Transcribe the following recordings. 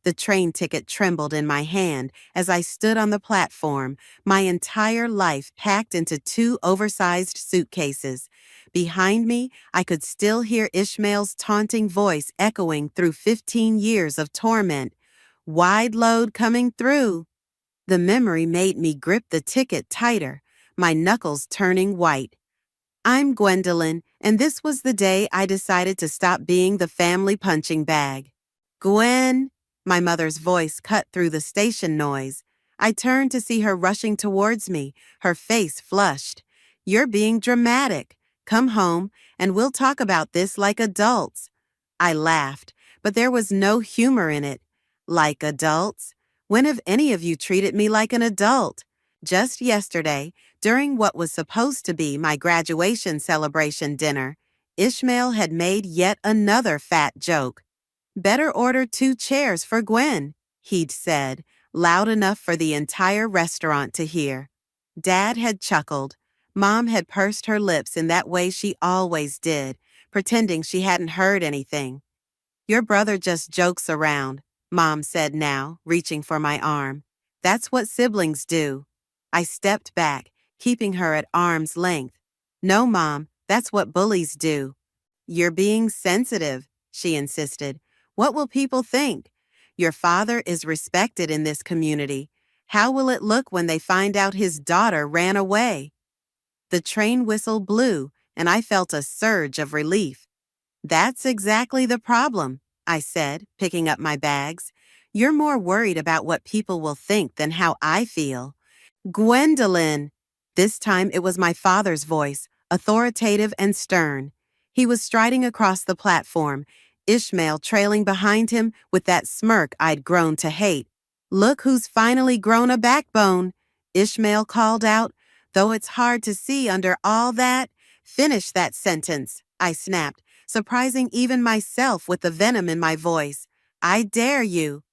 The train ticket trembled in my hand as I stood on the platform, my entire life packed into 2 oversized suitcases. Behind me, I could still hear Ishmael's taunting voice echoing through 15 years of torment. Wide load coming through. The memory made me grip the ticket tighter, my knuckles turning white. I'm Gwendolyn, and this was the day I decided to stop being the family punching bag. Gwen, my mother's voice cut through the station noise. I turned to see her rushing towards me, her face flushed. You're being dramatic. Come home, and we'll talk about this like adults. I laughed, but there was no humor in it. Like adults? When have any of you treated me like an adult? Just yesterday, during what was supposed to be my graduation celebration dinner, Ishmael had made yet another fat joke. Better order 2 chairs for Gwen, he'd said, loud enough for the entire restaurant to hear. Dad had chuckled. Mom had pursed her lips in that way she always did, pretending she hadn't heard anything. Your brother just jokes around, Mom said now, reaching for my arm. That's what siblings do. I stepped back, keeping her at arm's length. No, Mom, that's what bullies do. You're being sensitive, she insisted. What will people think? Your father is respected in this community. How will it look when they find out his daughter ran away? The train whistle blew, and I felt a surge of relief. That's exactly the problem, I said, picking up my bags. You're more worried about what people will think than how I feel. Gwendolyn! This time it was my father's voice, authoritative and stern. He was striding across the platform, Ishmael trailing behind him with that smirk I'd grown to hate. Look who's finally grown a backbone, Ishmael called out. Though it's hard to see under all that. Finish that sentence, I snapped, surprising even myself with the venom in my voice. I dare you.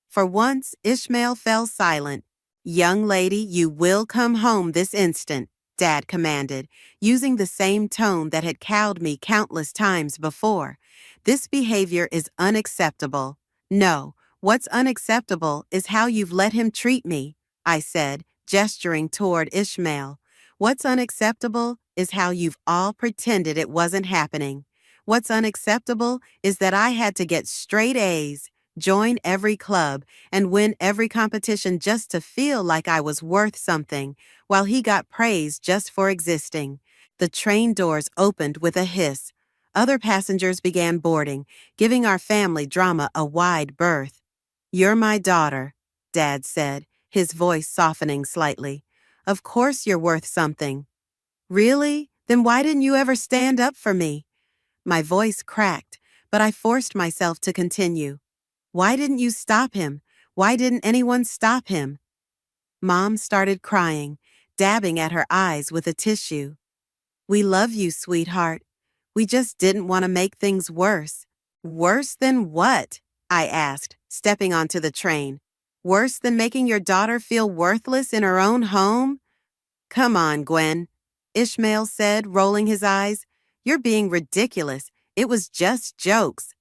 For once, Ishmael fell silent. Young lady, you will come home this instant, Dad commanded, using the same tone that had cowed me countless times before. This behavior is unacceptable. No, what's unacceptable is how you've let him treat me, I said, gesturing toward Ishmael. What's unacceptable is how you've all pretended it wasn't happening. What's unacceptable is that I had to get straight A's, join every club, and win every competition just to feel like I was worth something, while he got praise just for existing. The train doors opened with a hiss. Other passengers began boarding, giving our family drama a wide berth. You're my daughter, Dad said, his voice softening slightly. Of course you're worth something. Really? Then why didn't you ever stand up for me? My voice cracked, but I forced myself to continue. Why didn't you stop him? Why didn't anyone stop him? Mom started crying, dabbing at her eyes with a tissue. We love you, sweetheart. We just didn't want to make things worse. Worse than what? I asked, stepping onto the train. Worse than making your daughter feel worthless in her own home? Come on, Gwen, Ishmael said, rolling his eyes. You're being ridiculous. It was just jokes.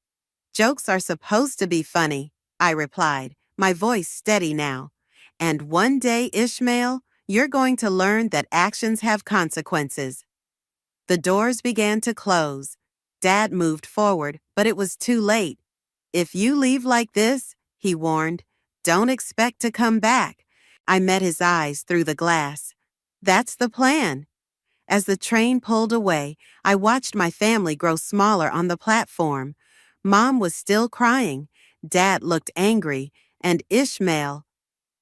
Jokes are supposed to be funny, I replied, my voice steady now. And one day, Ishmael, you're going to learn that actions have consequences. The doors began to close. Dad moved forward, but it was too late. If you leave like this, he warned, don't expect to come back. I met his eyes through the glass. That's the plan. As the train pulled away, I watched my family grow smaller on the platform. Mom was still crying. Dad looked angry, and Ishmael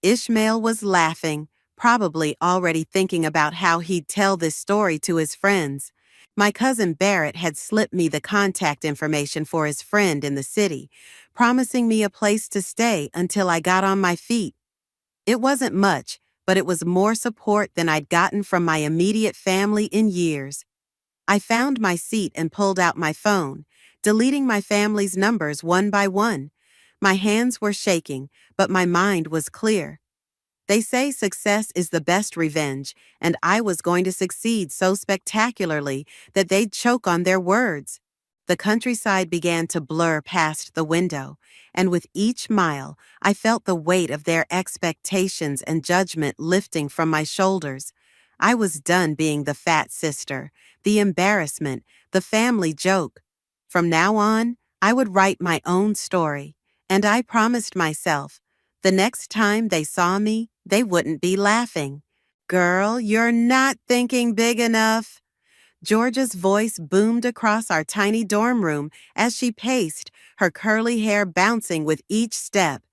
was laughing, probably already thinking about how he'd tell this story to his friends. My cousin Barrett had slipped me the contact information for his friend in the city, promising me a place to stay until I got on my feet. It wasn't much, but it was more support than I'd gotten from my immediate family in years. I found my seat and pulled out my phone, deleting my family's numbers one by one. My hands were shaking, but my mind was clear. They say success is the best revenge, and I was going to succeed so spectacularly that they'd choke on their words. The countryside began to blur past the window, and with each mile, I felt the weight of their expectations and judgment lifting from my shoulders. I was done being the fat sister, the embarrassment, the family joke. From now on, I would write my own story, and I promised myself, the next time they saw me, they wouldn't be laughing. Girl, you're not thinking big enough. Georgia's voice boomed across our tiny dorm room as she paced, her curly hair bouncing with each step.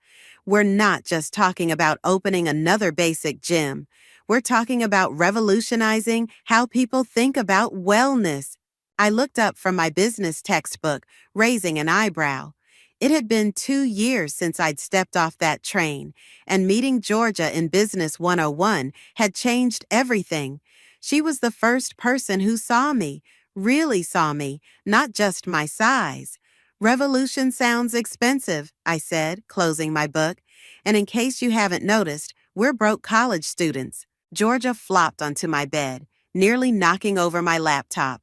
We're not just talking about opening another basic gym. We're talking about revolutionizing how people think about wellness. I looked up from my business textbook, raising an eyebrow. It had been 2 years since I'd stepped off that train, and meeting Georgia in Business 101 had changed everything. She was the first person who saw me, really saw me, not just my size. Revolution sounds expensive, I said, closing my book. And in case you haven't noticed, we're broke college students. Georgia flopped onto my bed, nearly knocking over my laptop.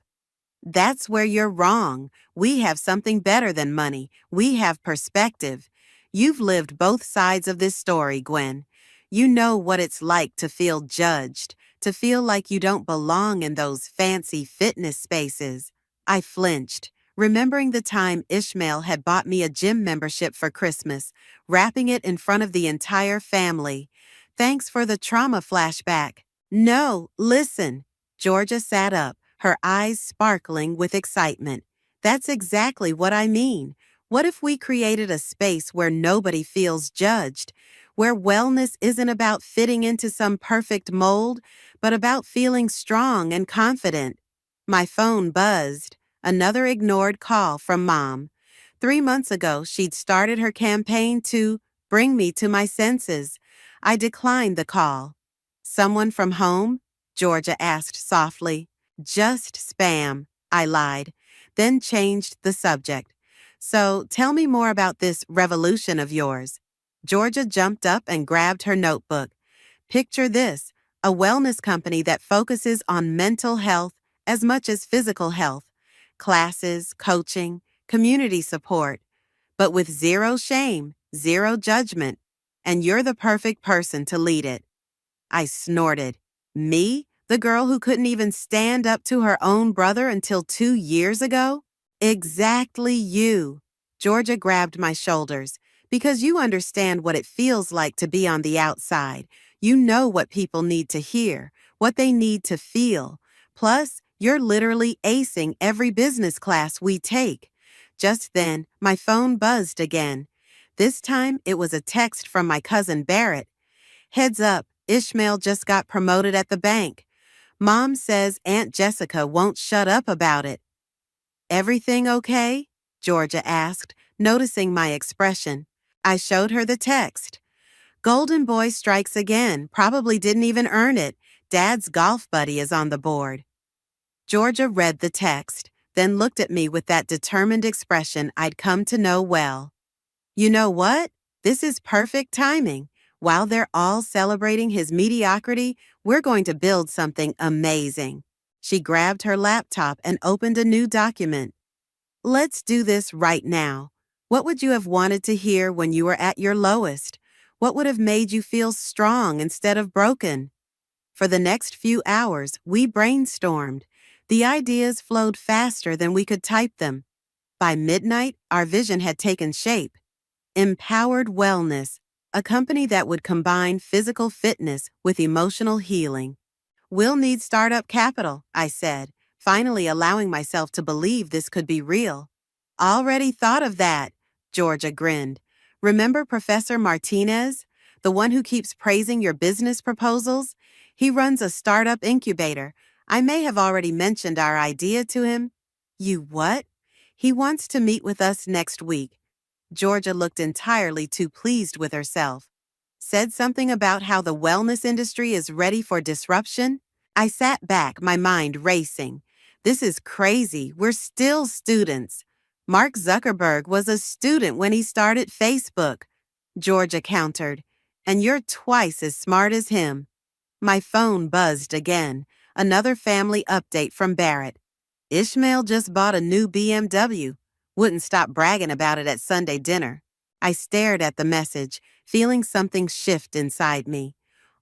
That's where you're wrong. We have something better than money. We have perspective. You've lived both sides of this story, Gwen. You know what it's like to feel judged, to feel like you don't belong in those fancy fitness spaces. I flinched, remembering the time Ishmael had bought me a gym membership for Christmas, wrapping it in front of the entire family. Thanks for the trauma flashback. No, listen. Georgia sat up, her eyes sparkling with excitement. That's exactly what I mean. What if we created a space where nobody feels judged, where wellness isn't about fitting into some perfect mold, but about feeling strong and confident? My phone buzzed. Another ignored call from Mom. 3 months ago, she'd started her campaign to bring me to my senses. I declined the call. Someone from home? Georgia asked softly. Just spam, I lied, then changed the subject. So tell me more about this revolution of yours. Georgia jumped up and grabbed her notebook. Picture this, a wellness company that focuses on mental health as much as physical health. Classes, coaching, community support, but with zero shame, zero judgment. And you're the perfect person to lead it. I snorted. Me? The girl who couldn't even stand up to her own brother until 2 years ago? Exactly you. Georgia grabbed my shoulders. Because you understand what it feels like to be on the outside. You know what people need to hear, what they need to feel. Plus, you're literally acing every business class we take. Just then, my phone buzzed again. This time, it was a text from my cousin Barrett. Heads up, Ishmael just got promoted at the bank. Mom says Aunt Jessica won't shut up about it. Everything okay? Georgia asked, noticing my expression. I showed her the text. Golden Boy strikes again, probably didn't even earn it. Dad's golf buddy is on the board. Georgia read the text, then looked at me with that determined expression I'd come to know well. You know what? This is perfect timing. While they're all celebrating his mediocrity, we're going to build something amazing. She grabbed her laptop and opened a new document. Let's do this right now. What would you have wanted to hear when you were at your lowest? What would have made you feel strong instead of broken? For the next few hours, we brainstormed. The ideas flowed faster than we could type them. By midnight, our vision had taken shape. Empowered Wellness, a company that would combine physical fitness with emotional healing. We'll need startup capital, I said, finally allowing myself to believe this could be real. Already thought of that, Georgia grinned. Remember Professor Martinez, the one who keeps praising your business proposals? He runs a startup incubator. I may have already mentioned our idea to him. You what? He wants to meet with us next week. Georgia looked entirely too pleased with herself. Said something about how the wellness industry is ready for disruption? I sat back, my mind racing. This is crazy. We're still students. Mark Zuckerberg was a student when he started Facebook. Georgia countered. And you're twice as smart as him. My phone buzzed again. Another family update from Barrett. Ishmael just bought a new BMW. Wouldn't stop bragging about it at Sunday dinner. I stared at the message, feeling something shift inside me.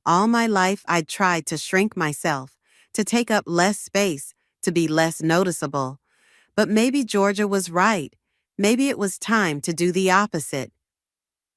All my life, I'd tried to shrink myself, to take up less space, to be less noticeable. But maybe Georgia was right. Maybe it was time to do the opposite.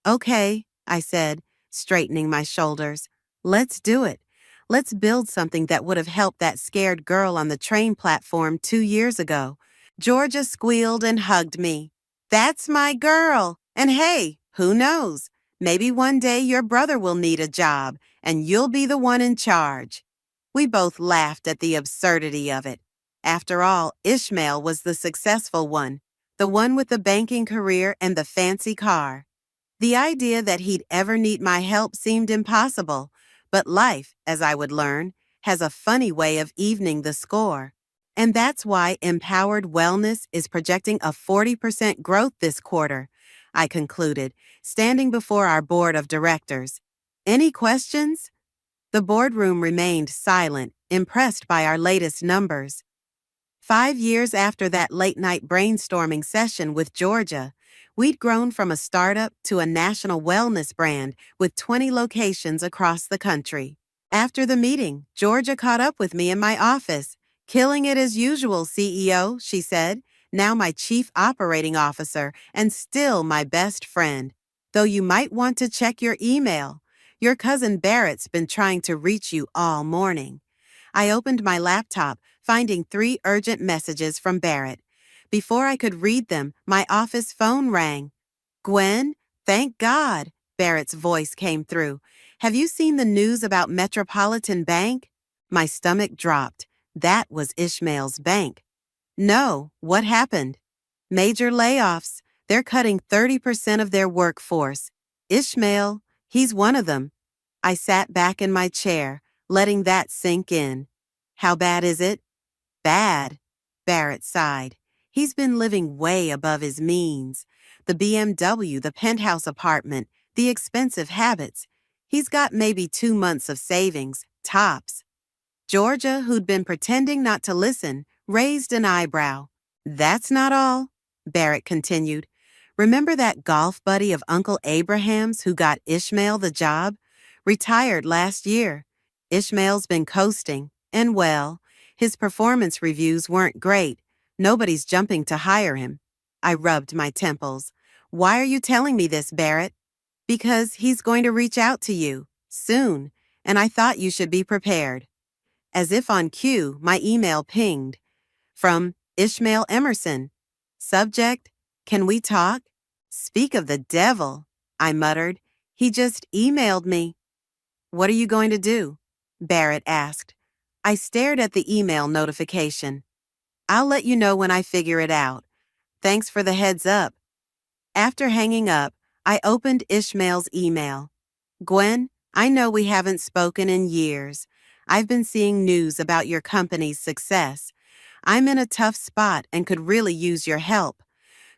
Okay, I said, straightening my shoulders. Let's do it. Let's build something that would have helped that scared girl on the train platform 2 years ago. Georgia squealed and hugged me. That's my girl. And hey, who knows? Maybe one day your brother will need a job and you'll be the one in charge. We both laughed at the absurdity of it. After all, Ishmael was the successful one, the one with the banking career and the fancy car. The idea that he'd ever need my help seemed impossible, but life, as I would learn, has a funny way of evening the score. And that's why Empowered Wellness is projecting a 40% growth this quarter, I concluded, standing before our board of directors. Any questions? The boardroom remained silent, impressed by our latest numbers. 5 years after that late-night brainstorming session with Georgia, we'd grown from a startup to a national wellness brand with 20 locations across the country. After the meeting, Georgia caught up with me in my office. Killing it as usual, CEO, she said, now my chief operating officer and still my best friend. Though you might want to check your email. Your cousin Barrett's been trying to reach you all morning. I opened my laptop, finding 3 urgent messages from Barrett. Before I could read them, my office phone rang. Gwen, thank God, Barrett's voice came through. Have you seen the news about Metropolitan Bank? My stomach dropped. That was Ishmael's bank. No, what happened? Major layoffs. They're cutting 30% of their workforce. Ishmael, he's one of them. I sat back in my chair, letting that sink in. How bad is it? Bad, Barrett sighed. He's been living way above his means. The BMW, the penthouse apartment, the expensive habits. He's got maybe 2 months of savings, tops. Georgia, who'd been pretending not to listen, raised an eyebrow. That's not all, Barrett continued. Remember that golf buddy of Uncle Abraham's who got Ishmael the job? Retired last year. Ishmael's been coasting, and well, his performance reviews weren't great. Nobody's jumping to hire him. I rubbed my temples. Why are you telling me this, Barrett? Because he's going to reach out to you, soon, and I thought you should be prepared. As if on cue, my email pinged. From Ishmael Emerson. Subject, can we talk? Speak of the devil, I muttered. He just emailed me. What are you going to do? Barrett asked. I stared at the email notification. I'll let you know when I figure it out. Thanks for the heads up. After hanging up, I opened Ishmael's email. Gwen, I know we haven't spoken in years. I've been seeing news about your company's success. I'm in a tough spot and could really use your help.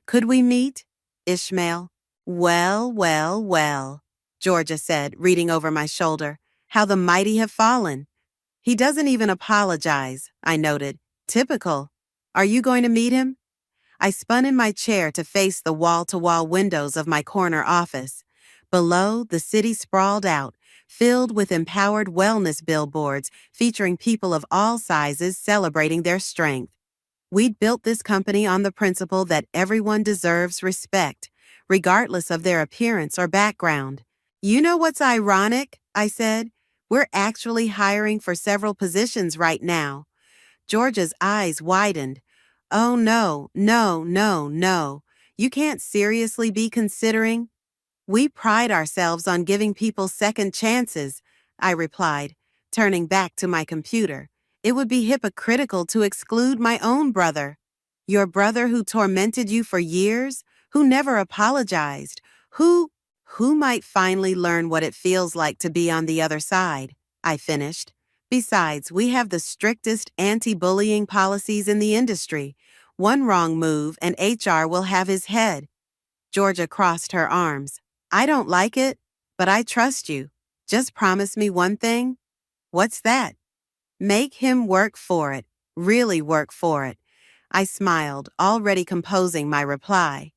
Could we meet? Ishmael. Well, well, well, Georgia said, reading over my shoulder. How the mighty have fallen. He doesn't even apologize, I noted. Typical. Are you going to meet him? I spun in my chair to face the wall-to-wall windows of my corner office. Below, the city sprawled out, filled with empowered wellness billboards featuring people of all sizes celebrating their strength. We'd built this company on the principle that everyone deserves respect, regardless of their appearance or background. You know what's ironic? I said. We're actually hiring for several positions right now. Georgia's eyes widened. Oh, no, no, no, no. You can't seriously be considering? We pride ourselves on giving people second chances, I replied, turning back to my computer. It would be hypocritical to exclude my own brother. Your brother who tormented you for years, who never apologized, who might finally learn what it feels like to be on the other side, I finished. Besides, we have the strictest anti-bullying policies in the industry. One wrong move and HR will have his head. Georgia crossed her arms. I don't like it, but I trust you. Just promise me one thing. What's that? Make him work for it. Really work for it. I smiled, already composing my reply.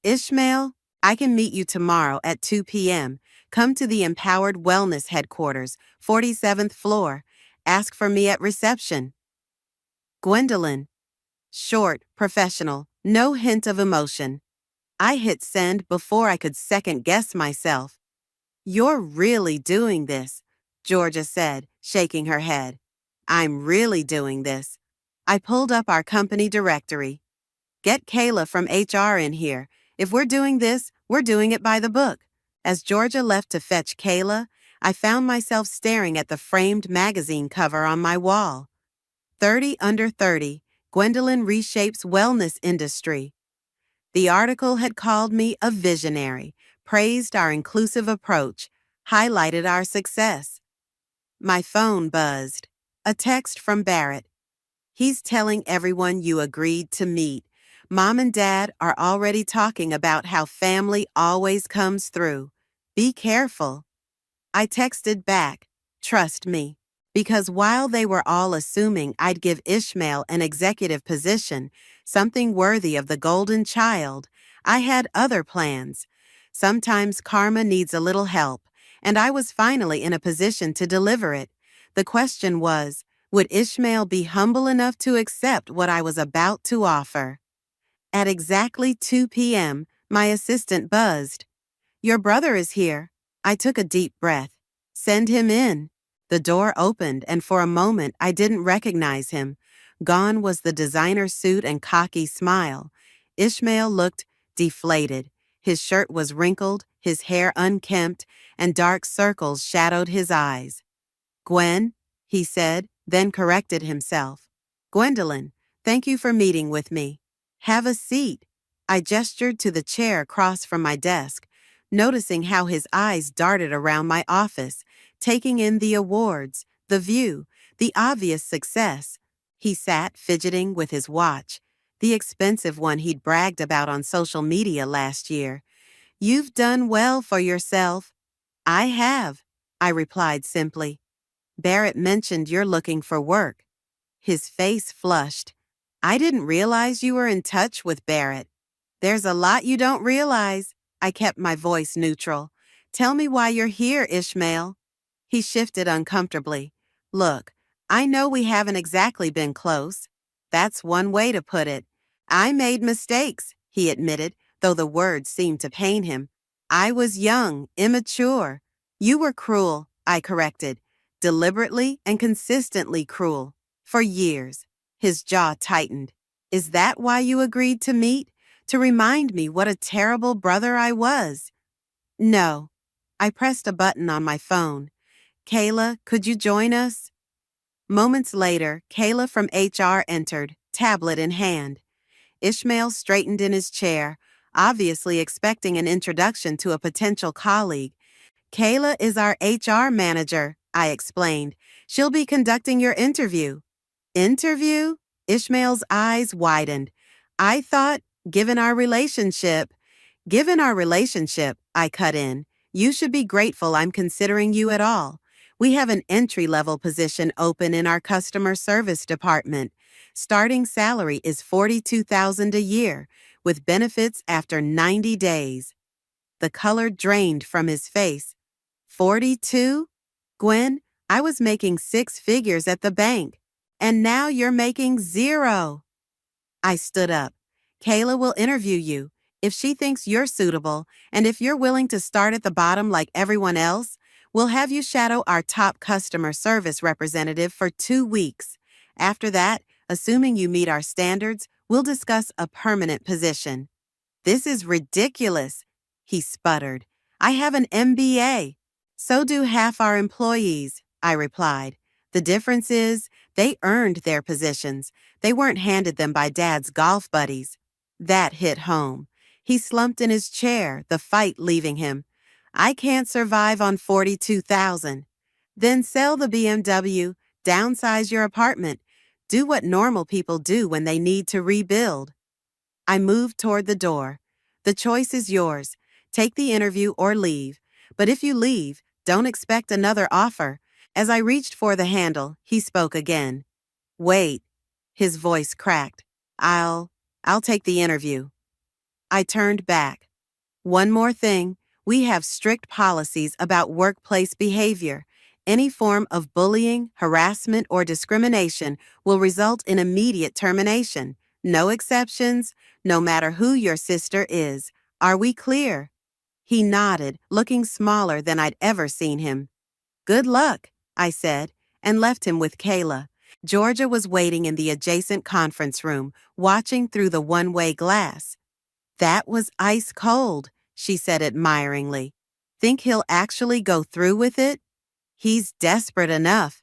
Ishmael, I can meet you tomorrow at 2 p.m. Come to the Empowered Wellness Headquarters, 47th floor. Ask for me at reception. Gwendolyn. Short, professional, no hint of emotion. I hit send before I could second guess myself. You're really doing this, Georgia said, shaking her head. I'm really doing this. I pulled up our company directory. Get Kayla from HR in here. If we're doing this, we're doing it by the book. As Georgia left to fetch Kayla, I found myself staring at the framed magazine cover on my wall. 30 Under 30, Gwendolyn Reshapes Wellness Industry. The article had called me a visionary, praised our inclusive approach, highlighted our success. My phone buzzed. A text from Barrett. He's telling everyone you agreed to meet. Mom and Dad are already talking about how family always comes through. Be careful. I texted back, trust me. Because while they were all assuming I'd give Ishmael an executive position, something worthy of the golden child, I had other plans. Sometimes karma needs a little help, and I was finally in a position to deliver it. The question was, would Ishmael be humble enough to accept what I was about to offer? At exactly 2 p.m., my assistant buzzed. Your brother is here. I took a deep breath. Send him in. The door opened, and for a moment I didn't recognize him. Gone was the designer suit and cocky smile. Ishmael looked deflated. His shirt was wrinkled, his hair unkempt, and dark circles shadowed his eyes. Gwen, he said, then corrected himself. Gwendolyn, thank you for meeting with me. Have a seat. I gestured to the chair across from my desk, noticing how his eyes darted around my office, taking in the awards, the view, the obvious success. He sat fidgeting with his watch, the expensive one he'd bragged about on social media last year. You've done well for yourself. I have, I replied simply. Barrett mentioned you're looking for work. His face flushed. I didn't realize you were in touch with Barrett. There's a lot you don't realize. I kept my voice neutral. Tell me why you're here, Ishmael. He shifted uncomfortably. Look, I know we haven't exactly been close. That's one way to put it. I made mistakes, he admitted, though the words seemed to pain him. I was young, immature. You were cruel, I corrected. Deliberately and consistently cruel. For years. His jaw tightened. Is that why you agreed to meet? To remind me what a terrible brother I was? No. I pressed a button on my phone. Kayla, could you join us? Moments later, Kayla from HR entered, tablet in hand. Ishmael straightened in his chair, obviously expecting an introduction to a potential colleague. Kayla is our HR manager, I explained. She'll be conducting your interview. Interview? Ishmael's eyes widened. I thought, given our relationship, I cut in. You should be grateful I'm considering you at all. We have an entry-level position open in our customer service department. Starting salary is $42,000 a year, with benefits after 90 days. The color drained from his face. 42? Gwen, I was making 6 figures at the bank. And now you're making 0. I stood up. Kayla will interview you. If she thinks you're suitable, and if you're willing to start at the bottom like everyone else, we'll have you shadow our top customer service representative for 2 weeks. After that, assuming you meet our standards, we'll discuss a permanent position. This is ridiculous, he sputtered. I have an MBA. So do half our employees, I replied. The difference is, they earned their positions. They weren't handed them by Dad's golf buddies. That hit home. He slumped in his chair, the fight leaving him. I can't survive on $42,000. Then sell the BMW, downsize your apartment. Do what normal people do when they need to rebuild. I moved toward the door. The choice is yours. Take the interview or leave. But if you leave, don't expect another offer. As I reached for the handle, he spoke again. Wait. His voice cracked. I'll, I'll take the interview. I turned back. One more thing, we have strict policies about workplace behavior. Any form of bullying, harassment, or discrimination will result in immediate termination. No exceptions, no matter who your sister is. Are we clear? He nodded, looking smaller than I'd ever seen him. Good luck, I said, and left him with Kayla. Georgia was waiting in the adjacent conference room, watching through the one-way glass. That was ice cold, she said admiringly. Think he'll actually go through with it? He's desperate enough.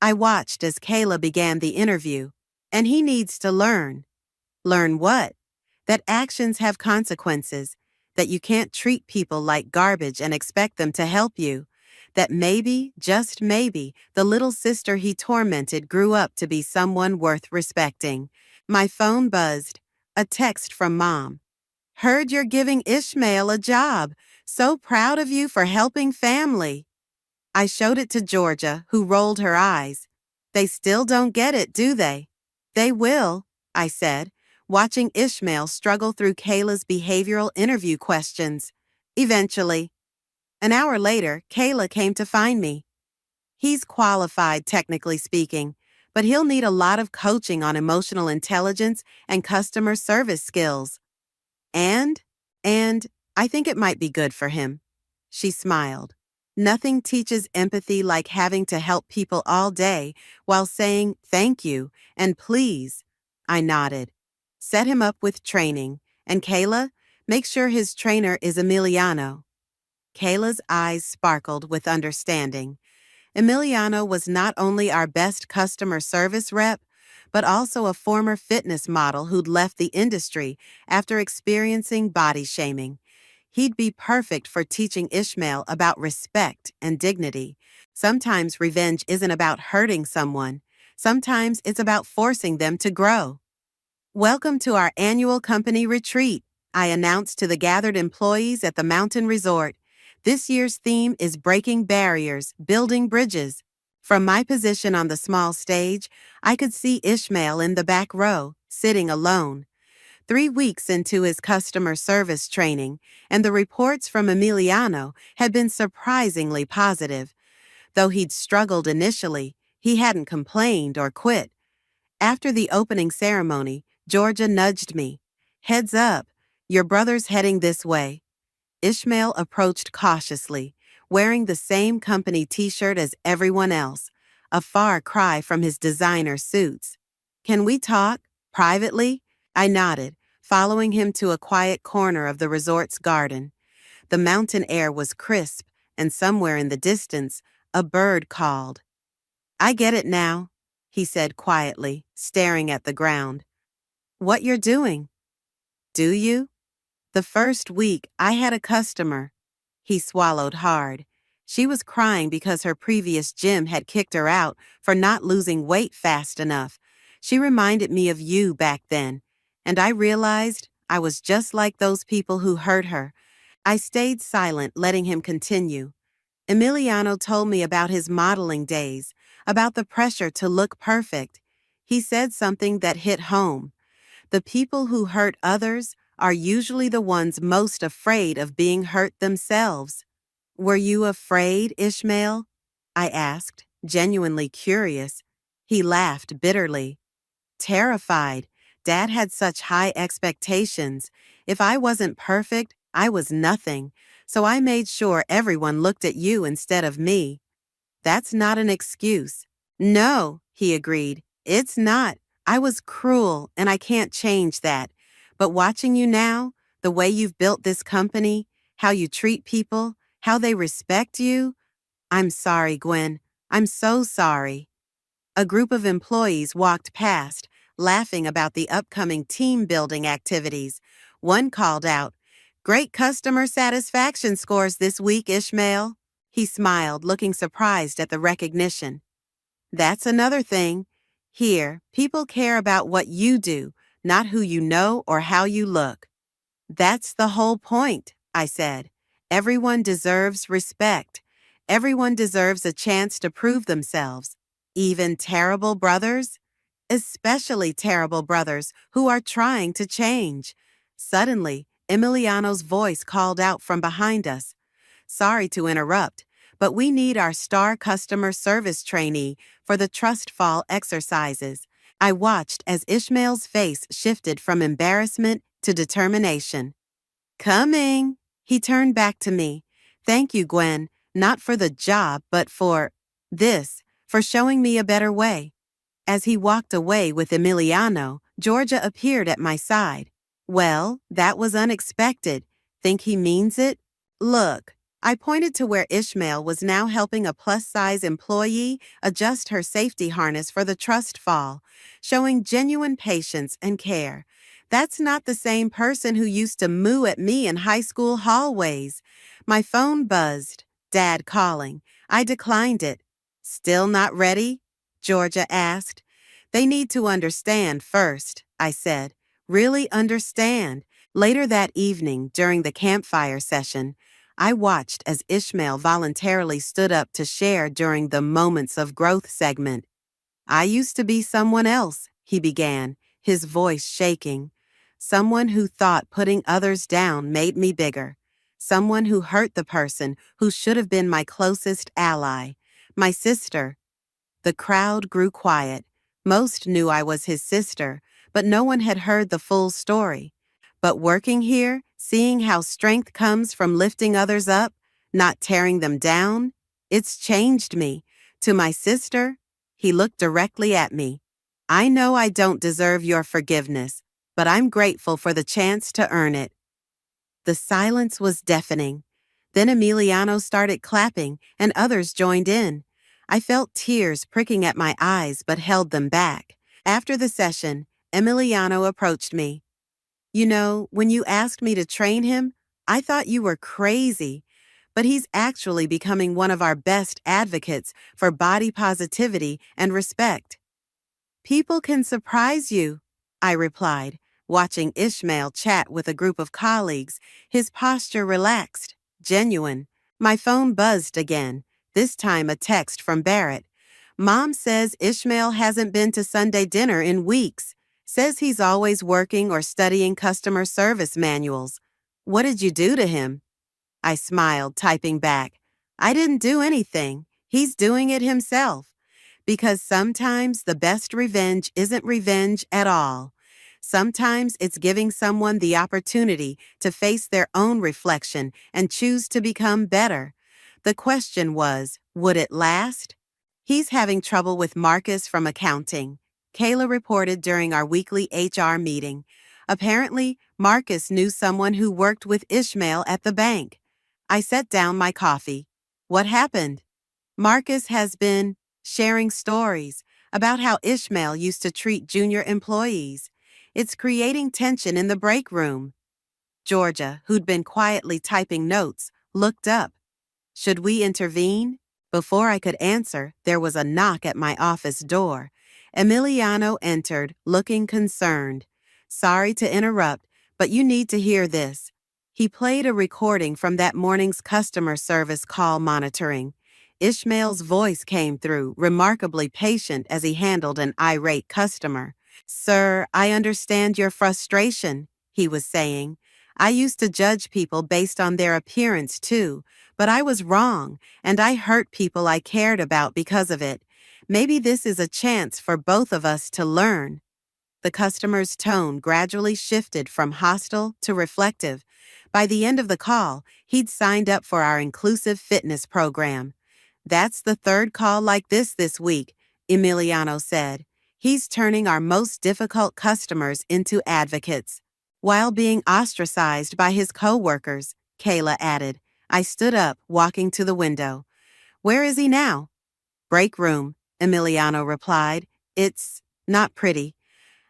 I watched as Kayla began the interview. And he needs to learn. Learn what? That actions have consequences. That you can't treat people like garbage and expect them to help you. That maybe, just maybe, the little sister he tormented grew up to be someone worth respecting. My phone buzzed. A text from Mom. Heard you're giving Ishmael a job. So proud of you for helping family. I showed it to Georgia, who rolled her eyes. They still don't get it, do they? They will, I said, watching Ishmael struggle through Kayla's behavioral interview questions. Eventually. An hour later, Kayla came to find me. He's qualified, technically speaking, but he'll need a lot of coaching on emotional intelligence and customer service skills. And I think it might be good for him. She smiled. Nothing teaches empathy like having to help people all day while saying thank you and please. I nodded. Set him up with training. And Kayla, make sure his trainer is Emiliano. Kayla's eyes sparkled with understanding. Emiliano was not only our best customer service rep, but also a former fitness model who'd left the industry after experiencing body shaming. He'd be perfect for teaching Ishmael about respect and dignity. Sometimes revenge isn't about hurting someone. Sometimes it's about forcing them to grow. Welcome to our annual company retreat, I announced to the gathered employees at the mountain resort. This year's theme is breaking barriers, building bridges. From my position on the small stage, I could see Ishmael in the back row, sitting alone. 3 weeks into his customer service training, and the reports from Emiliano had been surprisingly positive. Though he'd struggled initially, he hadn't complained or quit. After the opening ceremony, Georgia nudged me. Heads up, your brother's heading this way. Ishmael approached cautiously, wearing the same company t-shirt as everyone else, a far cry from his designer suits. Can we talk? Privately? I nodded, following him to a quiet corner of the resort's garden. The mountain air was crisp, and somewhere in the distance, a bird called. I get it now, he said quietly, staring at the ground. What you're doing? Do you? The first week, I had a customer. He swallowed hard. She was crying because her previous gym had kicked her out for not losing weight fast enough. She reminded me of you back then, and I realized I was just like those people who hurt her. I stayed silent, letting him continue. Emiliano told me about his modeling days, about the pressure to look perfect. He said something that hit home. The people who hurt others are usually the ones most afraid of being hurt themselves. Were you afraid, Ishmael? I asked, genuinely curious. He laughed bitterly. Terrified. Dad had such high expectations. If I wasn't perfect, I was nothing. So I made sure everyone looked at you instead of me. That's not an excuse. No, he agreed. It's not. I was cruel, and I can't change that. But watching you now, the way you've built this company, how you treat people, how they respect you, I'm sorry, Gwen. I'm so sorry. A group of employees walked past, laughing about the upcoming team-building activities. One called out, "Great customer satisfaction scores this week, Ishmael." He smiled, looking surprised at the recognition. That's another thing. Here, people care about what you do, not who you know or how you look. That's the whole point, I said. Everyone deserves respect. Everyone deserves a chance to prove themselves. Even terrible brothers? especially terrible brothers who are trying to change. Suddenly, Emiliano's voice called out from behind us. Sorry to interrupt, but we need our star customer service trainee for the trust fall exercises. I watched as Ishmael's face shifted from embarrassment to determination. Coming. He turned back to me. Thank you, Gwen, not for the job, but for for showing me a better way. As he walked away with Emiliano, Georgia appeared at my side. Well, that was unexpected. Think he means it? Look, I pointed to where Ishmael was now helping a plus-size employee adjust her safety harness for the trust fall, showing genuine patience and care. That's not the same person who used to moo at me in high school hallways. My phone buzzed. Dad calling. I declined it. Still not ready? Georgia asked. They need to understand first, I said. Really understand. Later that evening, during the campfire session, I watched as Ishmael voluntarily stood up to share during the Moments of Growth segment. I used to be someone else, he began, his voice shaking. Someone who thought putting others down made me bigger. Someone who hurt the person who should have been my closest ally. My sister. The crowd grew quiet. Most knew I was his sister, but no one had heard the full story. But working here, seeing how strength comes from lifting others up, not tearing them down, it's changed me. To my sister, he looked directly at me. I know I don't deserve your forgiveness, but I'm grateful for the chance to earn it. The silence was deafening. Then Emiliano started clapping, and others joined in. I felt tears pricking at my eyes but held them back. After the session, Emiliano approached me. You know, when you asked me to train him, I thought you were crazy. But he's actually becoming one of our best advocates for body positivity and respect. People can surprise you, I replied, watching Ishmael chat with a group of colleagues, his posture relaxed, genuine. My phone buzzed again, this time a text from Barrett. Mom says Ishmael hasn't been to Sunday dinner in weeks. Says he's always working or studying customer service manuals. What did you do to him? I smiled, typing back. I didn't do anything. He's doing it himself. Because sometimes the best revenge isn't revenge at all. Sometimes it's giving someone the opportunity to face their own reflection and choose to become better. The question was, would it last? He's having trouble with Marcus from accounting, Kayla reported during our weekly HR meeting. Apparently, Marcus knew someone who worked with Ishmael at the bank. I set down my coffee. What happened? Marcus has been sharing stories about how Ishmael used to treat junior employees. It's creating tension in the break room. Georgia, who'd been quietly typing notes, looked up. Should we intervene? Before I could answer, there was a knock at my office door. Emiliano entered, looking concerned. Sorry to interrupt, but you need to hear this. He played a recording from that morning's customer service call monitoring. Ishmael's voice came through, remarkably patient as he handled an irate customer. Sir, I understand your frustration, he was saying. I used to judge people based on their appearance too, but I was wrong, and I hurt people I cared about because of it. Maybe this is a chance for both of us to learn. The customer's tone gradually shifted from hostile to reflective. By the end of the call, he'd signed up for our inclusive fitness program. That's the third call like this week, Emiliano said. He's turning our most difficult customers into advocates. While being ostracized by his coworkers, Kayla added. I stood up, walking to the window. Where is he now? Break room, Emiliano replied. It's not pretty.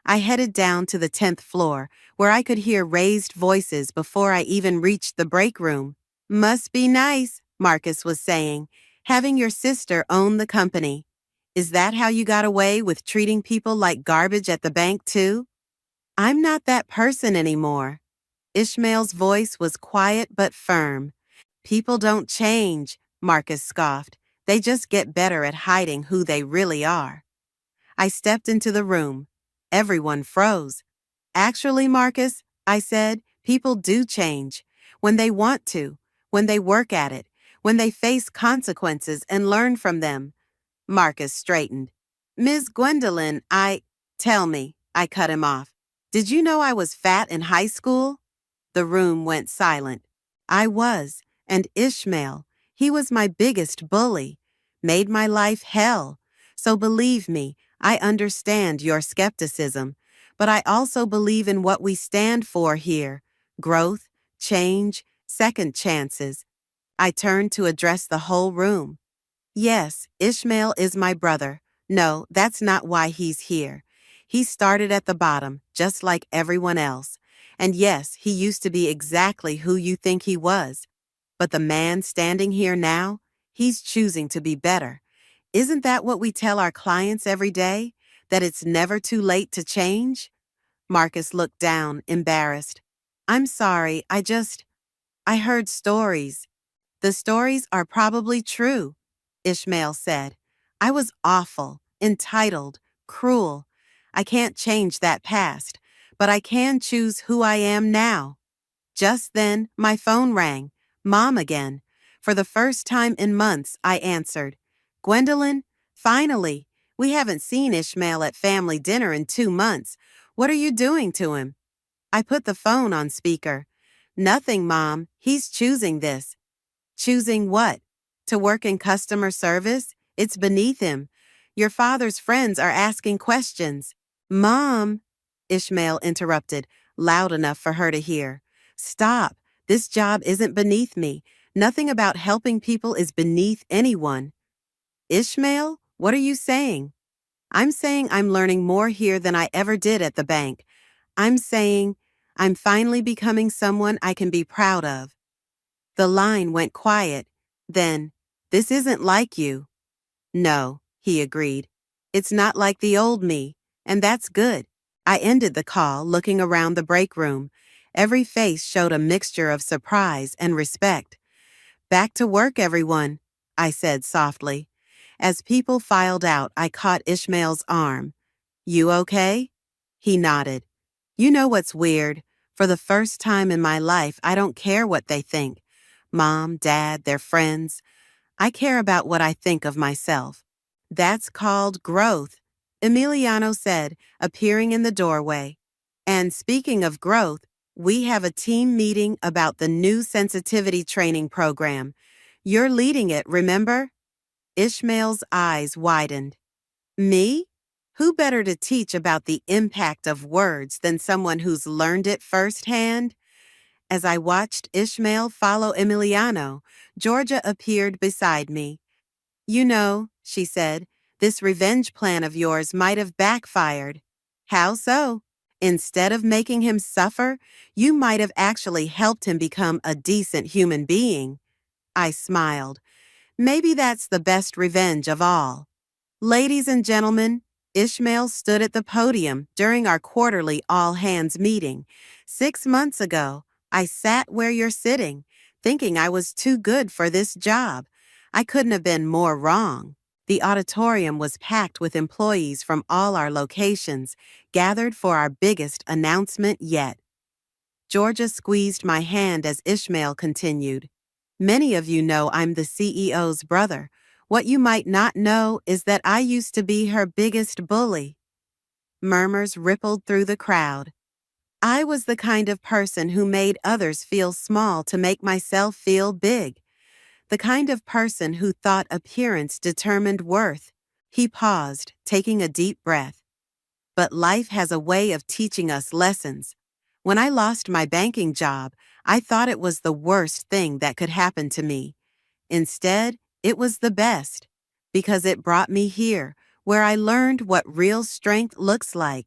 I headed down to the 10th floor, where I could hear raised voices before I even reached the break room. Must be nice, Marcus was saying, having your sister own the company. Is that how you got away with treating people like garbage at the bank too? I'm not that person anymore. Ishmael's voice was quiet but firm. People don't change, Marcus scoffed. They just get better at hiding who they really are. I stepped into the room. Everyone froze. Actually, Marcus, I said, people do change. When they want to, when they work at it, when they face consequences and learn from them. Marcus straightened. Ms. Gwendolyn, Tell me, I cut him off. Did you know I was fat in high school? The room went silent. I was, and Ishmael, he was my biggest bully. Made my life hell. So believe me, I understand your skepticism, but I also believe in what we stand for here. Growth, change, second chances. I turned to address the whole room. Yes, Ishmael is my brother. No, that's not why he's here. He started at the bottom, just like everyone else. And yes, he used to be exactly who you think he was. But the man standing here now, he's choosing to be better. Isn't that what we tell our clients every day? That it's never too late to change? Marcus looked down, embarrassed. I'm sorry, I heard stories. The stories are probably true, Ishmael said. I was awful, entitled, cruel. I can't change that past, but I can choose who I am now. Just then, my phone rang. Mom again. For the first time in months, I answered. Gwendolyn, finally. We haven't seen Ishmael at family dinner in 2 months. What are you doing to him? I put the phone on speaker. Nothing, Mom. He's choosing this. Choosing what? To work in customer service? It's beneath him. Your father's friends are asking questions. Mom, Ishmael interrupted, loud enough for her to hear. Stop. This job isn't beneath me. Nothing about helping people is beneath anyone. Ishmael, what are you saying? I'm saying I'm learning more here than I ever did at the bank. I'm saying I'm finally becoming someone I can be proud of. The line went quiet. Then, this isn't like you. No, he agreed. It's not like the old me, and that's good. I ended the call looking around the break room. Every face showed a mixture of surprise and respect. Back to work, everyone, I said softly. As people filed out, I caught Ishmael's arm. You okay? He nodded. You know what's weird? For the first time in my life, I don't care what they think. Mom, Dad, their friends. I care about what I think of myself. That's called growth, Emiliano said, appearing in the doorway. And speaking of growth, we have a team meeting about the new sensitivity training program. You're leading it, remember? Ishmael's eyes widened. Me? Who better to teach about the impact of words than someone who's learned it firsthand? As I watched Ishmael follow Emiliano, Georgia appeared beside me. You know, she said, this revenge plan of yours might have backfired. How so? Instead of making him suffer, you might have actually helped him become a decent human being. I smiled. Maybe that's the best revenge of all. Ladies and gentlemen, Ishmael stood at the podium during our quarterly all-hands meeting. 6 months ago, I sat where you're sitting, thinking I was too good for this job. I couldn't have been more wrong. The auditorium was packed with employees from all our locations, gathered for our biggest announcement yet. Georgia squeezed my hand as Ishmael continued. Many of you know I'm the CEO's brother. What you might not know is that I used to be her biggest bully. Murmurs rippled through the crowd. I was the kind of person who made others feel small to make myself feel big. The kind of person who thought appearance determined worth. He paused, taking a deep breath. But life has a way of teaching us lessons. When I lost my banking job, I thought it was the worst thing that could happen to me. Instead, it was the best, because it brought me here, where I learned what real strength looks like.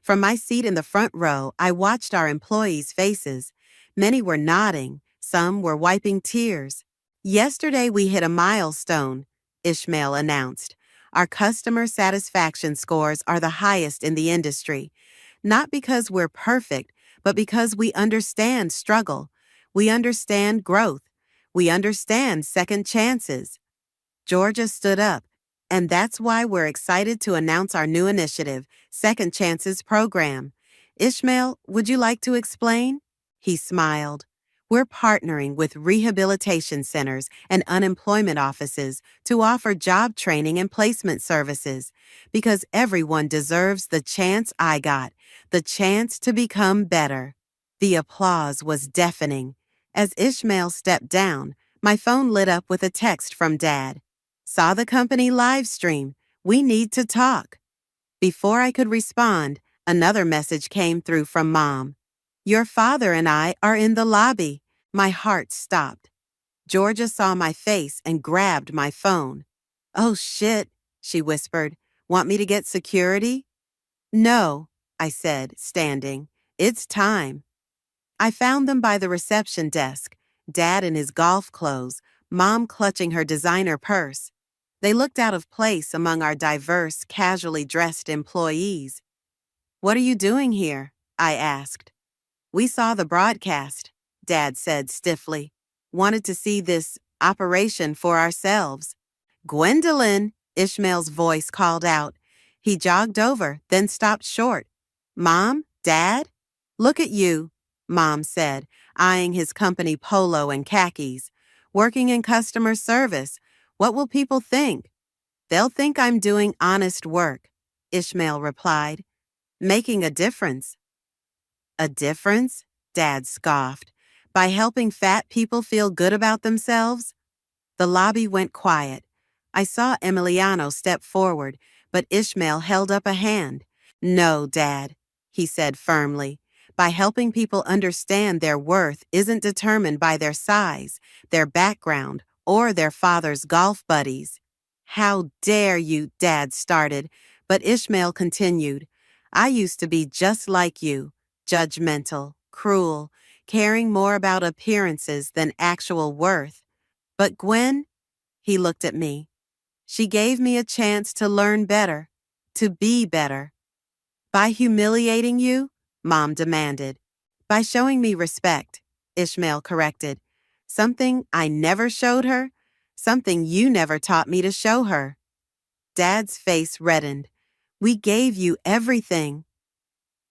From my seat in the front row, I watched our employees' faces. Many were nodding, some were wiping tears. Yesterday we hit a milestone, Ishmael announced. Our customer satisfaction scores are the highest in the industry. Not because we're perfect, but because we understand struggle. We understand growth. We understand second chances. Georgia stood up. And that's why we're excited to announce our new initiative, Second Chances Program. Ishmael, would you like to explain? He smiled. We're partnering with rehabilitation centers and unemployment offices to offer job training and placement services because everyone deserves the chance I got, the chance to become better. The applause was deafening. As Ishmael stepped down, my phone lit up with a text from Dad. Saw the company live stream. We need to talk. Before I could respond, another message came through from Mom. Your father and I are in the lobby. My heart stopped. Georgia saw my face and grabbed my phone. Oh shit, she whispered. Want me to get security? No, I said, standing. It's time. I found them by the reception desk, Dad in his golf clothes, Mom clutching her designer purse. They looked out of place among our diverse, casually dressed employees. What are you doing here? I asked. We saw the broadcast, Dad said stiffly. Wanted to see this operation for ourselves. Gwendolyn, Ishmael's voice called out. He jogged over, then stopped short. Mom? Dad? Look at you, Mom said, eyeing his company polo and khakis. Working in customer service. What will people think? They'll think I'm doing honest work, Ishmael replied. Making a difference. A difference? Dad scoffed. By helping fat people feel good about themselves? The lobby went quiet. I saw Emiliano step forward, but Ishmael held up a hand. No, Dad, he said firmly. By helping people understand their worth isn't determined by their size, their background, or their father's golf buddies. How dare you, Dad started, but Ishmael continued. I used to be just like you, judgmental, cruel, caring more about appearances than actual worth. But Gwen, he looked at me. She gave me a chance to learn better, to be better. By humiliating you? Mom demanded. By showing me respect, Ishmael corrected. Something I never showed her, something you never taught me to show her. Dad's face reddened. We gave you everything.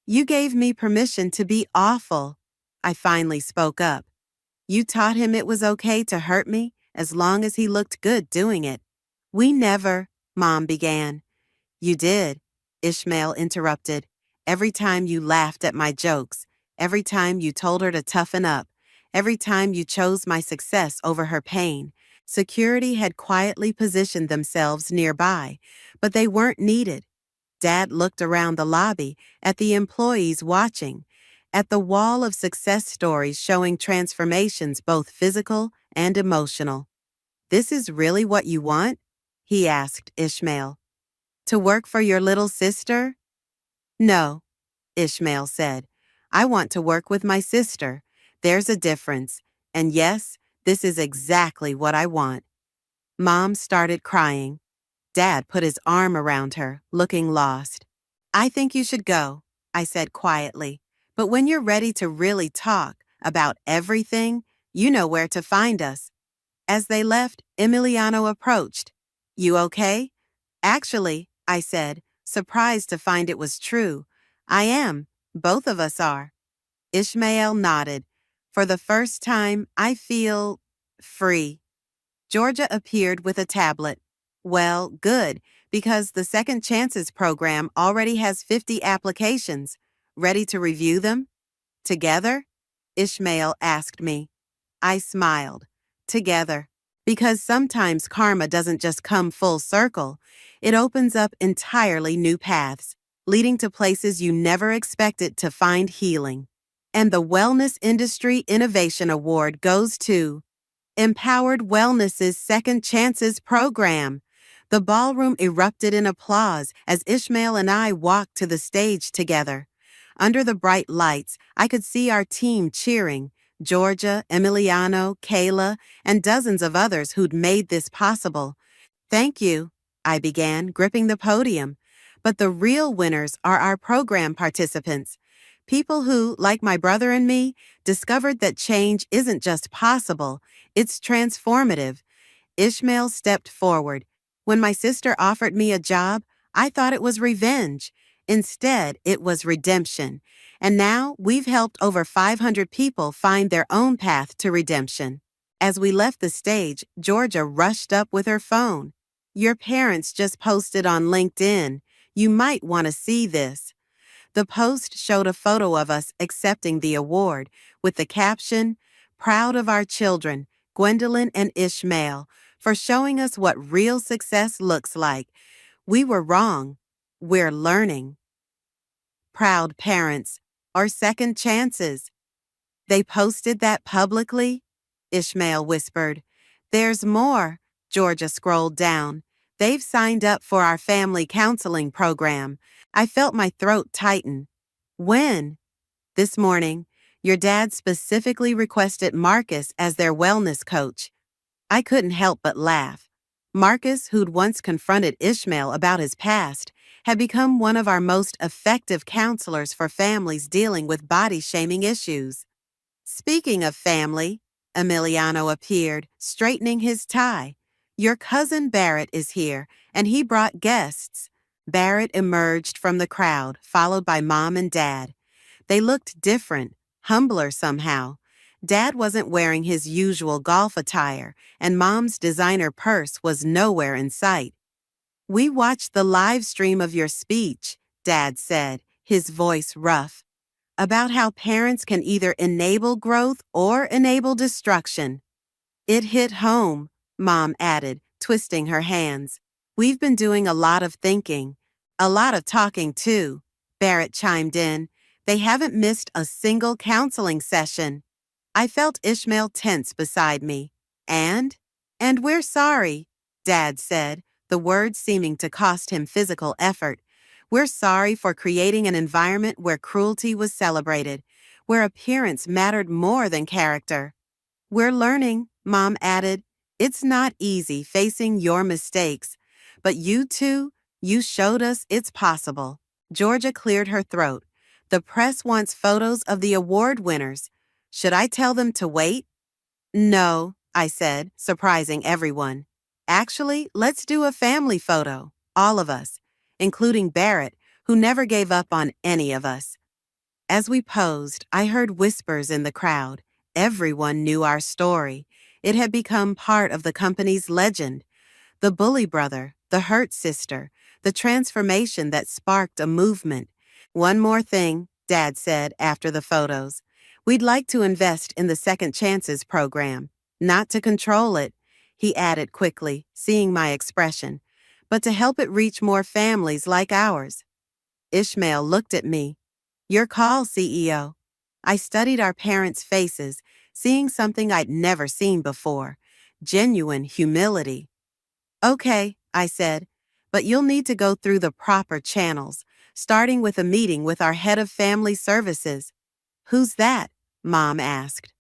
You gave me permission to be awful. I finally spoke up. You taught him it was okay to hurt me as long as he looked good doing it. We never, Mom began. You did, Ishmael interrupted. Every time you laughed at my jokes, every time you told her to toughen up, every time you chose my success over her pain, security had quietly positioned themselves nearby, but they weren't needed. Dad looked around the lobby at the employees watching, at the wall of success stories showing transformations both physical and emotional. This is really what you want? He asked Ishmael. To work for your little sister? No, Ishmael said. I want to work with my sister. There's a difference. And yes, this is exactly what I want. Mom started crying. Dad put his arm around her, looking lost. I think you should go, I said quietly. But when you're ready to really talk about everything, you know where to find us. As they left, Emiliano approached. You okay? Actually, I said, surprised to find it was true. I am. Both of us are. Ishmael nodded. For the first time, I feel free. Georgia appeared with a tablet. Well, good, because the Second Chances program already has 50 applications. Ready to review them? Together? Ishmael asked me. I smiled. Together. Because sometimes karma doesn't just come full circle. It opens up entirely new paths, leading to places you never expected to find healing. And the Wellness Industry Innovation Award goes to Empowered Wellness's Second Chances program. The ballroom erupted in applause as Ishmael and I walked to the stage together. Under the bright lights, I could see our team cheering. Georgia, Emiliano, Kayla, and dozens of others who'd made this possible. Thank you, I began, gripping the podium. But the real winners are our program participants. People who, like my brother and me, discovered that change isn't just possible, it's transformative. Ishmael stepped forward. When my sister offered me a job, I thought it was revenge. Instead, it was redemption. And now we've helped over 500 people find their own path to redemption. As we left the stage, Georgia rushed up with her phone. Your parents just posted on LinkedIn. You might want to see this. The post showed a photo of us accepting the award with the caption, "Proud of our children, Gwendolyn and Ishmael, for showing us what real success looks like. We were wrong. We're learning." Proud parents, or second chances. They posted that publicly? Ishmael whispered. There's more. Georgia scrolled down. They've signed up for our family counseling program. I felt my throat tighten. When? This morning. Your dad specifically requested Marcus as their wellness coach. I couldn't help but laugh. Marcus, who'd once confronted Ishmael about his past, had become one of our most effective counselors for families dealing with body-shaming issues. Speaking of family, Emiliano appeared, straightening his tie. Your cousin Barrett is here, and he brought guests. Barrett emerged from the crowd, followed by Mom and Dad. They looked different, humbler somehow. Dad wasn't wearing his usual golf attire, and Mom's designer purse was nowhere in sight. We watched the live stream of your speech, Dad said, his voice rough, about how parents can either enable growth or enable destruction. It hit home, Mom added, twisting her hands. We've been doing a lot of thinking. A lot of talking, too, Barrett chimed in. They haven't missed a single counseling session. I felt Ishmael tense beside me. And we're sorry, Dad said, the words seeming to cost him physical effort. We're sorry for creating an environment where cruelty was celebrated, where appearance mattered more than character. We're learning, Mom added. It's not easy facing your mistakes, but you two, you showed us it's possible. Georgia cleared her throat. The press wants photos of the award winners. Should I tell them to wait? No, I said, surprising everyone. Actually, let's do a family photo, all of us, including Barrett, who never gave up on any of us. As we posed, I heard whispers in the crowd. Everyone knew our story. It had become part of the company's legend. The bully brother, the hurt sister, the transformation that sparked a movement. One more thing, Dad said after the photos. We'd like to invest in the Second Chances program. Not to control it, he added quickly, seeing my expression, but to help it reach more families like ours. Ishmael looked at me. Your call, CEO. I studied our parents' faces, seeing something I'd never seen before. Genuine humility. Okay, I said, but you'll need to go through the proper channels, starting with a meeting with our head of family services. Who's that? Mom asked.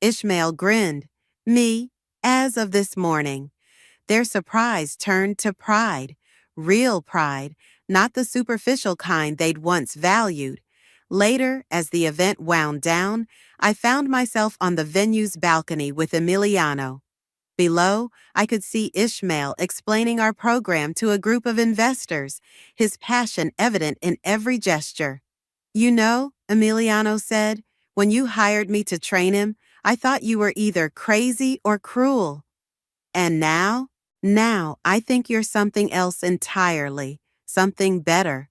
Ishmael grinned. Me, as of this morning. Their surprise turned to pride. Real pride, not the superficial kind they'd once valued. Later, as the event wound down, I found myself on the venue's balcony with Emiliano. Below, I could see Ishmael explaining our program to a group of investors, his passion evident in every gesture. You know, Emiliano said, when you hired me to train him, I thought you were either crazy or cruel. And now? Now, I think you're something else entirely, something better.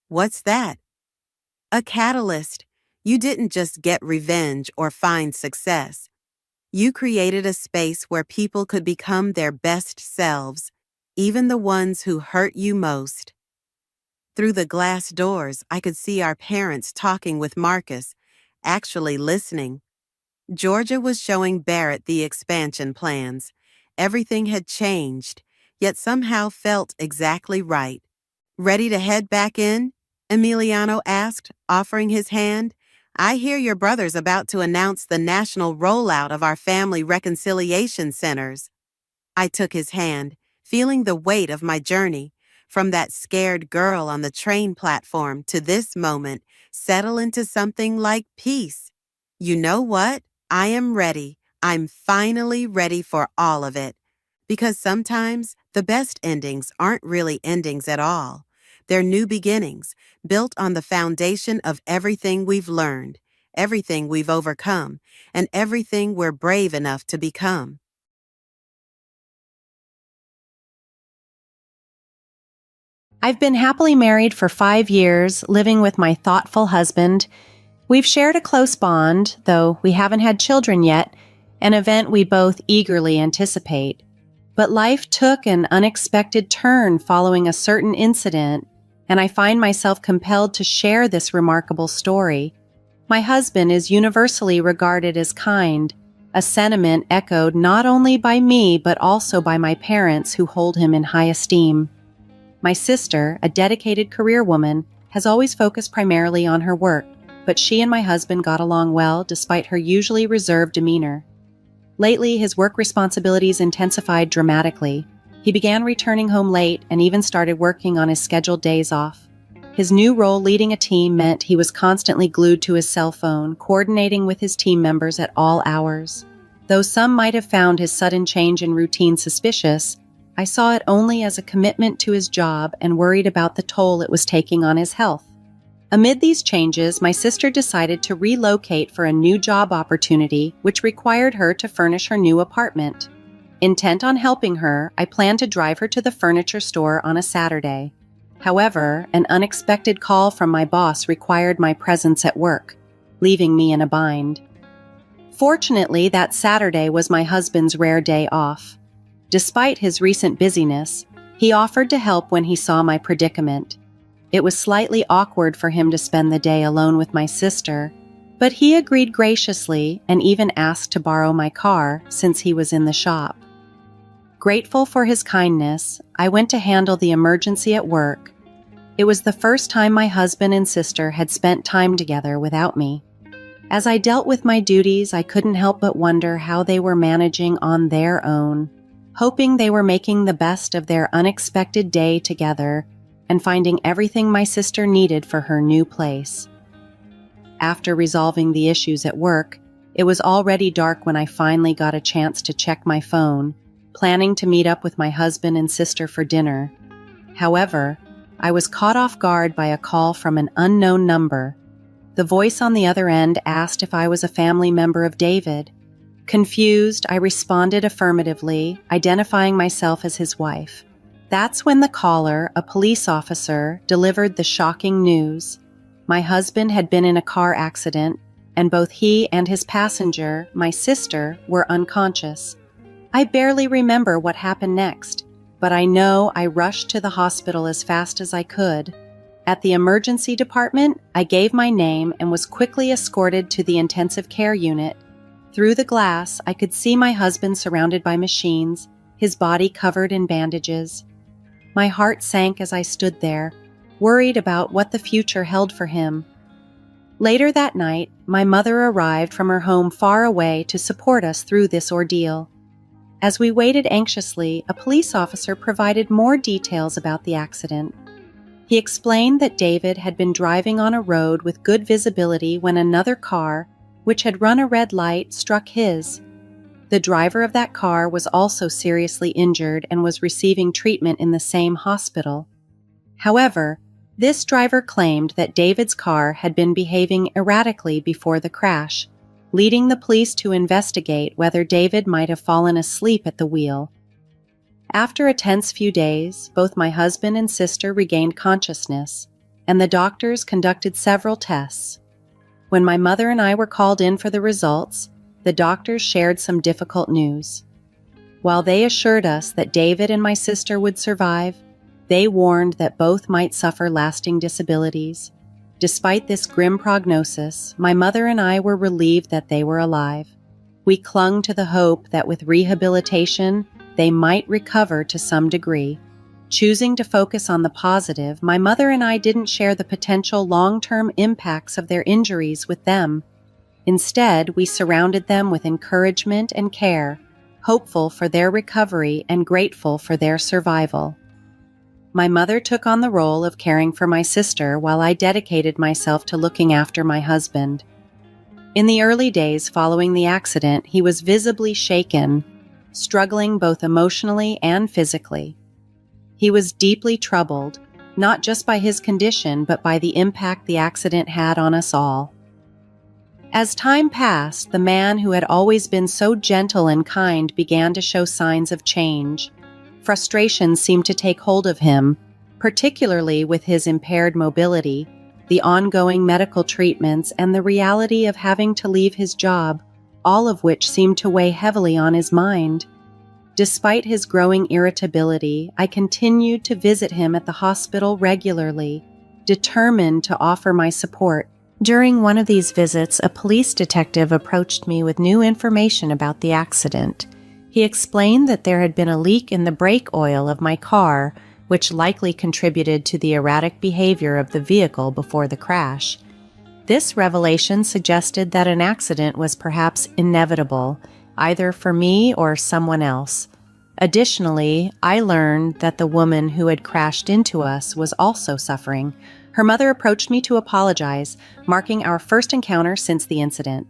What's that? A catalyst. You didn't just get revenge or find success. You created a space where people could become their best selves, even the ones who hurt you most. Through the glass doors, I could see our parents talking with Marcus, actually listening. Georgia was showing Barrett the expansion plans. Everything had changed, yet somehow felt exactly right. Ready to head back in? Emiliano asked, offering his hand. I hear your brother's about to announce the national rollout of our family reconciliation centers. I took his hand, feeling the weight of my journey, from that scared girl on the train platform to this moment, settle into something like peace. You know what? I am ready. I'm finally ready for all of it. Because sometimes The best endings aren't really endings at all. They're new beginnings, built on the foundation of everything we've learned, everything we've overcome, and everything we're brave enough to become. I've been happily married for 5 years, living with my thoughtful husband. We've shared a close bond, though we haven't had children yet, an event we both eagerly anticipate. But life took an unexpected turn following a certain incident, and I find myself compelled to share this remarkable story. My husband is universally regarded as kind, a sentiment echoed not only by me but also by my parents who hold him in high esteem. My sister, a dedicated career woman, has always focused primarily on her work, but she and my husband got along well despite her usually reserved demeanor. Lately, his work responsibilities intensified dramatically. He began returning home late and even started working on his scheduled days off. His new role leading a team meant he was constantly glued to his cell phone, coordinating with his team members at all hours. Though some might have found his sudden change in routine suspicious, I saw it only as a commitment to his job and worried about the toll it was taking on his health. Amid these changes, my sister decided to relocate for a new job opportunity, which required her to furnish her new apartment. Intent on helping her, I planned to drive her to the furniture store on a Saturday. However, an unexpected call from my boss required my presence at work, leaving me in a bind. Fortunately, that Saturday was my husband's rare day off. Despite his recent busyness, he offered to help when he saw my predicament. It was slightly awkward for him to spend the day alone with my sister, but he agreed graciously and even asked to borrow my car since he was in the shop. Grateful for his kindness, I went to handle the emergency at work. It was the first time my husband and sister had spent time together without me. As I dealt with my duties, I couldn't help but wonder how they were managing on their own, hoping they were making the best of their unexpected day together and finding everything my sister needed for her new place. After resolving the issues at work, it was already dark when I finally got a chance to check my phone, planning to meet up with my husband and sister for dinner. However, I was caught off guard by a call from an unknown number. The voice on the other end asked if I was a family member of David. Confused, I responded affirmatively, identifying myself as his wife. That's when the caller, a police officer, delivered the shocking news. My husband had been in a car accident, and both he and his passenger, my sister, were unconscious. I barely remember what happened next, but I know I rushed to the hospital as fast as I could. At the emergency department, I gave my name and was quickly escorted to the intensive care unit. Through the glass, I could see my husband surrounded by machines, his body covered in bandages. My heart sank as I stood there, worried about what the future held for him. Later that night, my mother arrived from her home far away to support us through this ordeal. As we waited anxiously, a police officer provided more details about the accident. He explained that David had been driving on a road with good visibility when another car, which had run a red light, struck his. The driver of that car was also seriously injured and was receiving treatment in the same hospital. However, this driver claimed that David's car had been behaving erratically before the crash, leading the police to investigate whether David might have fallen asleep at the wheel. After a tense few days, both my husband and sister regained consciousness, and the doctors conducted several tests. When my mother and I were called in for the results, the doctors shared some difficult news. While they assured us that David and my sister would survive, they warned that both might suffer lasting disabilities. Despite this grim prognosis, my mother and I were relieved that they were alive. We clung to the hope that with rehabilitation, they might recover to some degree. Choosing to focus on the positive, my mother and I didn't share the potential long-term impacts of their injuries with them. Instead, we surrounded them with encouragement and care, hopeful for their recovery and grateful for their survival. My mother took on the role of caring for my sister while I dedicated myself to looking after my husband. In the early days following the accident, he was visibly shaken, struggling both emotionally and physically. He was deeply troubled, not just by his condition, but by the impact the accident had on us all. As time passed, the man who had always been so gentle and kind began to show signs of change. Frustration seemed to take hold of him, particularly with his impaired mobility, the ongoing medical treatments, and the reality of having to leave his job, all of which seemed to weigh heavily on his mind. Despite his growing irritability, I continued to visit him at the hospital regularly, determined to offer my support. During one of these visits, a police detective approached me with new information about the accident. He explained that there had been a leak in the brake oil of my car, which likely contributed to the erratic behavior of the vehicle before the crash. This revelation suggested that an accident was perhaps inevitable, either for me or someone else. Additionally, I learned that the woman who had crashed into us was also suffering. Her mother approached me to apologize, marking our first encounter since the incident.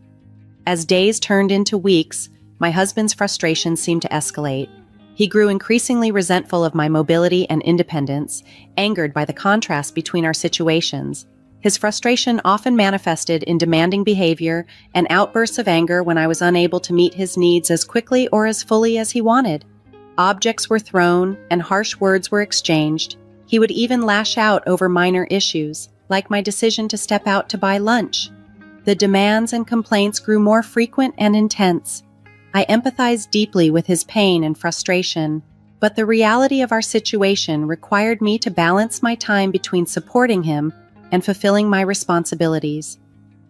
As days turned into weeks, my husband's frustration seemed to escalate. He grew increasingly resentful of my mobility and independence, angered by the contrast between our situations. His frustration often manifested in demanding behavior and outbursts of anger when I was unable to meet his needs as quickly or as fully as he wanted. Objects were thrown and harsh words were exchanged. He would even lash out over minor issues, like my decision to step out to buy lunch. The demands and complaints grew more frequent and intense. I empathized deeply with his pain and frustration, but the reality of our situation required me to balance my time between supporting him and fulfilling my responsibilities.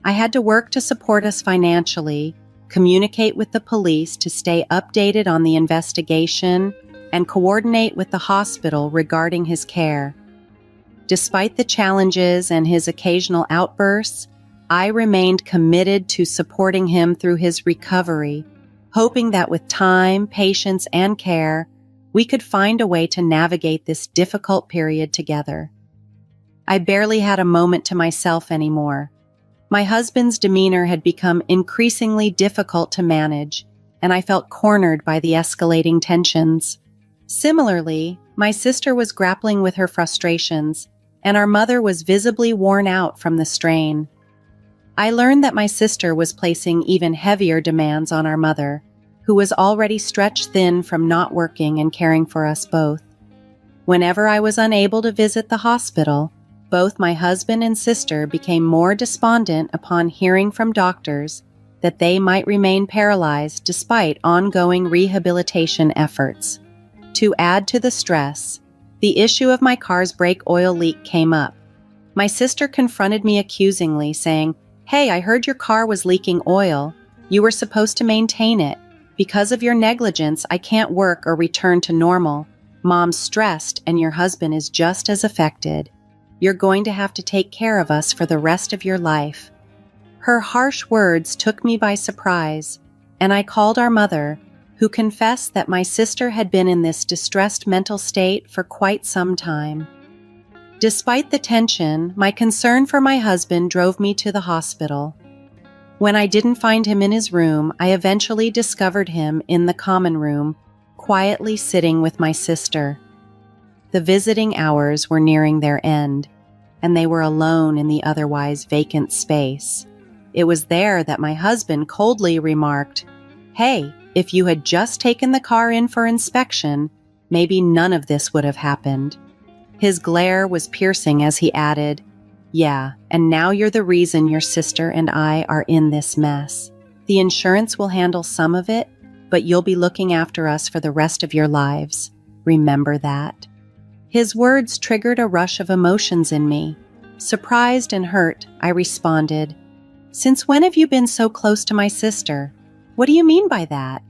I had to work to support us financially, communicate with the police to stay updated on the investigation, and coordinate with the hospital regarding his care. Despite the challenges and his occasional outbursts, I remained committed to supporting him through his recovery, hoping that with time, patience, and care, we could find a way to navigate this difficult period together. I barely had a moment to myself anymore. My husband's demeanor had become increasingly difficult to manage, and I felt cornered by the escalating tensions. Similarly, my sister was grappling with her frustrations, and our mother was visibly worn out from the strain. I learned that my sister was placing even heavier demands on our mother, who was already stretched thin from not working and caring for us both. Whenever I was unable to visit the hospital, both my husband and sister became more despondent upon hearing from doctors that they might remain paralyzed despite ongoing rehabilitation efforts. To add to the stress, the issue of my car's brake oil leak came up. My sister confronted me accusingly, saying, "Hey, I heard your car was leaking oil. You were supposed to maintain it. Because of your negligence, I can't work or return to normal. Mom's stressed and your husband is just as affected. You're going to have to take care of us for the rest of your life." Her harsh words took me by surprise, and I called our mother, who confessed that my sister had been in this distressed mental state for quite some time. Despite the tension, my concern for my husband drove me to the hospital. When I didn't find him in his room, I eventually discovered him in the common room, quietly sitting with my sister. The visiting hours were nearing their end, and they were alone in the otherwise vacant space. It was there that my husband coldly remarked, "Hey, if you had just taken the car in for inspection, maybe none of this would have happened." His glare was piercing as he added, "Yeah, and now you're the reason your sister and I are in this mess. The insurance will handle some of it, but you'll be looking after us for the rest of your lives. Remember that." His words triggered a rush of emotions in me. Surprised and hurt, I responded, "Since when have you been so close to my sister? What do you mean by that?"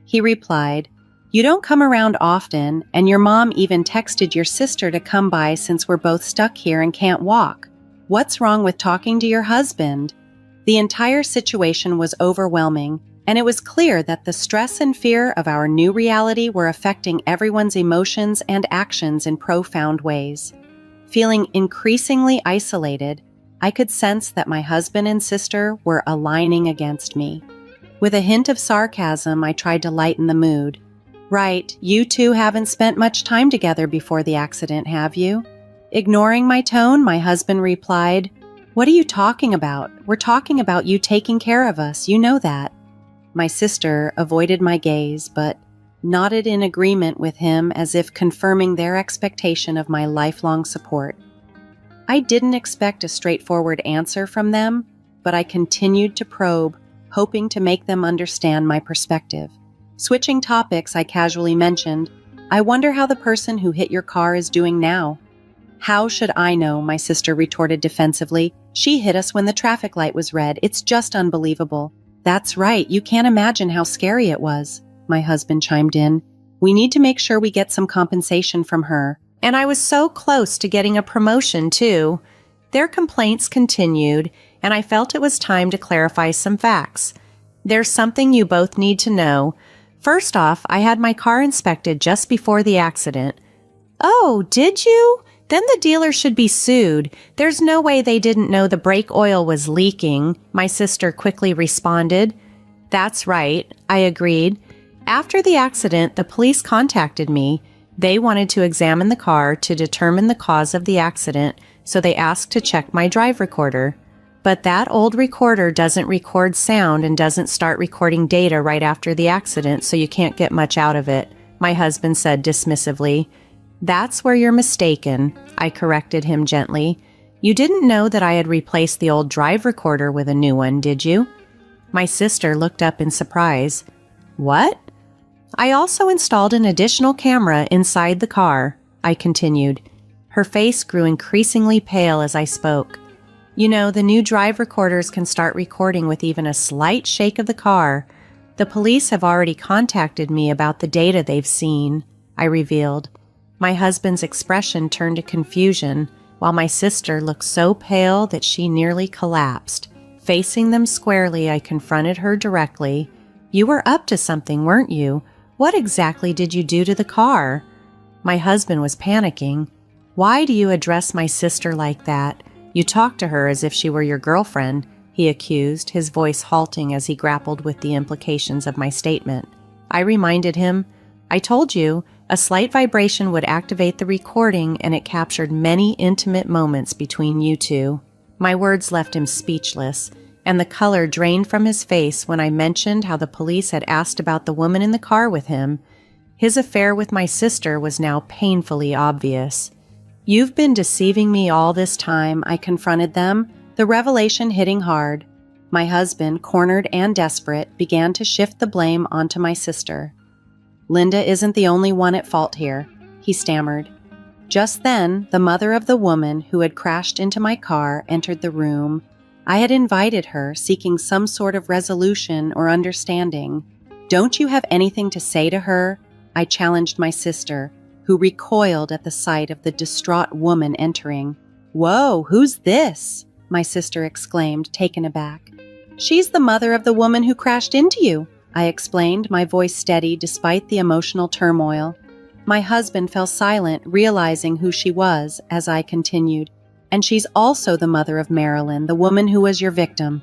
He replied, "You don't come around often, and your mom even texted your sister to come by since we're both stuck here and can't walk. What's wrong with talking to your husband?" The entire situation was overwhelming, and it was clear that the stress and fear of our new reality were affecting everyone's emotions and actions in profound ways. Feeling increasingly isolated, I could sense that my husband and sister were aligning against me. With a hint of sarcasm, I tried to lighten the mood. Right, you two haven't spent much time together before the accident, have you? Ignoring my tone, my husband replied, "What are you talking about? We're talking about you taking care of us, you know that." My sister avoided my gaze, but nodded in agreement with him as if confirming their expectation of my lifelong support. I didn't expect a straightforward answer from them, but I continued to probe, hoping to make them understand my perspective. Switching topics, I casually mentioned, "I wonder how the person who hit your car is doing now." "How should I know?" my sister retorted defensively. "She hit us when the traffic light was red. It's just unbelievable." "That's right. You can't imagine how scary it was," my husband chimed in. "We need to make sure we get some compensation from her." And I was so close to getting a promotion, too. Their complaints continued, and I felt it was time to clarify some facts. There's something you both need to know. First off, I had my car inspected just before the accident. "Oh, did you? Then the dealer should be sued. There's no way they didn't know the brake oil was leaking," my sister quickly responded. "That's right," I agreed. "After the accident, the police contacted me. They wanted to examine the car to determine the cause of the accident, so they asked to check my drive recorder. But that old recorder doesn't record sound and doesn't start recording data right after the accident, so you can't get much out of it," my husband said dismissively. "That's where you're mistaken," I corrected him gently. "You didn't know that I had replaced the old drive recorder with a new one, did you?" My sister looked up in surprise. "What?" "I also installed an additional camera inside the car," I continued. Her face grew increasingly pale as I spoke. "You know, the new drive recorders can start recording with even a slight shake of the car. The police have already contacted me about the data they've seen," I revealed. My husband's expression turned to confusion, while my sister looked so pale that she nearly collapsed. Facing them squarely, I confronted her directly. "You were up to something, weren't you? What exactly did you do to the car?" My husband was panicking. "Why do you address my sister like that? You talk to her as if she were your girlfriend," he accused, his voice halting as he grappled with the implications of my statement. I reminded him, "I told you, a slight vibration would activate the recording, and it captured many intimate moments between you two." My words left him speechless, and the color drained from his face when I mentioned how the police had asked about the woman in the car with him. His affair with my sister was now painfully obvious. "You've been deceiving me all this time," I confronted them, the revelation hitting hard. My husband, cornered and desperate, began to shift the blame onto my sister. "Linda isn't the only one at fault here," he stammered. Just then, the mother of the woman who had crashed into my car entered the room. I had invited her, seeking some sort of resolution or understanding. "Don't you have anything to say to her?" I challenged my sister, who recoiled at the sight of the distraught woman entering. "Whoa, who's this?" my sister exclaimed, taken aback. "She's the mother of the woman who crashed into you," I explained, my voice steady despite the emotional turmoil. My husband fell silent, realizing who she was, as I continued. "And she's also the mother of Marilyn, the woman who was your victim."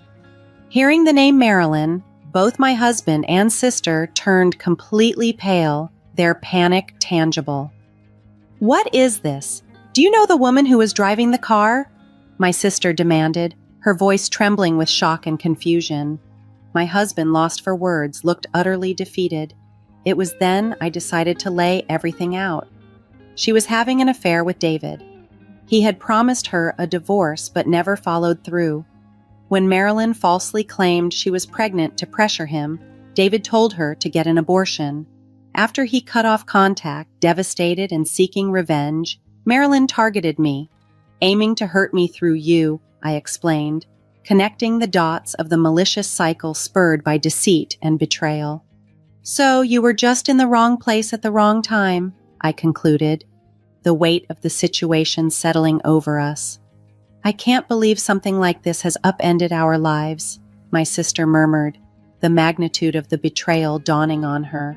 Hearing the name Marilyn, both my husband and sister turned completely pale, their panic tangible. "What is this? Do you know the woman who was driving the car?" my sister demanded, her voice trembling with shock and confusion. My husband, lost for words, looked utterly defeated. It was then I decided to lay everything out. She was having an affair with David. He had promised her a divorce but never followed through. When Marilyn falsely claimed she was pregnant to pressure him, David told her to get an abortion. After he cut off contact, devastated and seeking revenge, Marilyn targeted me. "Aiming to hurt me through you," I explained, connecting the dots of the malicious cycle spurred by deceit and betrayal. "So you were just in the wrong place at the wrong time," I concluded, the weight of the situation settling over us. "I can't believe something like this has upended our lives," my sister murmured, the magnitude of the betrayal dawning on her.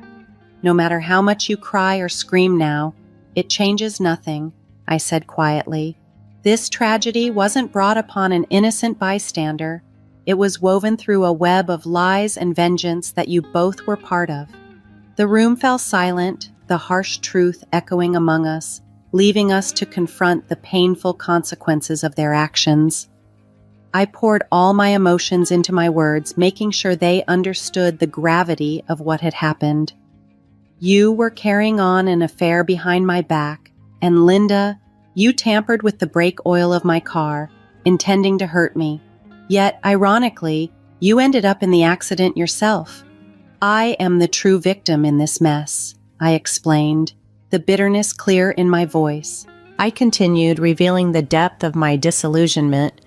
"No matter how much you cry or scream now, it changes nothing," I said quietly. "This tragedy wasn't brought upon an innocent bystander. It was woven through a web of lies and vengeance that you both were part of. The room fell silent, the harsh truth echoing among us, leaving us to confront the painful consequences of their actions. I poured all my emotions into my words, making sure they understood the gravity of what had happened. You were carrying on an affair behind my back, and Linda, you tampered with the brake oil of my car, intending to hurt me. Yet, ironically, you ended up in the accident yourself. I am the true victim in this mess, I explained, the bitterness clear in my voice. I continued, revealing the depth of my disillusionment.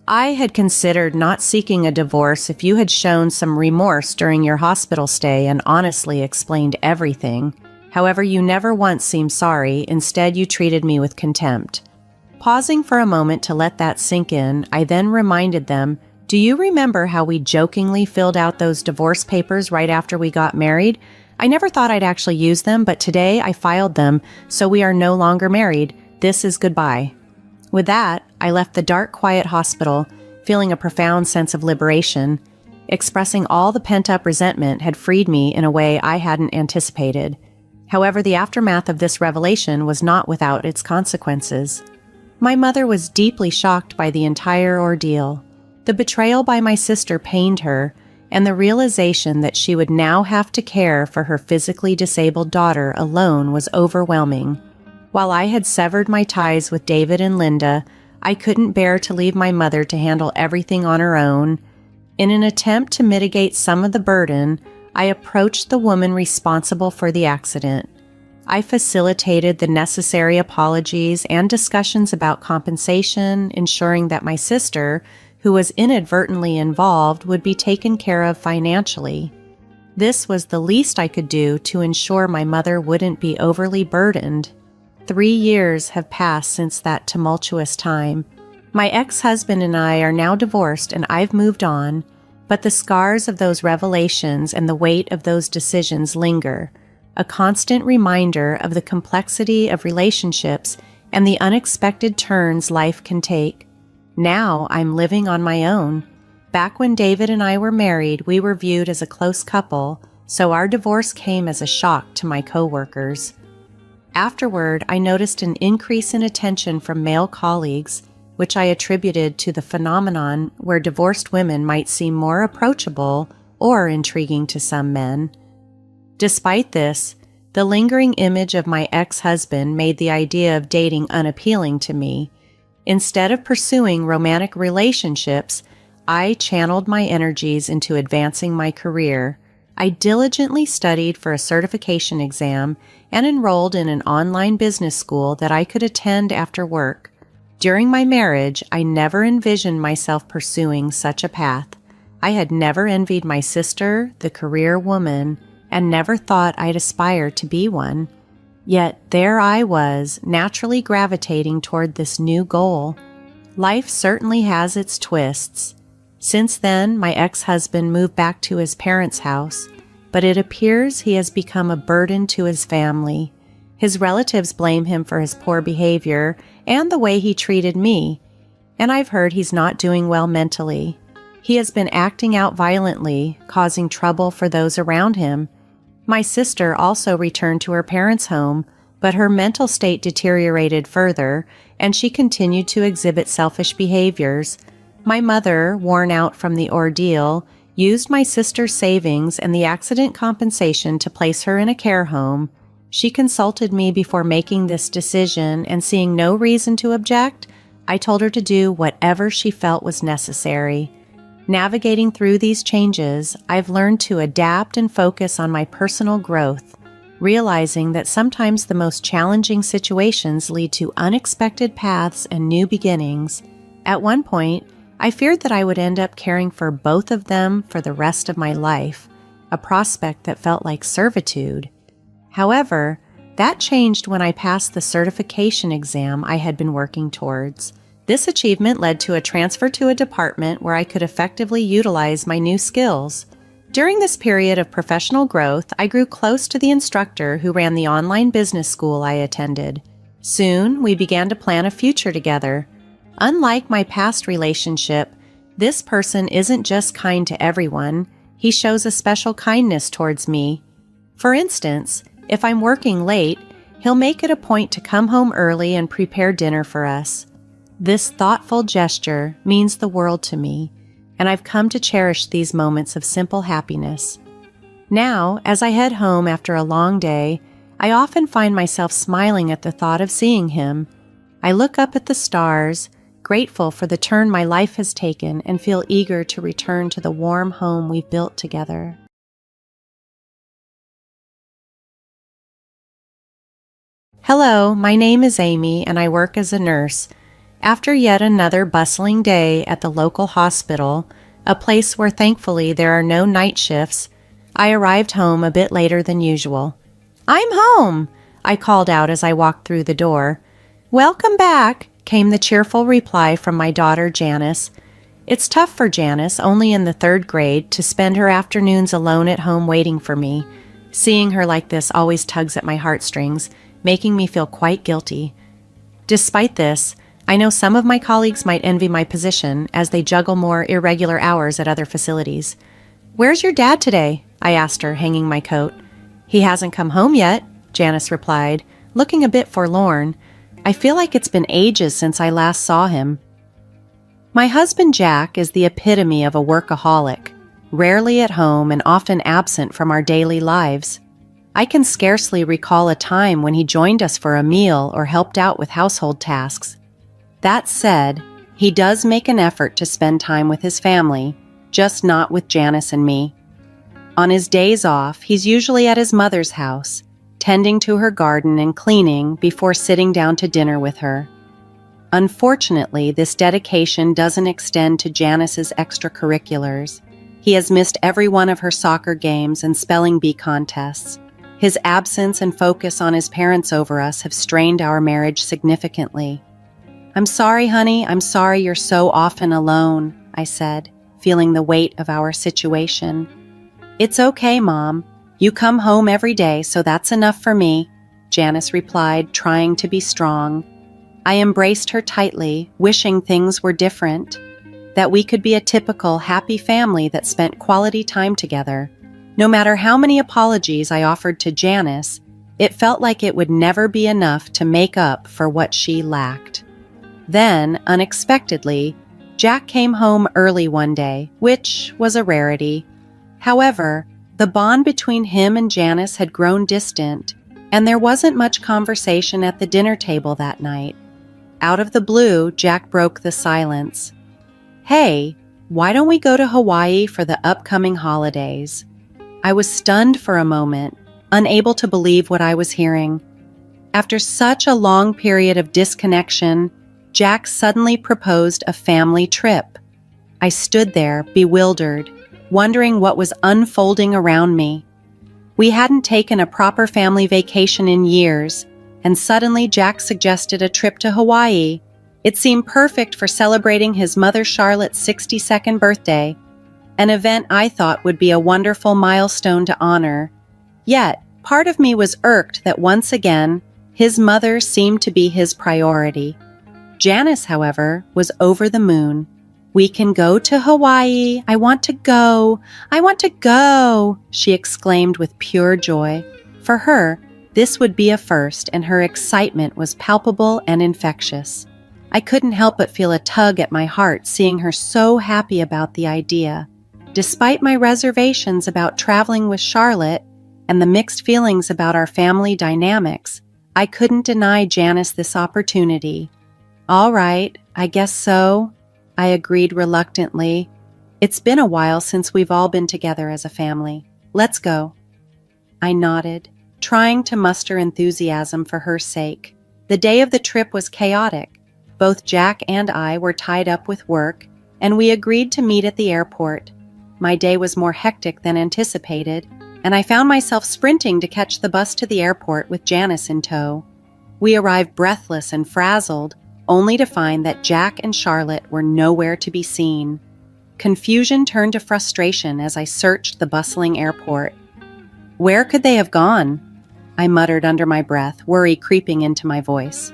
I had considered not seeking a divorce if you had shown some remorse during your hospital stay and honestly explained everything. However, you never once seemed sorry. Instead, you treated me with contempt. Pausing for a moment to let that sink in, I then reminded them, do you remember how we jokingly filled out those divorce papers right after we got married? I never thought I'd actually use them, but today I filed them, so we are no longer married. This is goodbye. With that, I left the dark, quiet hospital, feeling a profound sense of liberation. Expressing all the pent-up resentment had freed me in a way I hadn't anticipated. However, the aftermath of this revelation was not without its consequences. My mother was deeply shocked by the entire ordeal. The betrayal by my sister pained her, and the realization that she would now have to care for her physically disabled daughter alone was overwhelming. While I had severed my ties with David and Linda, I couldn't bear to leave my mother to handle everything on her own. In an attempt to mitigate some of the burden, I approached the woman responsible for the accident. I facilitated the necessary apologies and discussions about compensation, ensuring that my sister, who was inadvertently involved, would be taken care of financially. This was the least I could do to ensure my mother wouldn't be overly burdened. 3 years have passed since that tumultuous time. My ex-husband and I are now divorced and I've moved on, but the scars of those revelations and the weight of those decisions linger, a constant reminder of the complexity of relationships and the unexpected turns life can take. Now I'm living on my own. Back when David and I were married, we were viewed as a close couple, so our divorce came as a shock to my coworkers. Afterward, I noticed an increase in attention from male colleagues, which I attributed to the phenomenon where divorced women might seem more approachable or intriguing to some men. Despite this, the lingering image of my ex-husband made the idea of dating unappealing to me. Instead of pursuing romantic relationships, I channeled my energies into advancing my career. I diligently studied for a certification exam and enrolled in an online business school that I could attend after work. During my marriage, I never envisioned myself pursuing such a path. I had never envied my sister, the career woman, and never thought I'd aspire to be one. Yet there I was, naturally gravitating toward this new goal. Life certainly has its twists. Since then, my ex-husband moved back to his parents' house, but it appears he has become a burden to his family. His relatives blame him for his poor behavior and the way he treated me, and I've heard he's not doing well mentally. He has been acting out violently, causing trouble for those around him. My sister also returned to her parents' home, but her mental state deteriorated further, and she continued to exhibit selfish behaviors. My mother, worn out from the ordeal, used my sister's savings and the accident compensation to place her in a care home. She consulted me before making this decision, and seeing no reason to object, I told her to do whatever she felt was necessary. Navigating through these changes, I've learned to adapt and focus on my personal growth, realizing that sometimes the most challenging situations lead to unexpected paths and new beginnings. At one point, I feared that I would end up caring for both of them for the rest of my life, a prospect that felt like servitude. However, that changed when I passed the certification exam I had been working towards. This achievement led to a transfer to a department where I could effectively utilize my new skills. During this period of professional growth, I grew close to the instructor who ran the online business school I attended. Soon, we began to plan a future together. Unlike my past relationship, this person isn't just kind to everyone. He shows a special kindness towards me. For instance, if I'm working late, he'll make it a point to come home early and prepare dinner for us. This thoughtful gesture means the world to me, and I've come to cherish these moments of simple happiness. Now, as I head home after a long day, I often find myself smiling at the thought of seeing him. I look up at the stars, grateful for the turn my life has taken, and feel eager to return to the warm home we've built together. Hello, my name is Amy, and I work as a nurse. After yet another bustling day at the local hospital, a place where thankfully there are no night shifts, I arrived home a bit later than usual. "I'm home," I called out as I walked through the door. "Welcome back," came the cheerful reply from my daughter Janice. It's tough for Janice, only in the 3rd grade, to spend her afternoons alone at home waiting for me. Seeing her like this always tugs at my heartstrings, making me feel quite guilty. Despite this, I know some of my colleagues might envy my position as they juggle more irregular hours at other facilities. "Where's your dad today?" I asked her, hanging my coat. "He hasn't come home yet," Janice replied, looking a bit forlorn. "I feel like it's been ages since I last saw him." My husband Jack is the epitome of a workaholic, rarely at home and often absent from our daily lives. I can scarcely recall a time when he joined us for a meal or helped out with household tasks. That said, he does make an effort to spend time with his family, just not with Janice and me. On his days off, he's usually at his mother's house, tending to her garden and cleaning before sitting down to dinner with her. Unfortunately, this dedication doesn't extend to Janice's extracurriculars. He has missed every one of her soccer games and spelling bee contests. His absence and focus on his parents over us have strained our marriage significantly. "I'm sorry, honey. I'm sorry you're so often alone," I said, feeling the weight of our situation. "It's okay, Mom. You come home every day, so that's enough for me," Janice replied, trying to be strong. I embraced her tightly, wishing things were different, that we could be a typical, happy family that spent quality time together. No matter how many apologies I offered to Janice, it felt like it would never be enough to make up for what she lacked. Then, unexpectedly, Jack came home early one day, which was a rarity. However, the bond between him and Janice had grown distant, and there wasn't much conversation at the dinner table that night. Out of the blue, Jack broke the silence. "Hey, why don't we go to Hawaii for the upcoming holidays?" I was stunned for a moment, unable to believe what I was hearing. After such a long period of disconnection, Jack suddenly proposed a family trip. I stood there, bewildered, wondering what was unfolding around me. We hadn't taken a proper family vacation in years, and suddenly Jack suggested a trip to Hawaii. It seemed perfect for celebrating his mother Charlotte's 62nd birthday, an event I thought would be a wonderful milestone to honor. Yet, part of me was irked that once again, his mother seemed to be his priority. Janice, however, was over the moon. "We can go to Hawaii. I want to go. I want to go," she exclaimed with pure joy. For her, this would be a first, and her excitement was palpable and infectious. I couldn't help but feel a tug at my heart seeing her so happy about the idea. Despite my reservations about traveling with Charlotte and the mixed feelings about our family dynamics, I couldn't deny Janice this opportunity. "All right, I guess so," I agreed reluctantly. "It's been a while since we've all been together as a family. Let's go." I nodded, trying to muster enthusiasm for her sake. The day of the trip was chaotic. Both Jack and I were tied up with work, and we agreed to meet at the airport. My day was more hectic than anticipated, and I found myself sprinting to catch the bus to the airport with Janice in tow. We arrived breathless and frazzled, only to find that Jack and Charlotte were nowhere to be seen. Confusion turned to frustration as I searched the bustling airport. "Where could they have gone?" I muttered under my breath, worry creeping into my voice.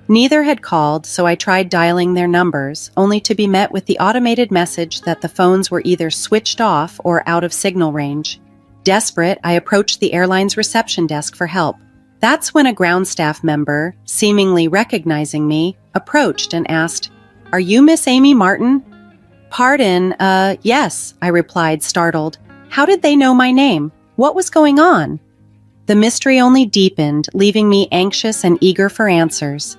Neither had called, so I tried dialing their numbers, only to be met with the automated message that the phones were either switched off or out of signal range. Desperate, I approached the airline's reception desk for help. That's when a ground staff member, seemingly recognizing me, approached and asked, "Are you Miss Amy Martin?" "Pardon, yes," I replied, startled. How did they know my name? What was going on? The mystery only deepened, leaving me anxious and eager for answers.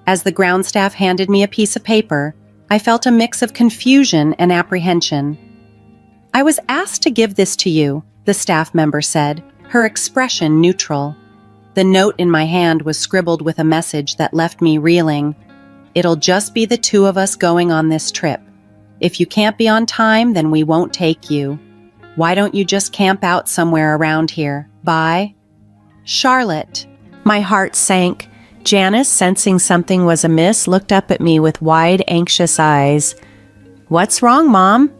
As the ground staff handed me a piece of paper, I felt a mix of confusion and apprehension. "I was asked to give this to you," the staff member said, her expression neutral. The note in my hand was scribbled with a message that left me reeling. "It'll just be the two of us going on this trip. If you can't be on time, then we won't take you. Why don't you just camp out somewhere around here? Bye." Charlotte. My heart sank. Janice, sensing something was amiss, looked up at me with wide, anxious eyes. "What's wrong, Mom?"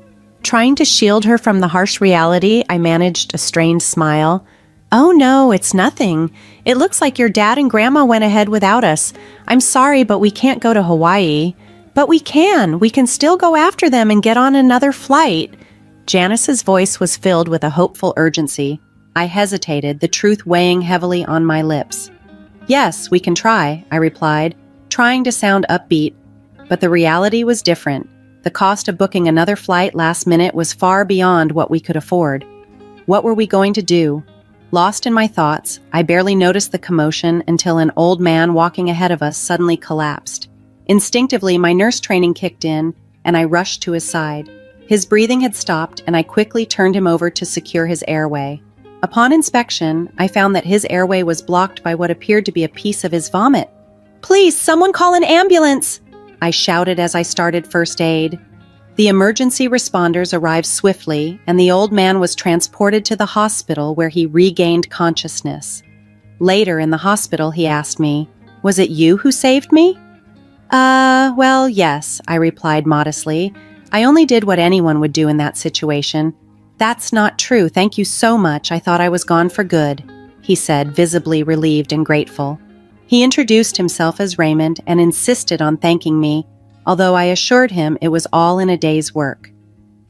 Trying to shield her from the harsh reality, I managed a strained smile. "Oh no, it's nothing. It looks like your dad and Grandma went ahead without us. I'm sorry, but we can't go to Hawaii." "But we can. We can still go after them and get on another flight." Janice's voice was filled with a hopeful urgency. I hesitated, the truth weighing heavily on my lips. "Yes, we can try," I replied, trying to sound upbeat. But the reality was different. The cost of booking another flight last minute was far beyond what we could afford. What were we going to do? Lost in my thoughts, I barely noticed the commotion until an old man walking ahead of us suddenly collapsed. Instinctively, my nurse training kicked in, and I rushed to his side. His breathing had stopped, and I quickly turned him over to secure his airway. Upon inspection, I found that his airway was blocked by what appeared to be a piece of his vomit. "Please, someone call an ambulance!" I shouted as I started first aid. The emergency responders arrived swiftly, and the old man was transported to the hospital where he regained consciousness. Later in the hospital, he asked me, "Was it you who saved me?" Well, yes," I replied modestly. "I only did what anyone would do in that situation." "That's not true. Thank you so much. I thought I was gone for good," he said, visibly relieved and grateful. He introduced himself as Raymond and insisted on thanking me, although I assured him it was all in a day's work.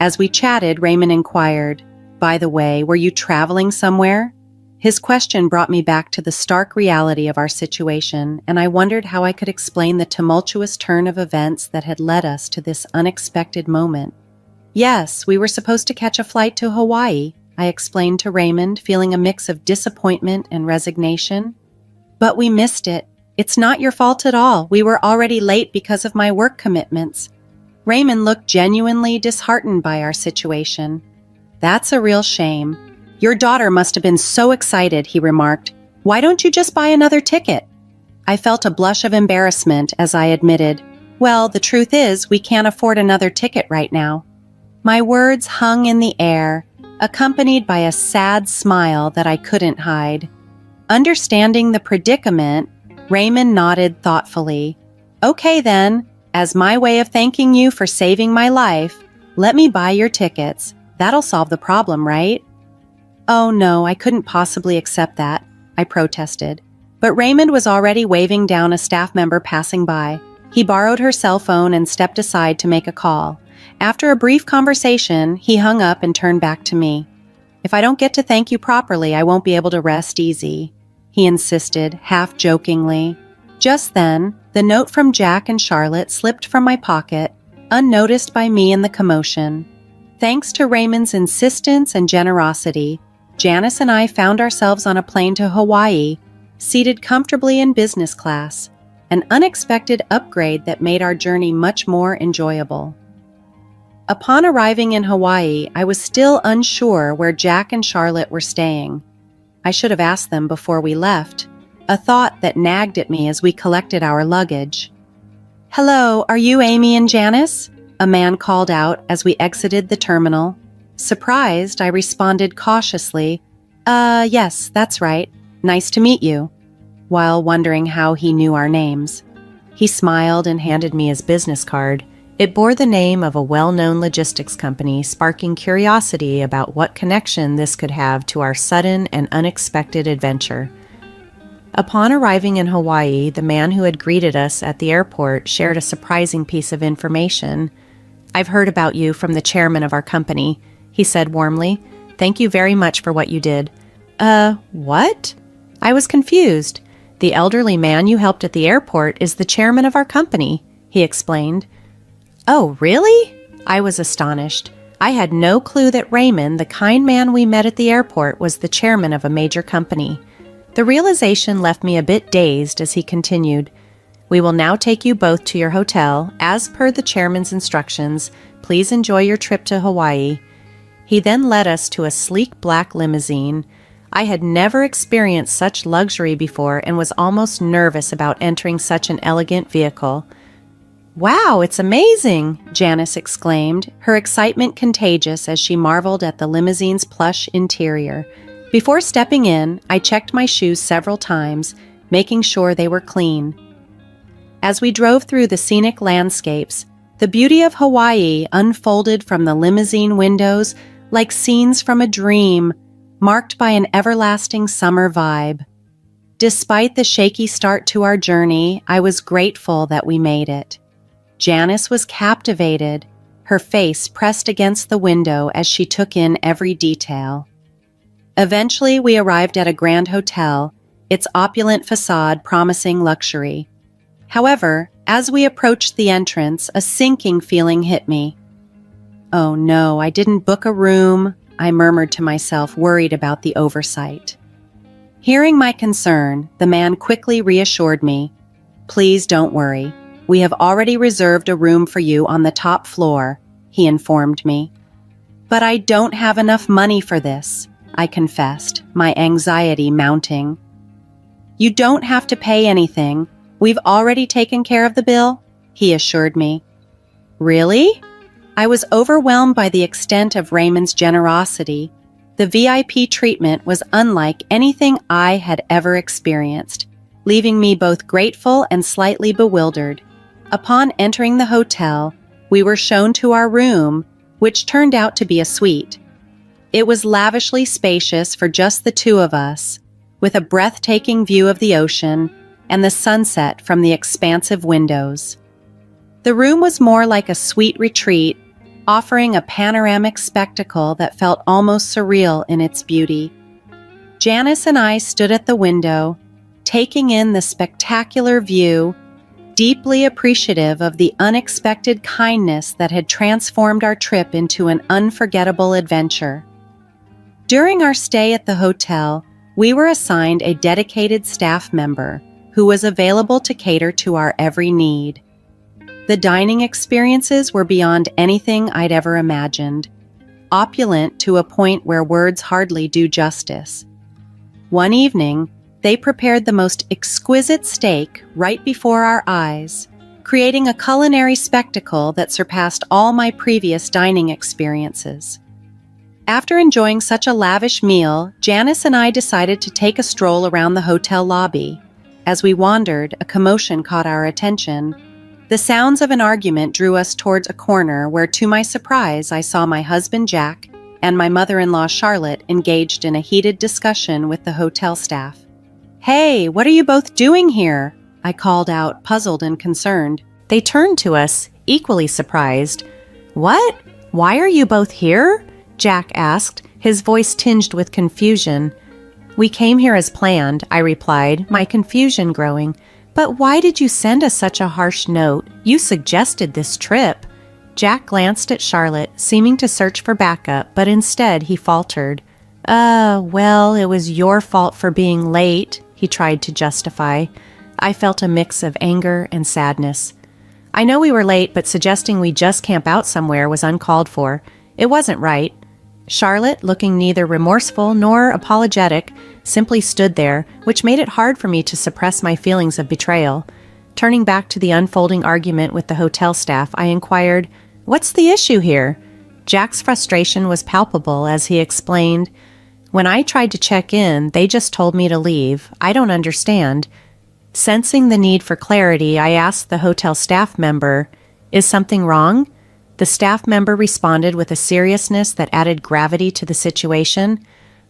As we chatted, Raymond inquired, "By the way, were you traveling somewhere?" His question brought me back to the stark reality of our situation, and I wondered how I could explain the tumultuous turn of events that had led us to this unexpected moment. "Yes, we were supposed to catch a flight to Hawaii," I explained to Raymond, feeling a mix of disappointment and resignation. "But we missed it. It's not your fault at all. We were already late because of my work commitments." Raymond looked genuinely disheartened by our situation. "That's a real shame. Your daughter must have been so excited," he remarked. "Why don't you just buy another ticket?" I felt a blush of embarrassment as I admitted, "Well, the truth is, we can't afford another ticket right now." My words hung in the air, accompanied by a sad smile that I couldn't hide. Understanding the predicament, Raymond nodded thoughtfully. "Okay then, as my way of thanking you for saving my life, let me buy your tickets. That'll solve the problem, right?" "Oh no, I couldn't possibly accept that," I protested. But Raymond was already waving down a staff member passing by. He borrowed her cell phone and stepped aside to make a call. After a brief conversation, he hung up and turned back to me. "If I don't get to thank you properly, I won't be able to rest easy," he insisted, half jokingly. Just then, the note from Jack and Charlotte slipped from my pocket, unnoticed by me in the commotion. Thanks to Raymond's insistence and generosity, Janice and I found ourselves on a plane to Hawaii, seated comfortably in business class, an unexpected upgrade that made our journey much more enjoyable. Upon arriving in Hawaii, I was still unsure where Jack and Charlotte were staying. I should have asked them before we left, a thought that nagged at me as we collected our luggage. "Hello, are you Amy and Janice?" a man called out as we exited the terminal. Surprised, I responded cautiously, yes, that's right. Nice to meet you," while wondering how he knew our names. He smiled and handed me his business card. It bore the name of a well-known logistics company, sparking curiosity about what connection this could have to our sudden and unexpected adventure. Upon arriving in Hawaii, the man who had greeted us at the airport shared a surprising piece of information. "I've heard about you from the chairman of our company," he said warmly. Thank you very much for what you did." What?" I was confused. "The elderly man you helped at the airport is the chairman of our company," he explained. "Oh, really?" I was astonished. I had no clue that Raymond, the kind man we met at the airport, was the chairman of a major company. The realization left me a bit dazed as he continued. "We will now take you both to your hotel. As per the chairman's instructions, please enjoy your trip to Hawaii." He then led us to a sleek black limousine. I had never experienced such luxury before and was almost nervous about entering such an elegant vehicle. "Wow, it's amazing!" Janice exclaimed, her excitement contagious as she marveled at the limousine's plush interior. Before stepping in, I checked my shoes several times, making sure they were clean. As we drove through the scenic landscapes, the beauty of Hawaii unfolded from the limousine windows like scenes from a dream, marked by an everlasting summer vibe. Despite the shaky start to our journey, I was grateful that we made it. Janice was captivated, her face pressed against the window as she took in every detail. Eventually, we arrived at a grand hotel, its opulent facade promising luxury. However, as we approached the entrance, a sinking feeling hit me. "Oh no, I didn't book a room," I murmured to myself, worried about the oversight. Hearing my concern, the man quickly reassured me. "Please don't worry. We have already reserved a room for you on the top floor," he informed me. "But I don't have enough money for this," I confessed, my anxiety mounting. "You don't have to pay anything. We've already taken care of the bill," he assured me. "Really?" I was overwhelmed by the extent of Raymond's generosity. The VIP treatment was unlike anything I had ever experienced, leaving me both grateful and slightly bewildered. Upon entering the hotel, we were shown to our room, which turned out to be a suite. It was lavishly spacious for just the two of us, with a breathtaking view of the ocean and the sunset from the expansive windows. The room was more like a sweet retreat, offering a panoramic spectacle that felt almost surreal in its beauty. Janice and I stood at the window, taking in the spectacular view, deeply appreciative of the unexpected kindness that had transformed our trip into an unforgettable adventure. During our stay at the hotel, we were assigned a dedicated staff member who was available to cater to our every need. The dining experiences were beyond anything I'd ever imagined, opulent to a point where words hardly do justice. One evening, they prepared the most exquisite steak right before our eyes, creating a culinary spectacle that surpassed all my previous dining experiences. After enjoying such a lavish meal, Janice and I decided to take a stroll around the hotel lobby. As we wandered, a commotion caught our attention. The sounds of an argument drew us towards a corner where, to my surprise, I saw my husband Jack and my mother-in-law Charlotte engaged in a heated discussion with the hotel staff. "Hey, what are you both doing here?" I called out, puzzled and concerned. They turned to us, equally surprised. "What? Why are you both here?" Jack asked, his voice tinged with confusion. "We came here as planned," I replied, my confusion growing. "But why did you send us such a harsh note? You suggested this trip." Jack glanced at Charlotte, seeming to search for backup, but instead he faltered. Well, it was your fault for being late," he tried to justify. I felt a mix of anger and sadness. I know we were late, but suggesting we just camp out somewhere was uncalled for. It wasn't right. Charlotte, looking neither remorseful nor apologetic, simply stood there, which made it hard for me to suppress my feelings of betrayal. Turning back to the unfolding argument with the hotel staff, I inquired, "What's the issue here?" Jack's frustration was palpable as he explained, "When I tried to check in, they just told me to leave. I don't understand." Sensing the need for clarity, I asked the hotel staff member, "Is something wrong?" The staff member responded with a seriousness that added gravity to the situation.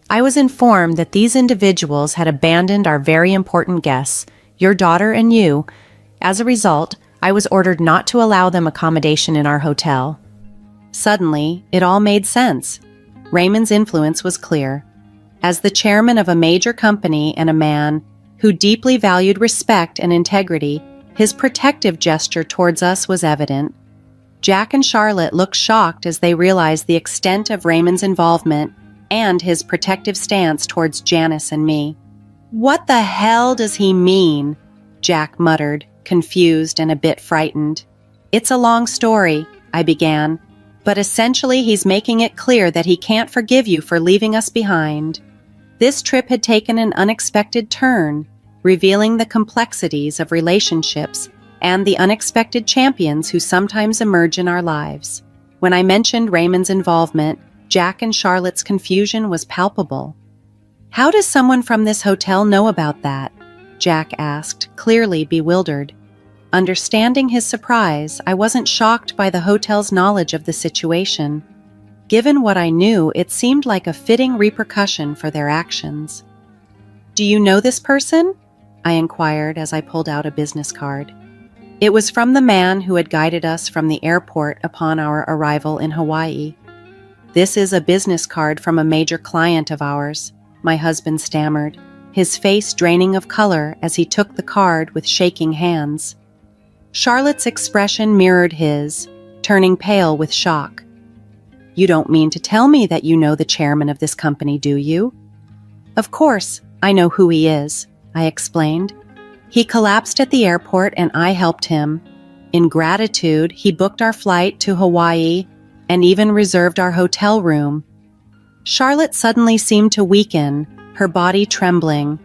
I was informed that these individuals had abandoned our very important guests, your daughter and you. As a result, I was ordered not to allow them accommodation in our hotel. Suddenly, it all made sense. Raymond's influence was clear. As the chairman of a major company and a man who deeply valued respect and integrity, his protective gesture towards us was evident. Jack and Charlotte looked shocked as they realized the extent of Raymond's involvement and his protective stance towards Janice and me. "What the hell does he mean?" Jack muttered, confused and a bit frightened. "It's a long story," I began, "but essentially he's making it clear that he can't forgive you for leaving us behind." This trip had taken an unexpected turn, revealing the complexities of relationships and the unexpected champions who sometimes emerge in our lives. When I mentioned Raymond's involvement, Jack and Charlotte's confusion was palpable. "How does someone from this hotel know about that?" Jack asked, clearly bewildered. Understanding his surprise, I wasn't shocked by the hotel's knowledge of the situation. Given what I knew, it seemed like a fitting repercussion for their actions. "Do you know this person?" I inquired as I pulled out a business card. It was from the man who had guided us from the airport upon our arrival in Hawaii. "This is a business card from a major client of ours," my husband stammered, his face draining of color as he took the card with shaking hands. Charlotte's expression mirrored his, turning pale with shock. "You don't mean to tell me that you know the chairman of this company, do you?" "Of course, I know who he is," I explained. "He collapsed at the airport and I helped him. In gratitude, he booked our flight to Hawaii and even reserved our hotel room." Charlotte suddenly seemed to weaken, her body trembling.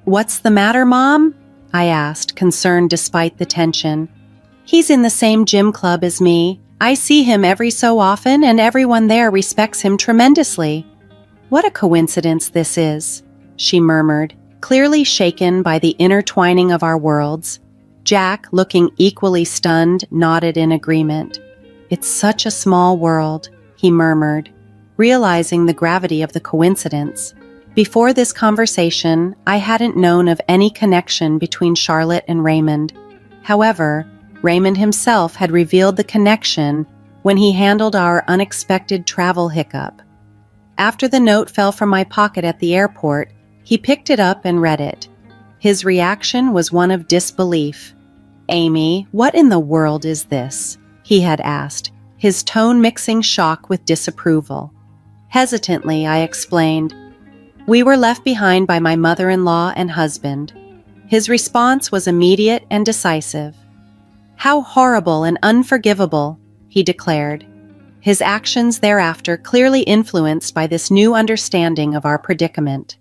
"What's the matter, Mom?" I asked, concerned despite the tension. "He's in the same gym club as me. I see him every so often and everyone there respects him tremendously." "What a coincidence this is," she murmured, clearly shaken by the intertwining of our worlds. Jack, looking equally stunned, nodded in agreement. "It's such a small world," he murmured, realizing the gravity of the coincidence. Before this conversation, I hadn't known of any connection between Charlotte and Raymond. However, Raymond himself had revealed the connection when he handled our unexpected travel hiccup. After the note fell from my pocket at the airport, he picked it up and read it. His reaction was one of disbelief. "Amy, what in the world is this?" he had asked, his tone mixing shock with disapproval. Hesitantly, I explained, "We were left behind by my mother-in-law and husband." His response was immediate and decisive. "How horrible and unforgivable," he declared, his actions thereafter clearly influenced by this new understanding of our predicament.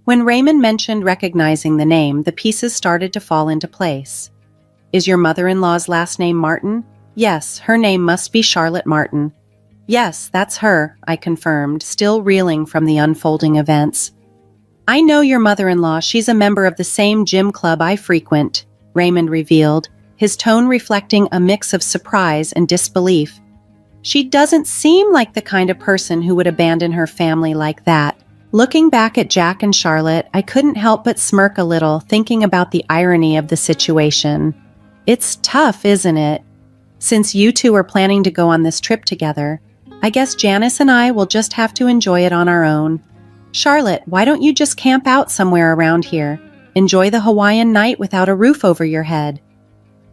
When Raymond mentioned recognizing the name, the pieces started to fall into place. "Is your mother-in-law's last name Martin?" "Yes, her name must be Charlotte Martin." "Yes, that's her," I confirmed, still reeling from the unfolding events. "I know your mother-in-law. She's a member of the same gym club I frequent," Raymond revealed, his tone reflecting a mix of surprise and disbelief. "She doesn't seem like the kind of person who would abandon her family like that." Looking back at Jack and Charlotte, I couldn't help but smirk a little, thinking about the irony of the situation. It's tough, isn't it? Since you two are planning to go on this trip together, I guess Janice and I will just have to enjoy it on our own. Charlotte, why don't you just camp out somewhere around here? Enjoy the Hawaiian night without a roof over your head.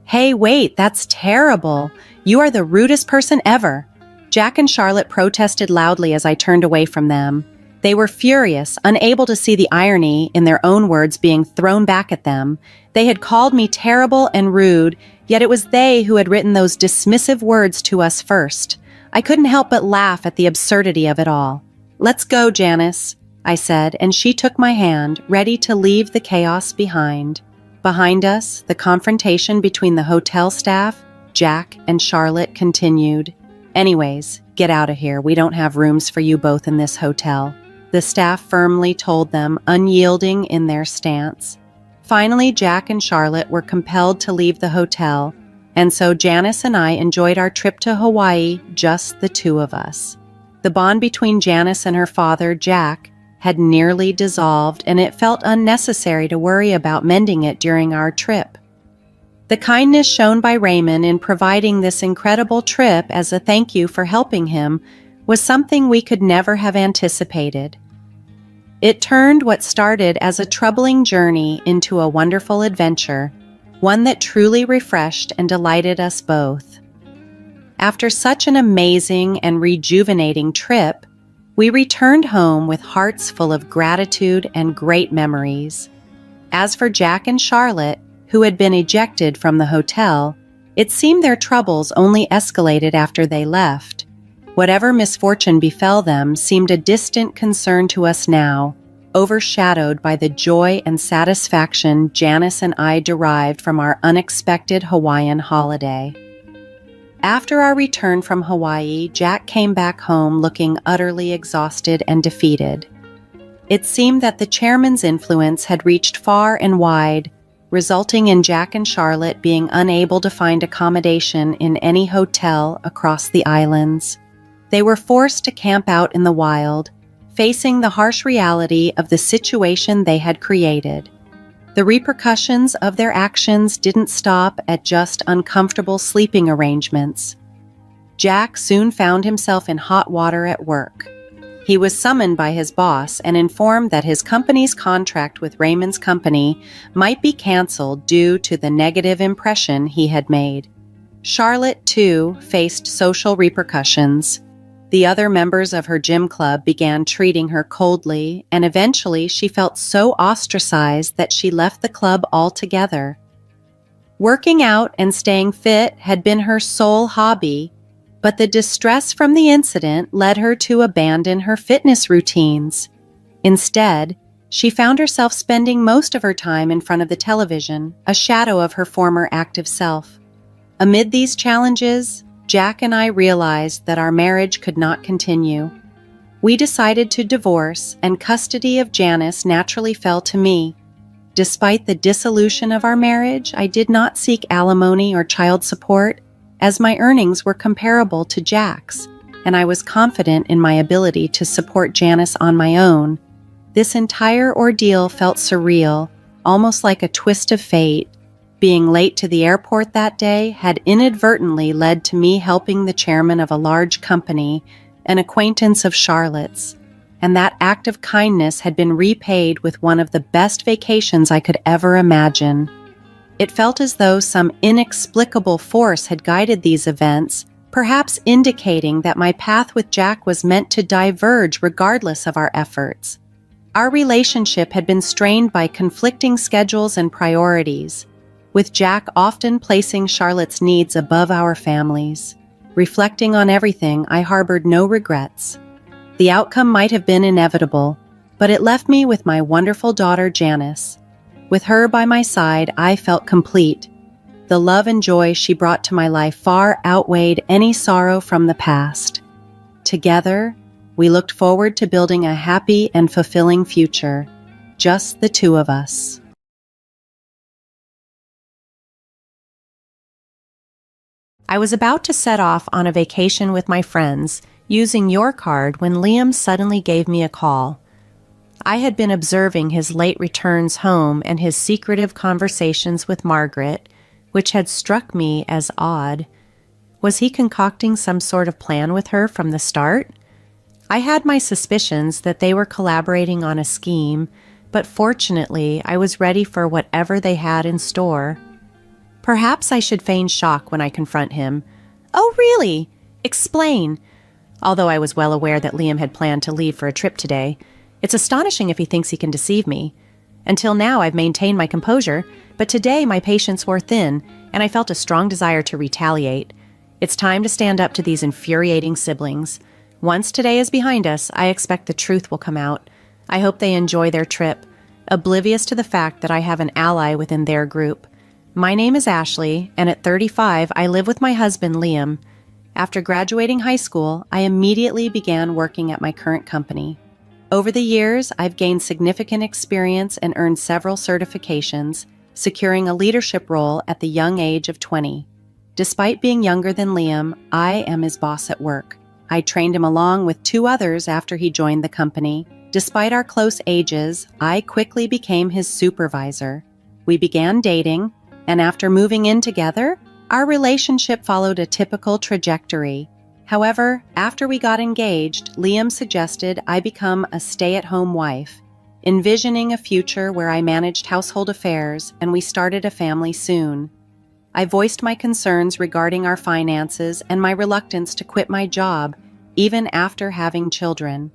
Hey, wait, that's terrible. You are the rudest person ever. Jack and Charlotte protested loudly as I turned away from them. They were furious, unable to see the irony in their own words being thrown back at them. They had called me terrible and rude, yet it was they who had written those dismissive words to us first. I couldn't help but laugh at the absurdity of it all. "Let's go, Janice," I said, and she took my hand, ready to leave the chaos behind. Behind us, the confrontation between the hotel staff, Jack, and Charlotte continued. "Anyways, get out of here. We don't have rooms for you both in this hotel," the staff firmly told them, unyielding in their stance. Finally, Jack and Charlotte were compelled to leave the hotel, and so Janice and I enjoyed our trip to Hawaii, just the two of us. The bond between Janice and her father, Jack, had nearly dissolved, and it felt unnecessary to worry about mending it during our trip. The kindness shown by Raymond in providing this incredible trip as a thank you for helping him was something we could never have anticipated. It turned what started as a troubling journey into a wonderful adventure, one that truly refreshed and delighted us both. After such an amazing and rejuvenating trip, we returned home with hearts full of gratitude and great memories. As for Jack and Charlotte, who had been ejected from the hotel, it seemed their troubles only escalated after they left. Whatever misfortune befell them seemed a distant concern to us now, overshadowed by the joy and satisfaction Janice and I derived from our unexpected Hawaiian holiday. After our return from Hawaii, Jack came back home looking utterly exhausted and defeated. It seemed that the chairman's influence had reached far and wide, resulting in Jack and Charlotte being unable to find accommodation in any hotel across the islands. They were forced to camp out in the wild, facing the harsh reality of the situation they had created. The repercussions of their actions didn't stop at just uncomfortable sleeping arrangements. Jack soon found himself in hot water at work. He was summoned by his boss and informed that his company's contract with Raymond's company might be canceled due to the negative impression he had made. Charlotte, too, faced social repercussions. The other members of her gym club began treating her coldly, and eventually she felt so ostracized that she left the club altogether. Working out and staying fit had been her sole hobby, but the distress from the incident led her to abandon her fitness routines. Instead, she found herself spending most of her time in front of the television, a shadow of her former active self. Amid these challenges, Jack and I realized that our marriage could not continue. We decided to divorce, and custody of Janice naturally fell to me. Despite the dissolution of our marriage, I did not seek alimony or child support, as my earnings were comparable to Jack's, and I was confident in my ability to support Janice on my own. This entire ordeal felt surreal, almost like a twist of fate. Being late to the airport that day had inadvertently led to me helping the chairman of a large company, an acquaintance of Charlotte's, and that act of kindness had been repaid with one of the best vacations I could ever imagine. It felt as though some inexplicable force had guided these events, perhaps indicating that my path with Jack was meant to diverge regardless of our efforts. Our relationship had been strained by conflicting schedules and priorities, with Jack often placing Charlotte's needs above our family's. Reflecting on everything, I harbored no regrets. The outcome might have been inevitable, but it left me with my wonderful daughter Janice. With her by my side, I felt complete. The love and joy she brought to my life far outweighed any sorrow from the past. Together, we looked forward to building a happy and fulfilling future, just the two of us. I was about to set off on a vacation with my friends, using your card, when Liam suddenly gave me a call. I had been observing his late returns home and his secretive conversations with Margaret, which had struck me as odd. Was he concocting some sort of plan with her from the start? I had my suspicions that they were collaborating on a scheme, but fortunately I was ready for whatever they had in store. Perhaps I should feign shock when I confront him. "Oh, really? Explain." Although I was well aware that Liam had planned to leave for a trip today, it's astonishing if he thinks he can deceive me. Until now, I've maintained my composure, but today my patience wore thin, and I felt a strong desire to retaliate. It's time to stand up to these infuriating siblings. Once today is behind us, I expect the truth will come out. I hope they enjoy their trip, oblivious to the fact that I have an ally within their group. My name is Ashley, and at 35, I live with my husband, Liam. After graduating high school, I immediately began working at my current company. Over the years, I've gained significant experience and earned several certifications, securing a leadership role at the young age of 20. Despite being younger than Liam, I am his boss at work. I trained him along with 2 others after he joined the company. Despite our close ages, I quickly became his supervisor. We began dating, and after moving in together, our relationship followed a typical trajectory. However, after we got engaged, Liam suggested I become a stay-at-home wife, envisioning a future where I managed household affairs and we started a family soon. I voiced my concerns regarding our finances and my reluctance to quit my job, even after having children.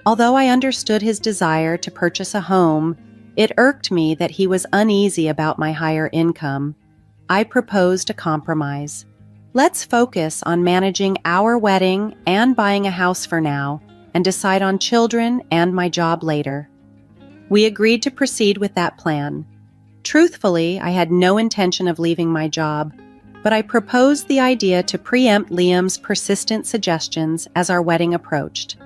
Although I understood his desire to purchase a home, it irked me that he was uneasy about my higher income. I proposed a compromise. Let's focus on managing our wedding and buying a house for now, and decide on children and my job later. We agreed to proceed with that plan. Truthfully, I had no intention of leaving my job, but I proposed the idea to preempt Liam's persistent suggestions as our wedding approached.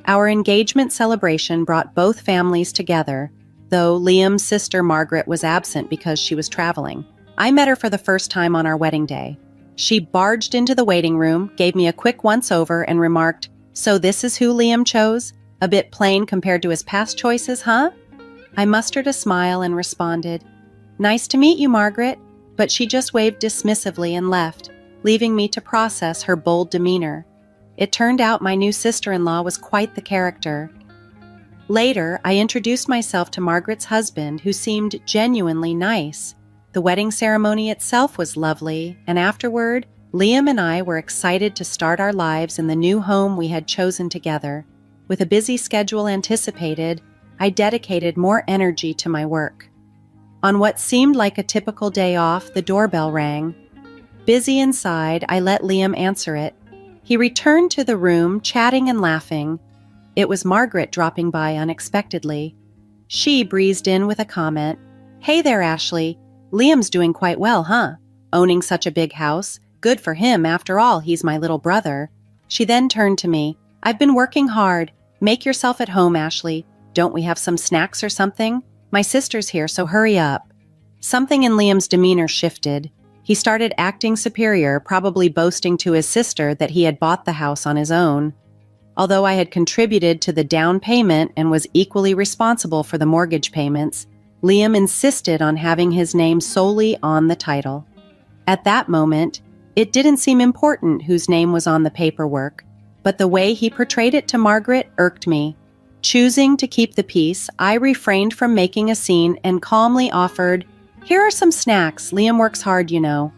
Our engagement celebration brought both families together, though Liam's sister Margaret was absent because she was traveling. I met her for the first time on our wedding day. She barged into the waiting room, gave me a quick once-over, and remarked, "So this is who Liam chose? A bit plain compared to his past choices, huh?" I mustered a smile and responded, "Nice to meet you, Margaret," but she just waved dismissively and left, leaving me to process her bold demeanor. It turned out my new sister-in-law was quite the character. Later, I introduced myself to Margaret's husband, who seemed genuinely nice. The wedding ceremony itself was lovely, and afterward, Liam and I were excited to start our lives in the new home we had chosen together. With a busy schedule anticipated, I dedicated more energy to my work. On what seemed like a typical day off, the doorbell rang. Busy inside, I let Liam answer it. He returned to the room, chatting and laughing. It was Margaret dropping by unexpectedly. She breezed in with a comment. "Hey there, Ashley. Liam's doing quite well, huh? Owning such a big house. Good for him, after all, he's my little brother." She then turned to me. "I've been working hard. Make yourself at home, Ashley. Don't we have some snacks or something? My sister's here, so hurry up." Something in Liam's demeanor shifted. He started acting superior, probably boasting to his sister that he had bought the house on his own. Although I had contributed to the down payment and was equally responsible for the mortgage payments, Liam insisted on having his name solely on the title. At that moment, it didn't seem important whose name was on the paperwork, but the way he portrayed it to Margaret irked me. Choosing to keep the peace, I refrained from making a scene and calmly offered, "Here are some snacks. Liam works hard, you know."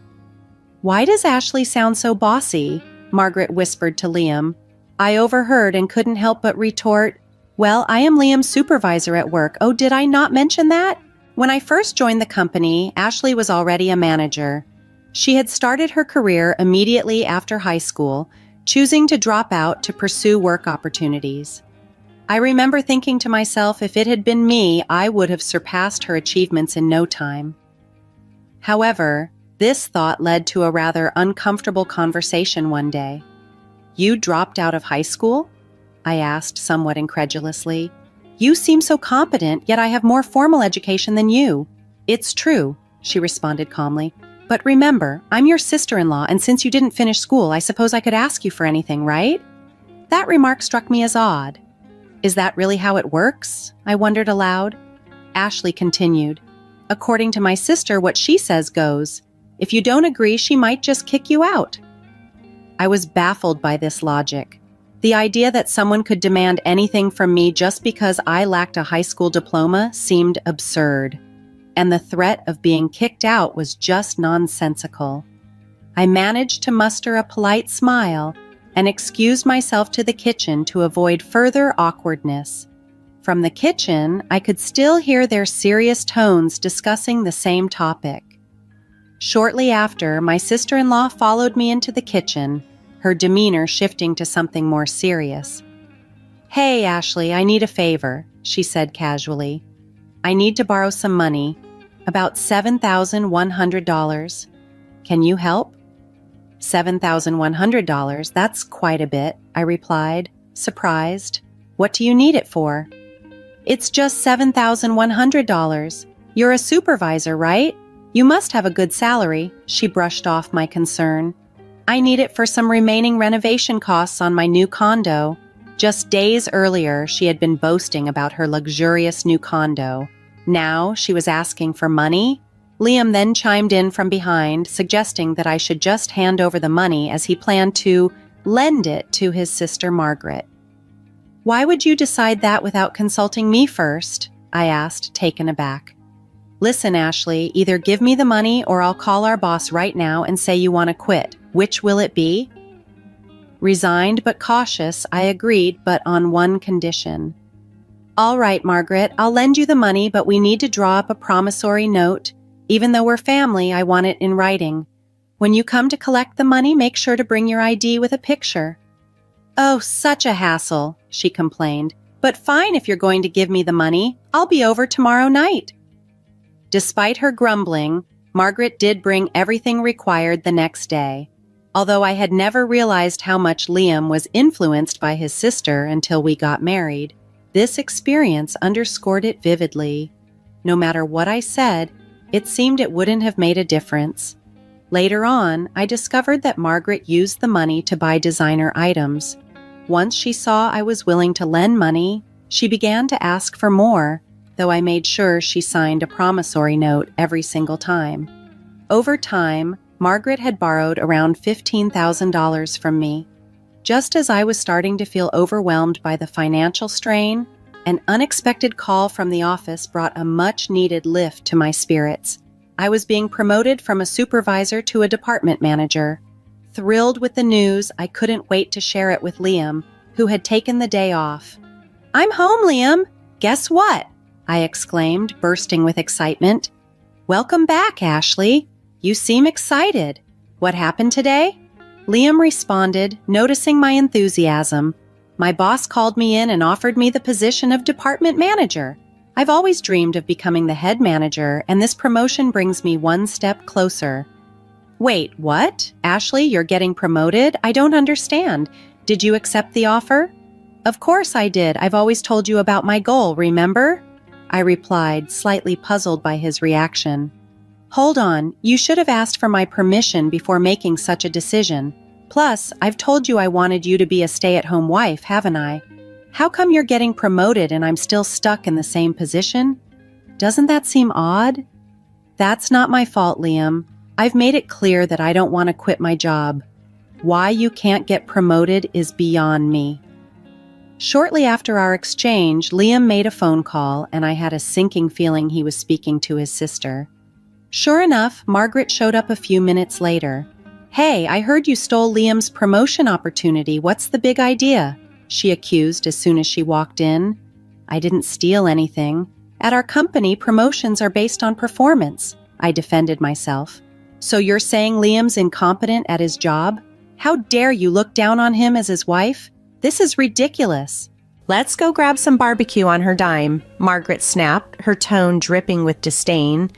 "Why does Ashley sound so bossy?" Margaret whispered to Liam. I overheard and couldn't help but retort, "Well, I am Liam's supervisor at work. Oh, did I not mention that?" When I first joined the company, Ashley was already a manager. She had started her career immediately after high school, choosing to drop out to pursue work opportunities. I remember thinking to myself, if it had been me, I would have surpassed her achievements in no time. However, this thought led to a rather uncomfortable conversation one day. "You dropped out of high school?" I asked somewhat incredulously. "You seem so competent, yet I have more formal education than you." "It's true," she responded calmly. "But remember, I'm your sister-in-law, and since you didn't finish school, I suppose I could ask you for anything, right?" That remark struck me as odd. "Is that really how it works?" I wondered aloud. Ashley continued, "According to my sister, what she says goes. If you don't agree, she might just kick you out." I was baffled by this logic. The idea that someone could demand anything from me just because I lacked a high school diploma seemed absurd, and the threat of being kicked out was just nonsensical. I managed to muster a polite smile and excused myself to the kitchen to avoid further awkwardness. From the kitchen, I could still hear their serious tones discussing the same topic. Shortly after, my sister-in-law followed me into the kitchen, her demeanor shifting to something more serious. "Hey, Ashley, I need a favor," she said casually. "I need to borrow some money, about $7,100. Can you help?" $7,100, that's quite a bit, I replied, surprised. "What do you need it for?" "It's just $7,100. You're a supervisor, right? You must have a good salary," she brushed off my concern. "I need it for some remaining renovation costs on my new condo." Just days earlier, she had been boasting about her luxurious new condo. Now she was asking for money? Liam then chimed in from behind, suggesting that I should just hand over the money as he planned to lend it to his sister Margaret. "Why would you decide that without consulting me first?" I asked, taken aback. "Listen, Ashley, either give me the money or I'll call our boss right now and say you want to quit. Which will it be?" Resigned but cautious, I agreed, but on one condition. "All right, Margaret, I'll lend you the money, but we need to draw up a promissory note. Even though we're family, I want it in writing. When you come to collect the money, make sure to bring your ID with a picture." "Oh, such a hassle," she complained. "But fine if you're going to give me the money. I'll be over tomorrow night." Despite her grumbling, Margaret did bring everything required the next day. Although I had never realized how much Liam was influenced by his sister until we got married, this experience underscored it vividly. No matter what I said, it seemed it wouldn't have made a difference. Later on, I discovered that Margaret used the money to buy designer items. Once she saw I was willing to lend money, she began to ask for more, though I made sure she signed a promissory note every single time. Over time, Margaret had borrowed around $15,000 from me. Just as I was starting to feel overwhelmed by the financial strain, an unexpected call from the office brought a much-needed lift to my spirits. I was being promoted from a supervisor to a department manager. Thrilled with the news, I couldn't wait to share it with Liam, who had taken the day off. "I'm home, Liam! Guess what?" I exclaimed, bursting with excitement. "Welcome back, Ashley. You seem excited. What happened today?" Liam responded, noticing my enthusiasm. "My boss called me in and offered me the position of department manager. I've always dreamed of becoming the head manager, and this promotion brings me one step closer." "Wait, what? Ashley, you're getting promoted? I don't understand. Did you accept the offer?" "Of course I did. I've always told you about my goal, remember?" I replied, slightly puzzled by his reaction. "Hold on, you should have asked for my permission before making such a decision. Plus, I've told you I wanted you to be a stay-at-home wife, haven't I? How come you're getting promoted and I'm still stuck in the same position? Doesn't that seem odd?" "That's not my fault, Liam. I've made it clear that I don't want to quit my job. Why you can't get promoted is beyond me." Shortly after our exchange, Liam made a phone call, and I had a sinking feeling he was speaking to his sister. Sure enough, Margaret showed up a few minutes later. "Hey, I heard you stole Liam's promotion opportunity. What's the big idea?" she accused as soon as she walked in. "I didn't steal anything. At our company, promotions are based on performance," I defended myself. "So you're saying Liam's incompetent at his job? How dare you look down on him as his wife? This is ridiculous." "Let's go grab some barbecue on her dime," Margaret snapped, her tone dripping with disdain.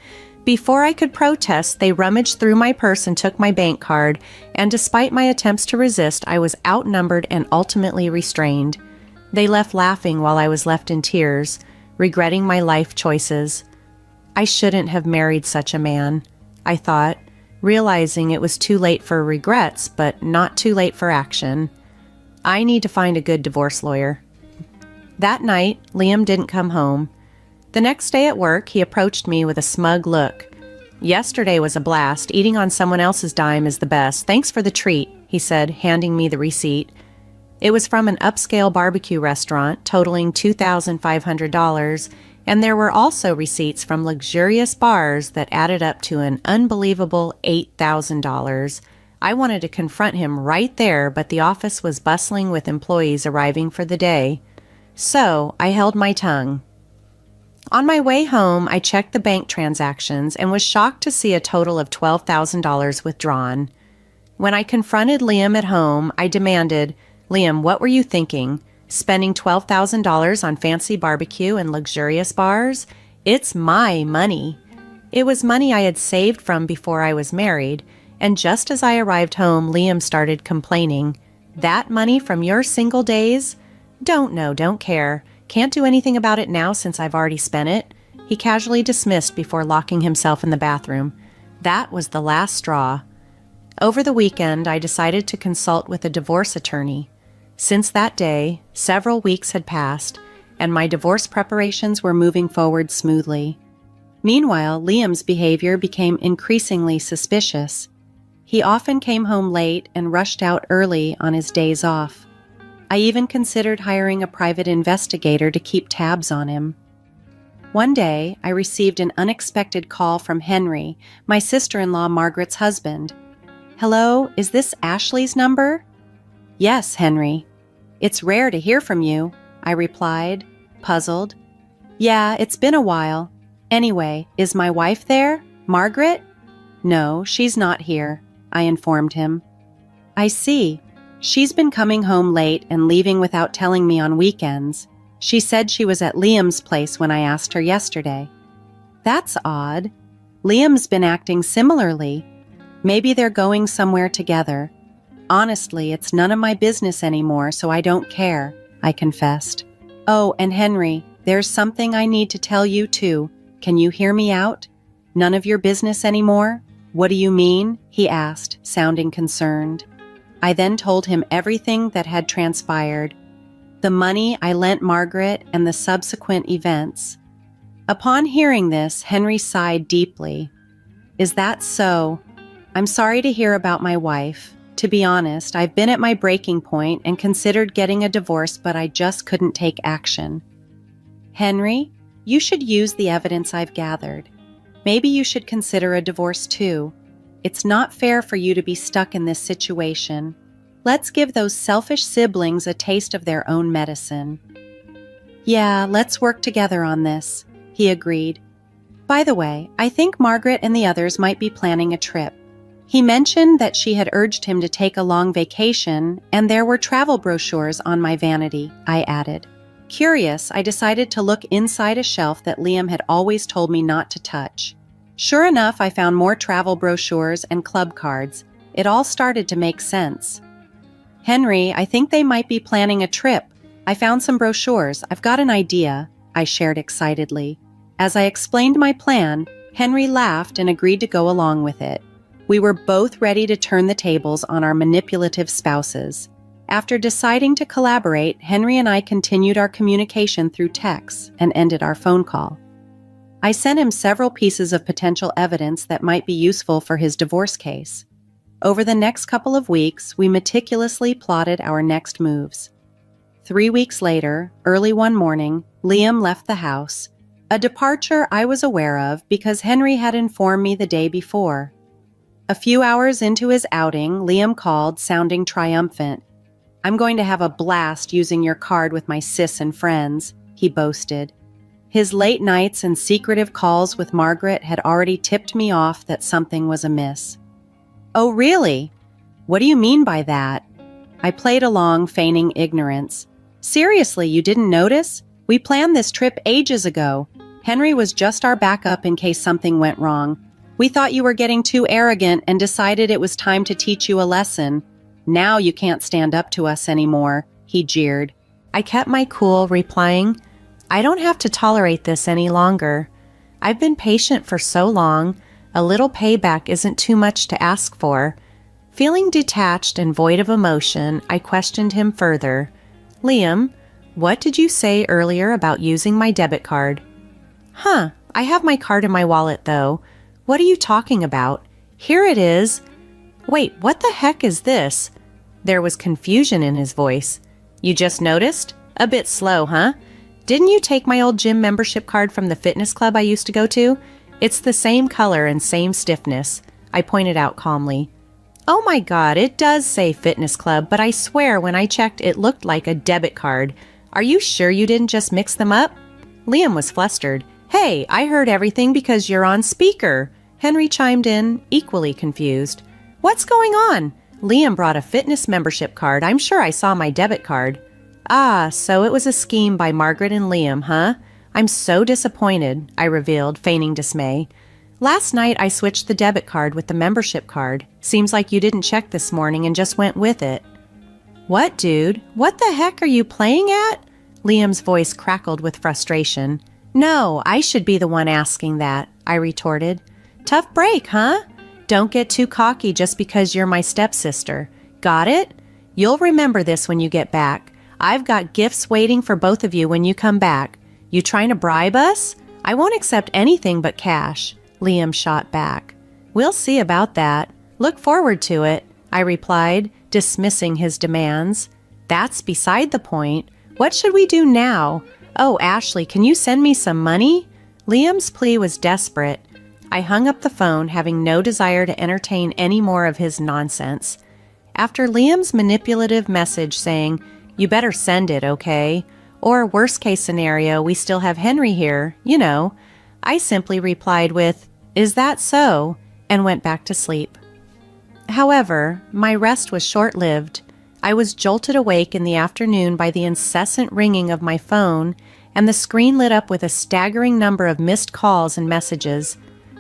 Before I could protest, they rummaged through my purse and took my bank card, and despite my attempts to resist, I was outnumbered and ultimately restrained. They left laughing while I was left in tears, regretting my life choices. I shouldn't have married such a man, I thought, realizing it was too late for regrets, but not too late for action. I need to find a good divorce lawyer. That night, Liam didn't come home. The next day at work, he approached me with a smug look. "Yesterday was a blast. Eating on someone else's dime is the best. Thanks for the treat," he said, handing me the receipt. It was from an upscale barbecue restaurant totaling $2,500, and there were also receipts from luxurious bars that added up to an unbelievable $8,000. I wanted to confront him right there, but the office was bustling with employees arriving for the day. So I held my tongue. On my way home, I checked the bank transactions and was shocked to see a total of $12,000 withdrawn. When I confronted Liam at home, I demanded, "Liam, what were you thinking? Spending $12,000 on fancy barbecue and luxurious bars? It's my money." It was money I had saved from before I was married, and just as I arrived home, Liam started complaining. "That money from your single days? Don't know, don't care. Can't do anything about it now since I've already spent it," he casually dismissed before locking himself in the bathroom. That was the last straw. Over the weekend, I decided to consult with a divorce attorney. Since that day, several weeks had passed, and my divorce preparations were moving forward smoothly. Meanwhile, Liam's behavior became increasingly suspicious. He often came home late and rushed out early on his days off. I even considered hiring a private investigator to keep tabs on him. One day, I received an unexpected call from Henry, my sister-in-law Margaret's husband. "Hello, is this Ashley's number?" "Yes, Henry." "It's rare to hear from you," I replied, puzzled. "Yeah, it's been a while. Anyway, is my wife there? Margaret?" "No, she's not here," I informed him. "I see. She's been coming home late and leaving without telling me on weekends. She said she was at Liam's place when I asked her yesterday." "That's odd. Liam's been acting similarly. Maybe they're going somewhere together. Honestly, it's none of my business anymore, so I don't care," I confessed. "Oh, and Henry, there's something I need to tell you too. Can you hear me out?" "None of your business anymore? What do you mean?" he asked, sounding concerned. I then told him everything that had transpired, the money I lent Margaret and the subsequent events. Upon hearing this, Henry sighed deeply. "Is that so? I'm sorry to hear about my wife. To be honest, I've been at my breaking point and considered getting a divorce, but I just couldn't take action." "Henry, you should use the evidence I've gathered. Maybe you should consider a divorce too. It's not fair for you to be stuck in this situation. Let's give those selfish siblings a taste of their own medicine." "Yeah, let's work together on this," he agreed. "By the way, I think Margaret and the others might be planning a trip. He mentioned that she had urged him to take a long vacation, and there were travel brochures on my vanity," I added. Curious, I decided to look inside a shelf that Liam had always told me not to touch. Sure enough, I found more travel brochures and club cards. It all started to make sense. "Henry, I think they might be planning a trip. I found some brochures. I've got an idea," I shared excitedly. As I explained my plan, Henry laughed and agreed to go along with it. We were both ready to turn the tables on our manipulative spouses. After deciding to collaborate, Henry and I continued our communication through texts and ended our phone call. I sent him several pieces of potential evidence that might be useful for his divorce case. Over the next couple of weeks, we meticulously plotted our next moves. 3 weeks later, early one morning, Liam left the house, a departure I was aware of because Henry had informed me the day before. A few hours into his outing, Liam called, sounding triumphant. "I'm going to have a blast using your card with my sis and friends," he boasted. His late nights and secretive calls with Margaret had already tipped me off that something was amiss. "Oh, really? What do you mean by that?" I played along, feigning ignorance. "Seriously, you didn't notice? We planned this trip ages ago. Henry was just our backup in case something went wrong. We thought you were getting too arrogant and decided it was time to teach you a lesson. Now you can't stand up to us anymore," he jeered. I kept my cool, replying, "I don't have to tolerate this any longer. I've been patient for so long. A little payback isn't too much to ask for." Feeling detached and void of emotion, I questioned him further. "Liam, what did you say earlier about using my debit card?" I have my card in my wallet, though. What are you talking about? Here it is." "Wait, what the heck is this?" There was confusion in his voice. "You just noticed? A bit slow, huh? Didn't you take my old gym membership card from the fitness club I used to go to? It's the same color and same stiffness," I pointed out calmly. "Oh my God, it does say fitness club, but I swear when I checked it looked like a debit card. Are you sure you didn't just mix them up?" Liam was flustered. "Hey, I heard everything because you're on speaker." Henry chimed in, equally confused. "What's going on? Liam brought a fitness membership card. I'm sure I saw my debit card." "Ah, so it was a scheme by Margaret and Liam, huh? I'm so disappointed," I revealed, feigning dismay. "Last night I switched the debit card with the membership card. Seems like you didn't check this morning and just went with it." "What, dude? What the heck are you playing at?" Liam's voice crackled with frustration. "No, I should be the one asking that," I retorted. "Tough break, huh? Don't get too cocky just because you're my stepsister. Got it? You'll remember this when you get back. I've got gifts waiting for both of you when you come back. You trying to bribe us? I won't accept anything but cash," Liam shot back. "We'll see about that. Look forward to it, I replied, dismissing his demands. That's beside the point. What should we do now? Oh, Ashley, can you send me some money? Liam's plea was desperate. I hung up the phone, having no desire to entertain any more of his nonsense. After Liam's manipulative message saying, "You better send it, okay?" Or worst case scenario, we still have Henry here, I simply replied with, "Is that so?" and went back to sleep. However, my rest was short-lived. I was jolted awake in the afternoon by the incessant ringing of my phone, and the screen lit up with a staggering number of missed calls and messages.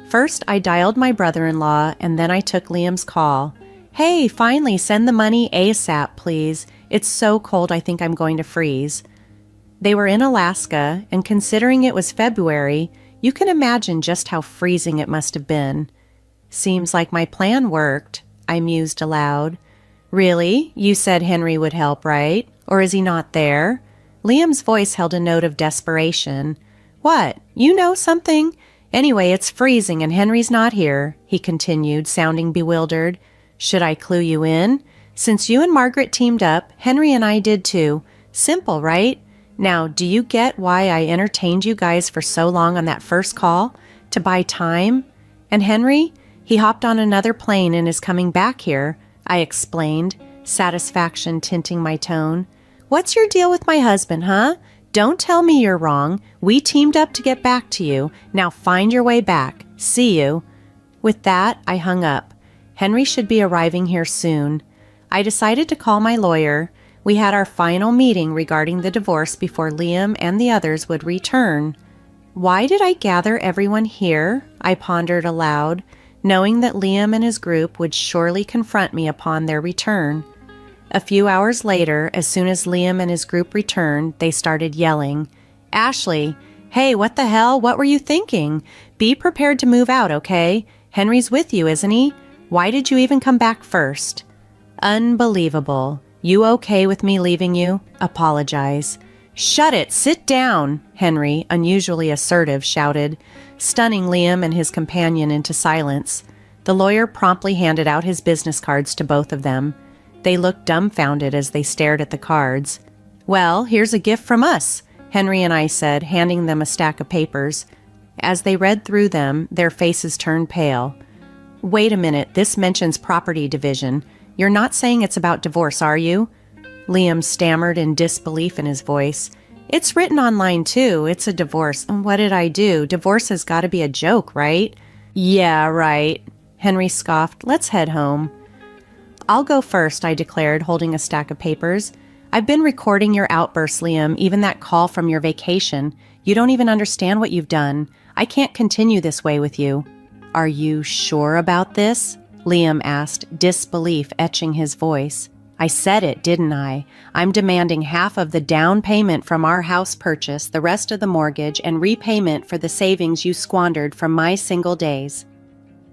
First, I dialed my brother-in-law, and then I took Liam's call. "Hey, finally, send the money ASAP, please. It's so cold I think I'm going to freeze." They were in Alaska, and considering it was February, you can imagine just how freezing it must have been. "Seems like my plan worked," I mused aloud. "Really? You said Henry would help, right? Or is he not there?" Liam's voice held a note of desperation. "What? You know something? Anyway, it's freezing and Henry's not here," he continued, sounding bewildered. "Should I clue you in? Since you and Margaret teamed up, Henry and I did too. Simple, right? Now, do you get why I entertained you guys for so long on that first call? To buy time? And Henry? He hopped on another plane and is coming back here," I explained, satisfaction tinting my tone. "What's your deal with my husband, huh? Don't tell me you're wrong. We teamed up to get back to you. Now find your way back. See you." With that, I hung up. Henry should be arriving here soon. I decided to call my lawyer. We had our final meeting regarding the divorce before Liam and the others would return. Why did I gather everyone here? I pondered aloud, knowing that Liam and his group would surely confront me upon their return. A few hours later, as soon as Liam and his group returned, they started yelling, "Ashley, hey, what the hell? What were you thinking? Be prepared to move out, okay? Henry's with you, isn't he? Why did you even come back first?" Unbelievable. You okay with me leaving you? Apologize. "Shut it! Sit down!" Henry, unusually assertive, shouted, stunning Liam and his companion into silence. The lawyer promptly handed out his business cards to both of them. They looked dumbfounded as they stared at the cards. "Well, here's a gift from us," Henry and I said, handing them a stack of papers. As they read through them, their faces turned pale. "Wait a minute, this mentions property division. You're not saying it's about divorce, are you?" Liam stammered in disbelief in his voice. "It's written online too. It's a divorce. What did I do? Divorce has got to be a joke, right?" "Yeah, right." Henry scoffed. "Let's head home." "I'll go first," I declared, holding a stack of papers. "I've been recording your outbursts, Liam, even that call from your vacation. You don't even understand what you've done. I can't continue this way with you." "Are you sure about this?" Liam asked, disbelief etching his voice. "I said it, didn't I? I'm demanding half of the down payment from our house purchase, the rest of the mortgage, and repayment for the savings you squandered from my single days."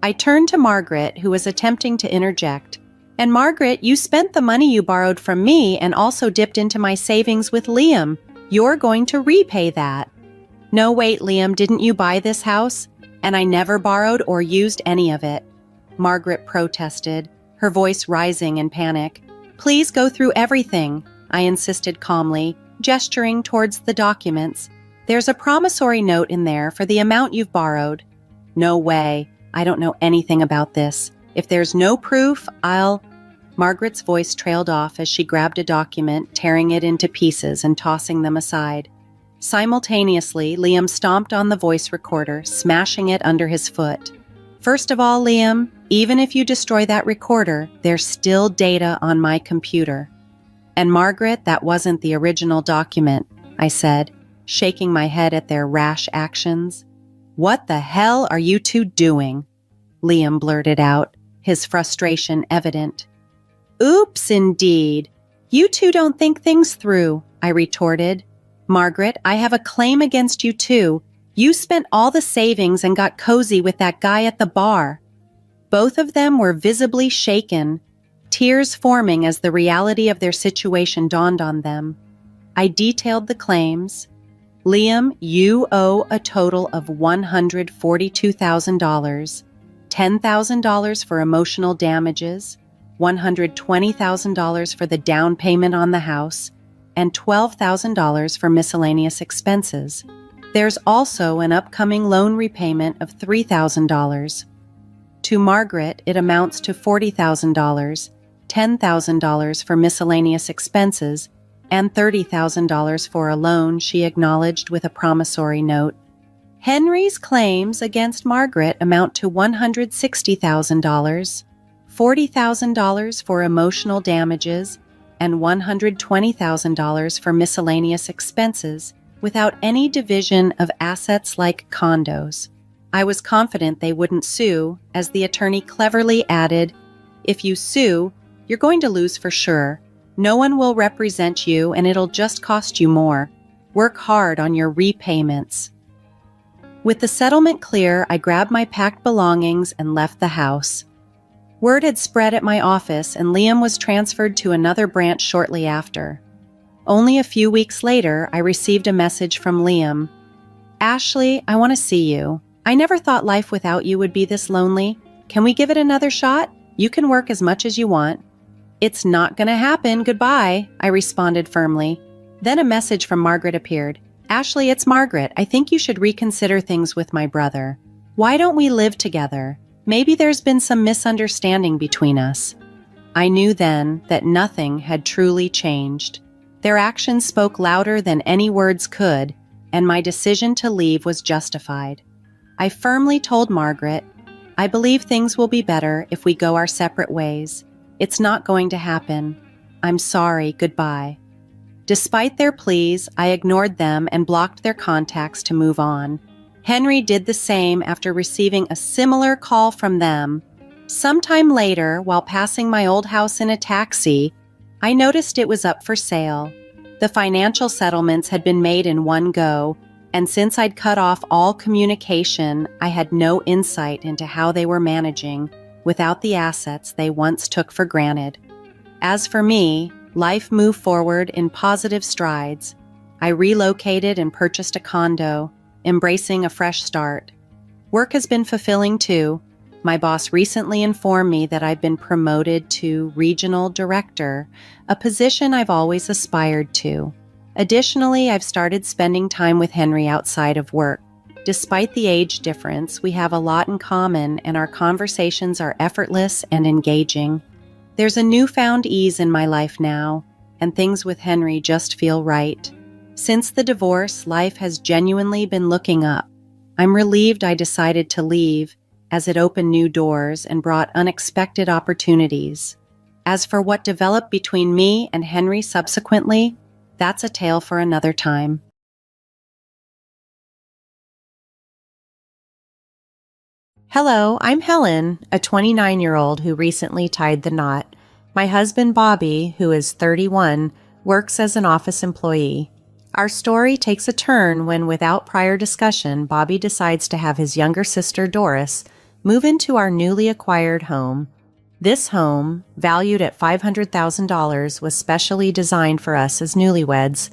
I turned to Margaret, who was attempting to interject. "And Margaret, you spent the money you borrowed from me and also dipped into my savings with Liam. You're going to repay that." "No, wait, Liam, didn't you buy this house? And I never borrowed or used any of it," Margaret protested, her voice rising in panic. "Please go through everything," I insisted calmly, gesturing towards the documents. "There's a promissory note in there for the amount you've borrowed." "No way. I don't know anything about this. If there's no proof, I'll—" Margaret's voice trailed off as she grabbed a document, tearing it into pieces and tossing them aside. Simultaneously, Liam stomped on the voice recorder, smashing it under his foot. "First of all, Liam, even if you destroy that recorder, there's still data on my computer." "And Margaret, that wasn't the original document," I said, shaking my head at their rash actions. "What the hell are you two doing?" Liam blurted out, his frustration evident. "Oops, indeed. You two don't think things through," I retorted. "Margaret, I have a claim against you too. You spent all the savings and got cozy with that guy at the bar." Both of them were visibly shaken, tears forming as the reality of their situation dawned on them. I detailed the claims. "Liam, you owe a total of $142,000. $10,000 for emotional damages, $120,000 for the down payment on the house, and $12,000 for miscellaneous expenses. There's also an upcoming loan repayment of $3,000. To Margaret, it amounts to $40,000, $10,000 for miscellaneous expenses, and $30,000 for a loan she acknowledged with a promissory note. Henry's claims against Margaret amount to $160,000, $40,000 for emotional damages, and $120,000 for miscellaneous expenses, without any division of assets like condos. I was confident they wouldn't sue, as the attorney cleverly added, "If you sue, you're going to lose for sure. No one will represent you and it'll just cost you more. Work hard on your repayments." With the settlement clear, I grabbed my packed belongings and left the house. Word had spread at my office and Liam was transferred to another branch shortly after. Only a few weeks later, I received a message from Liam. "Ashley, I want to see you. I never thought life without you would be this lonely. Can we give it another shot? You can work as much as you want." "It's not gonna happen, goodbye," I responded firmly. Then a message from Margaret appeared. "Ashley, it's Margaret. I think you should reconsider things with my brother. Why don't we live together? Maybe there's been some misunderstanding between us." I knew then that nothing had truly changed. Their actions spoke louder than any words could, and my decision to leave was justified. I firmly told Margaret, "I believe things will be better if we go our separate ways. It's not going to happen. I'm sorry, goodbye." Despite their pleas, I ignored them and blocked their contacts to move on. Henry did the same after receiving a similar call from them. Sometime later, while passing my old house in a taxi, I noticed it was up for sale. The financial settlements had been made in one go, and since I'd cut off all communication, I had no insight into how they were managing without the assets they once took for granted. As for me, life moved forward in positive strides. I relocated and purchased a condo, embracing a fresh start. Work has been fulfilling too. My boss recently informed me that I've been promoted to regional director, a position I've always aspired to. Additionally, I've started spending time with Henry outside of work. Despite the age difference, we have a lot in common and our conversations are effortless and engaging. There's a newfound ease in my life now, and things with Henry just feel right. Since the divorce, life has genuinely been looking up. I'm relieved I decided to leave, as it opened new doors and brought unexpected opportunities. As for what developed between me and Henry subsequently, that's a tale for another time. Hello, I'm Helen, a 29-year-old who recently tied the knot. My husband, Bobby, who is 31, works as an office employee. Our story takes a turn when, without prior discussion, Bobby decides to have his younger sister, Doris, move into our newly acquired home. This home, valued at $500,000, was specially designed for us as newlyweds.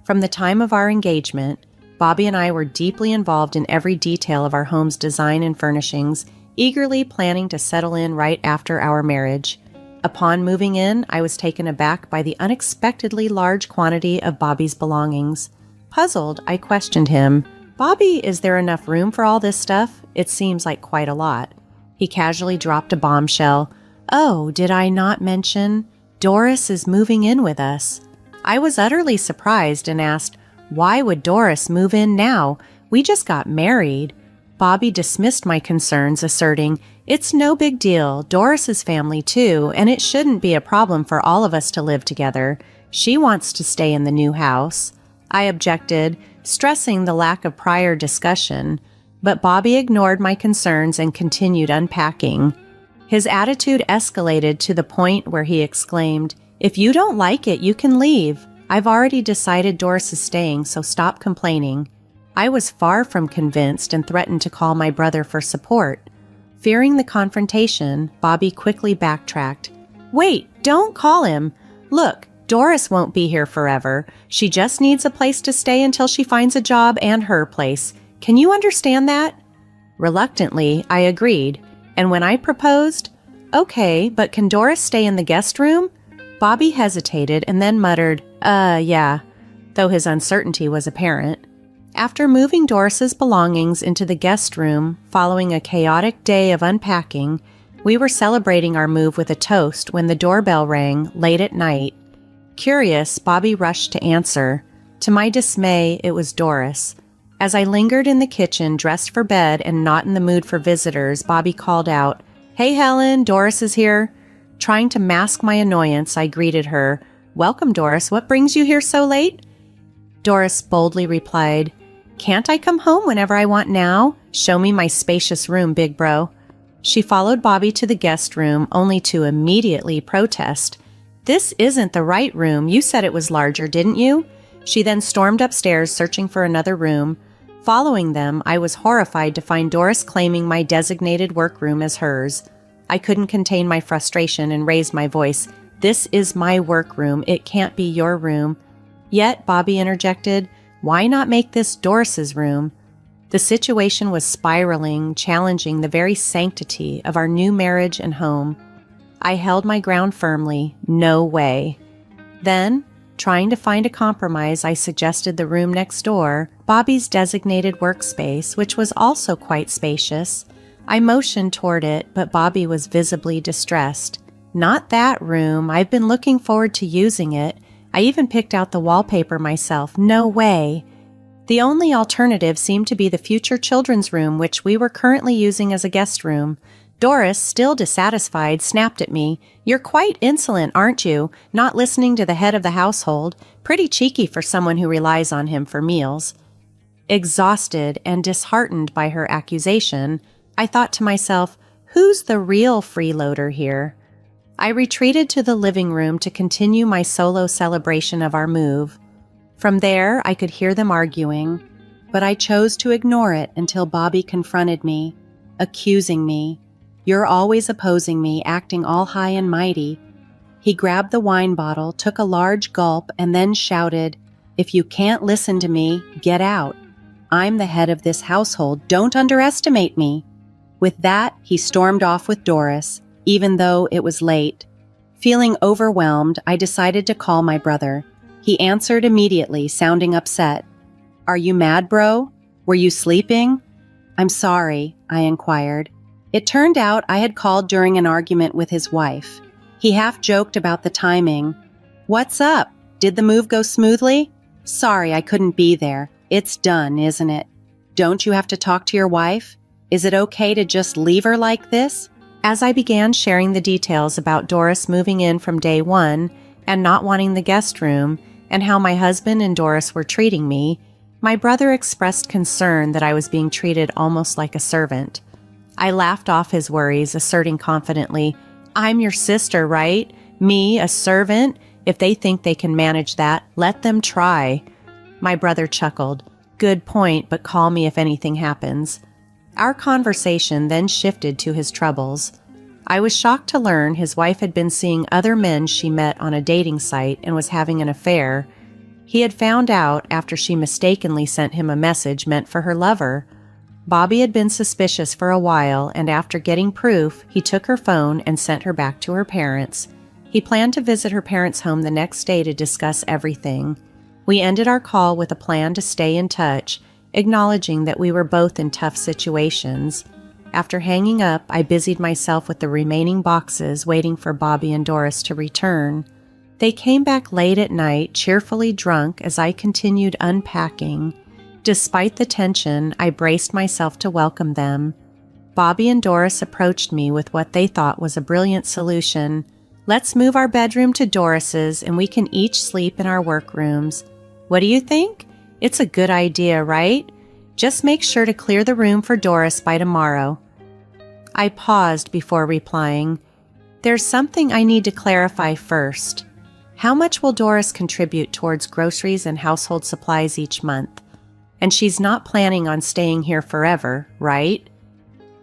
From the time of our engagement, Bobby and I were deeply involved in every detail of our home's design and furnishings, eagerly planning to settle in right after our marriage. Upon moving in, I was taken aback by the unexpectedly large quantity of Bobby's belongings. Puzzled, I questioned him. "Bobby, is there enough room for all this stuff? It seems like quite a lot." He casually dropped a bombshell. "Oh, did I not mention? Doris is moving in with us." I was utterly surprised and asked, "Why would Doris move in now? We just got married." Bobby dismissed my concerns, asserting, "It's no big deal. Doris's family too, and it shouldn't be a problem for all of us to live together. She wants to stay in the new house." I objected, stressing the lack of prior discussion, but Bobby ignored my concerns and continued unpacking. His attitude escalated to the point where he exclaimed, "If you don't like it, you can leave. I've already decided Doris is staying, so stop complaining." I was far from convinced and threatened to call my brother for support. Fearing the confrontation, Bobby quickly backtracked. "Wait, don't call him. Look, Doris won't be here forever. She just needs a place to stay until she finds a job and her place. Can you understand that?" Reluctantly, I agreed. And when I proposed, "Okay, but can Doris stay in the guest room?" Bobby hesitated and then muttered, yeah," though his uncertainty was apparent. After moving Doris's belongings into the guest room, following a chaotic day of unpacking, we were celebrating our move with a toast when the doorbell rang late at night. Curious, Bobby rushed to answer. To my dismay, it was Doris. As I lingered in the kitchen, dressed for bed and not in the mood for visitors, Bobby called out, "Hey Helen, Doris is here." Trying to mask my annoyance, I greeted her. "Welcome, Doris. What brings you here so late?" Doris boldly replied, "Can't I come home whenever I want now? Show me my spacious room, big bro." She followed Bobby to the guest room, only to immediately protest. "This isn't the right room. You said it was larger, didn't you?" She then stormed upstairs, searching for another room. Following them, I was horrified to find Doris claiming my designated workroom as hers. I couldn't contain my frustration and raised my voice. "This is my workroom. It can't be your room." Yet, Bobby interjected, "Why not make this Doris's room?" The situation was spiraling, challenging the very sanctity of our new marriage and home. I held my ground firmly. No way. Then, trying to find a compromise, I suggested the room next door, Bobby's designated workspace, which was also quite spacious. I motioned toward it, but Bobby was visibly distressed. "Not that room. I've been looking forward to using it. I even picked out the wallpaper myself. No way." The only alternative seemed to be the future children's room, which we were currently using as a guest room. Doris, still dissatisfied, snapped at me. "You're quite insolent, aren't you? Not listening to the head of the household. Pretty cheeky for someone who relies on him for meals." Exhausted and disheartened by her accusation, I thought to myself, who's the real freeloader here? I retreated to the living room to continue my solo celebration of our move. From there, I could hear them arguing, but I chose to ignore it until Bobby confronted me, accusing me. "You're always opposing me, acting all high and mighty." He grabbed the wine bottle, took a large gulp, and then shouted, "If you can't listen to me, get out. I'm the head of this household. Don't underestimate me." With that, he stormed off with Doris, even though it was late. Feeling overwhelmed, I decided to call my brother. He answered immediately, sounding upset. "Are you mad, bro? Were you sleeping?" "I'm sorry," I inquired. It turned out I had called during an argument with his wife. He half joked about the timing. "What's up? Did the move go smoothly?" "Sorry, I couldn't be there. It's done, isn't it? Don't you have to talk to your wife? Is it okay to just leave her like this?" As I began sharing the details about Doris moving in from day one and not wanting the guest room and how my husband and Doris were treating me, my brother expressed concern that I was being treated almost like a servant. I laughed off his worries, asserting confidently, "I'm your sister, right? Me, a servant? If they think they can manage that, let them try." My brother chuckled. "Good point, but call me if anything happens." Our conversation then shifted to his troubles. I was shocked to learn his wife had been seeing other men she met on a dating site and was having an affair. He had found out after she mistakenly sent him a message meant for her lover. Bobby had been suspicious for a while, and after getting proof, he took her phone and sent her back to her parents. He planned to visit her parents' home the next day to discuss everything. We ended our call with a plan to stay in touch, acknowledging that we were both in tough situations. After hanging up, I busied myself with the remaining boxes, waiting for Bobby and Doris to return. They came back late at night, cheerfully drunk, as I continued unpacking. Despite the tension, I braced myself to welcome them. Bobby and Doris approached me with what they thought was a brilliant solution. "Let's move our bedroom to Doris's and we can each sleep in our workrooms. What do you think? It's a good idea, right? Just make sure to clear the room for Doris by tomorrow." I paused before replying. "There's something I need to clarify first. How much will Doris contribute towards groceries and household supplies each month? And she's not planning on staying here forever, right?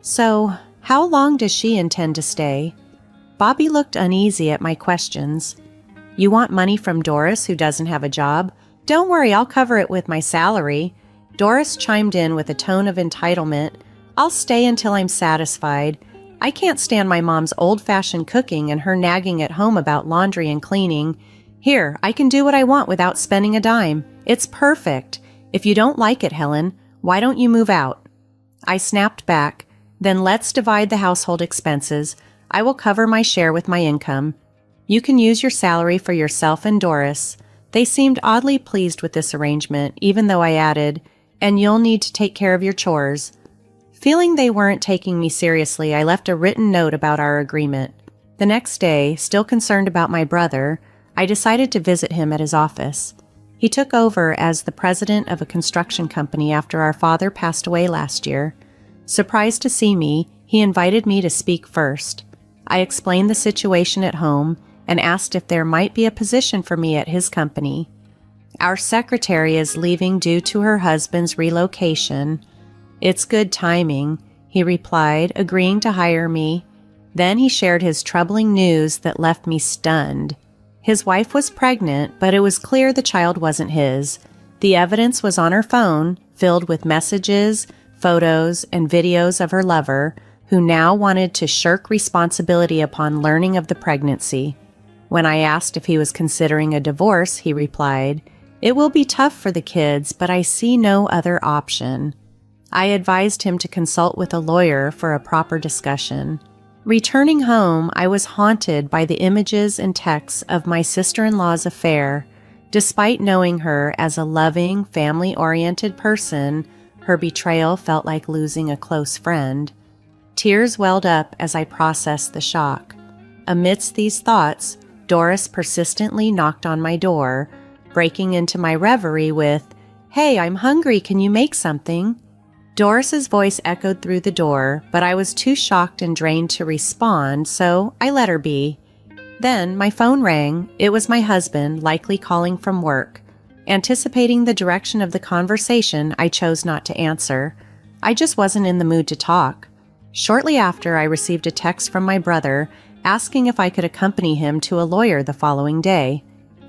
So, how long does she intend to stay?" Bobby looked uneasy at my questions. "You want money from Doris, who doesn't have a job? Don't worry, I'll cover it with my salary." Doris chimed in with a tone of entitlement. "I'll stay until I'm satisfied. I can't stand my mom's old-fashioned cooking and her nagging at home about laundry and cleaning. Here, I can do what I want without spending a dime. It's perfect. If you don't like it, Helen, why don't you move out?" I snapped back, "Then let's divide the household expenses. I will cover my share with my income. You can use your salary for yourself and Doris." They seemed oddly pleased with this arrangement, even though I added, "And you'll need to take care of your chores." Feeling they weren't taking me seriously, I left a written note about our agreement. The next day, still concerned about my brother, I decided to visit him at his office. He took over as the president of a construction company after our father passed away last year. Surprised to see me, he invited me to speak first. I explained the situation at home and asked if there might be a position for me at his company. "Our secretary is leaving due to her husband's relocation." "It's good timing," he replied, agreeing to hire me. Then he shared his troubling news that left me stunned. His wife was pregnant, but it was clear the child wasn't his. The evidence was on her phone, filled with messages, photos, and videos of her lover, who now wanted to shirk responsibility upon learning of the pregnancy. When I asked if he was considering a divorce, he replied, "It will be tough for the kids, but I see no other option." I advised him to consult with a lawyer for a proper discussion. Returning home, I was haunted by the images and texts of my sister-in-law's affair. Despite knowing her as a loving, family-oriented person, her betrayal felt like losing a close friend. Tears welled up as I processed the shock. Amidst these thoughts, Doris persistently knocked on my door, breaking into my reverie with, "Hey, I'm hungry, can you make something?" Doris's voice echoed through the door, but I was too shocked and drained to respond, so I let her be. Then my phone rang. It was my husband, likely calling from work. Anticipating the direction of the conversation, I chose not to answer. I just wasn't in the mood to talk. Shortly after, I received a text from my brother asking if I could accompany him to a lawyer the following day.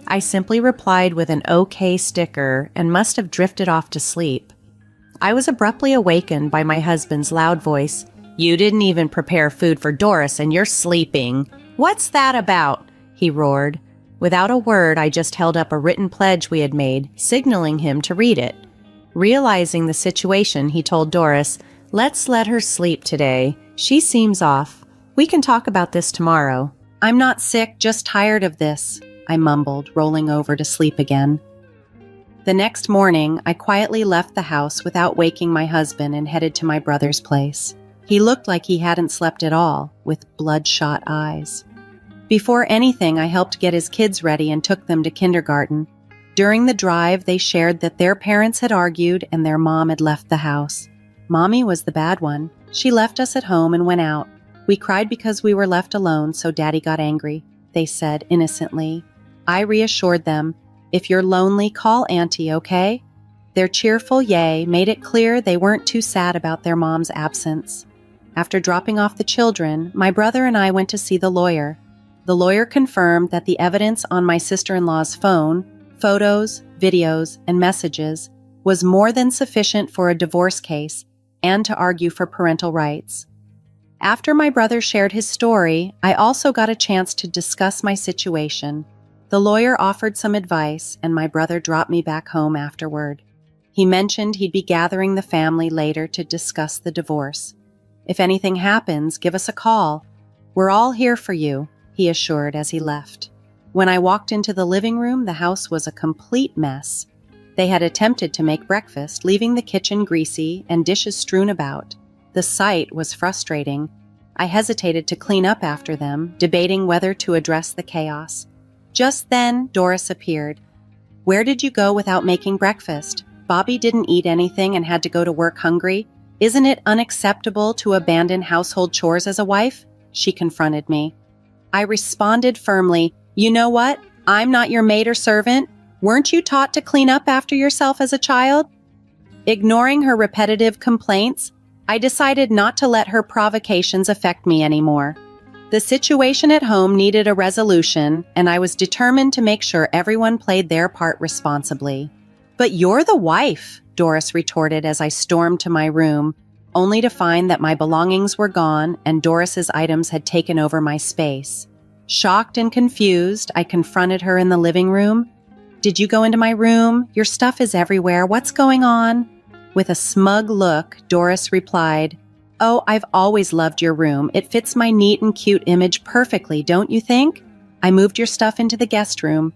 I simply replied with an okay sticker and must have drifted off to sleep. I was abruptly awakened by my husband's loud voice. "You didn't even prepare food for Doris and you're sleeping. What's that about?" he roared. Without a word, I just held up a written pledge we had made, signaling him to read it. Realizing the situation, he told Doris, "Let's let her sleep today. She seems off. We can talk about this tomorrow." "I'm not sick, just tired of this," I mumbled, rolling over to sleep again. The next morning, I quietly left the house without waking my husband and headed to my brother's place. He looked like he hadn't slept at all, with bloodshot eyes. Before anything, I helped get his kids ready and took them to kindergarten. During the drive, they shared that their parents had argued and their mom had left the house. Mommy was the bad one. She left us at home and went out. We cried because we were left alone, so Daddy got angry, they said innocently. I reassured them, "If you're lonely, call Auntie, okay?" Their cheerful yay made it clear they weren't too sad about their mom's absence. After dropping off the children, my brother and I went to see the lawyer. The lawyer confirmed that the evidence on my sister-in-law's phone, photos, videos, and messages, was more than sufficient for a divorce case and to argue for parental rights. After my brother shared his story, I also got a chance to discuss my situation. The lawyer offered some advice, and my brother dropped me back home afterward. He mentioned he'd be gathering the family later to discuss the divorce. "If anything happens, give us a call. We're all here for you," he assured as he left. When I walked into the living room, the house was a complete mess. They had attempted to make breakfast, leaving the kitchen greasy and dishes strewn about. The sight was frustrating. I hesitated to clean up after them, debating whether to address the chaos. Just then, Doris appeared. "Where did you go without making breakfast? Bobby didn't eat anything and had to go to work hungry. Isn't it unacceptable to abandon household chores as a wife?" she confronted me. I responded firmly, "You know what? I'm not your maid or servant. Weren't you taught to clean up after yourself as a child?" Ignoring her repetitive complaints, I decided not to let her provocations affect me anymore. The situation at home needed a resolution, and I was determined to make sure everyone played their part responsibly. "But you're the wife," Doris retorted as I stormed to my room. only to find that my belongings were gone and Doris's items had taken over my space. Shocked and confused, I confronted her in the living room. "Did you go into my room? Your stuff is everywhere. What's going on?" With a smug look, Doris replied, "Oh, I've always loved your room. It fits my neat and cute image perfectly, don't you think? I moved your stuff into the guest room."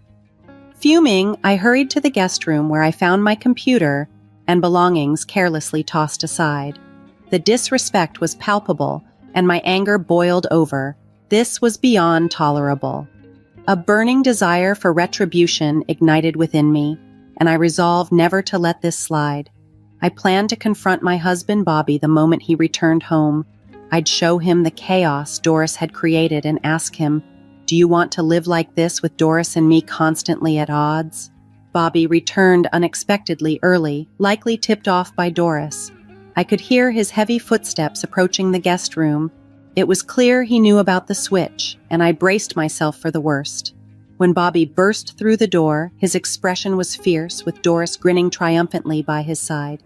Fuming, I hurried to the guest room where I found my computer and belongings carelessly tossed aside. The disrespect was palpable, and my anger boiled over. This was beyond tolerable. A burning desire for retribution ignited within me, and I resolved never to let this slide. I planned to confront my husband Bobby the moment he returned home. I'd show him the chaos Doris had created and ask him, "Do you want to live like this with Doris and me constantly at odds?" Bobby returned unexpectedly early, likely tipped off by Doris. I could hear his heavy footsteps approaching the guest room. It was clear he knew about the switch, and I braced myself for the worst. When Bobby burst through the door, his expression was fierce, with Doris grinning triumphantly by his side.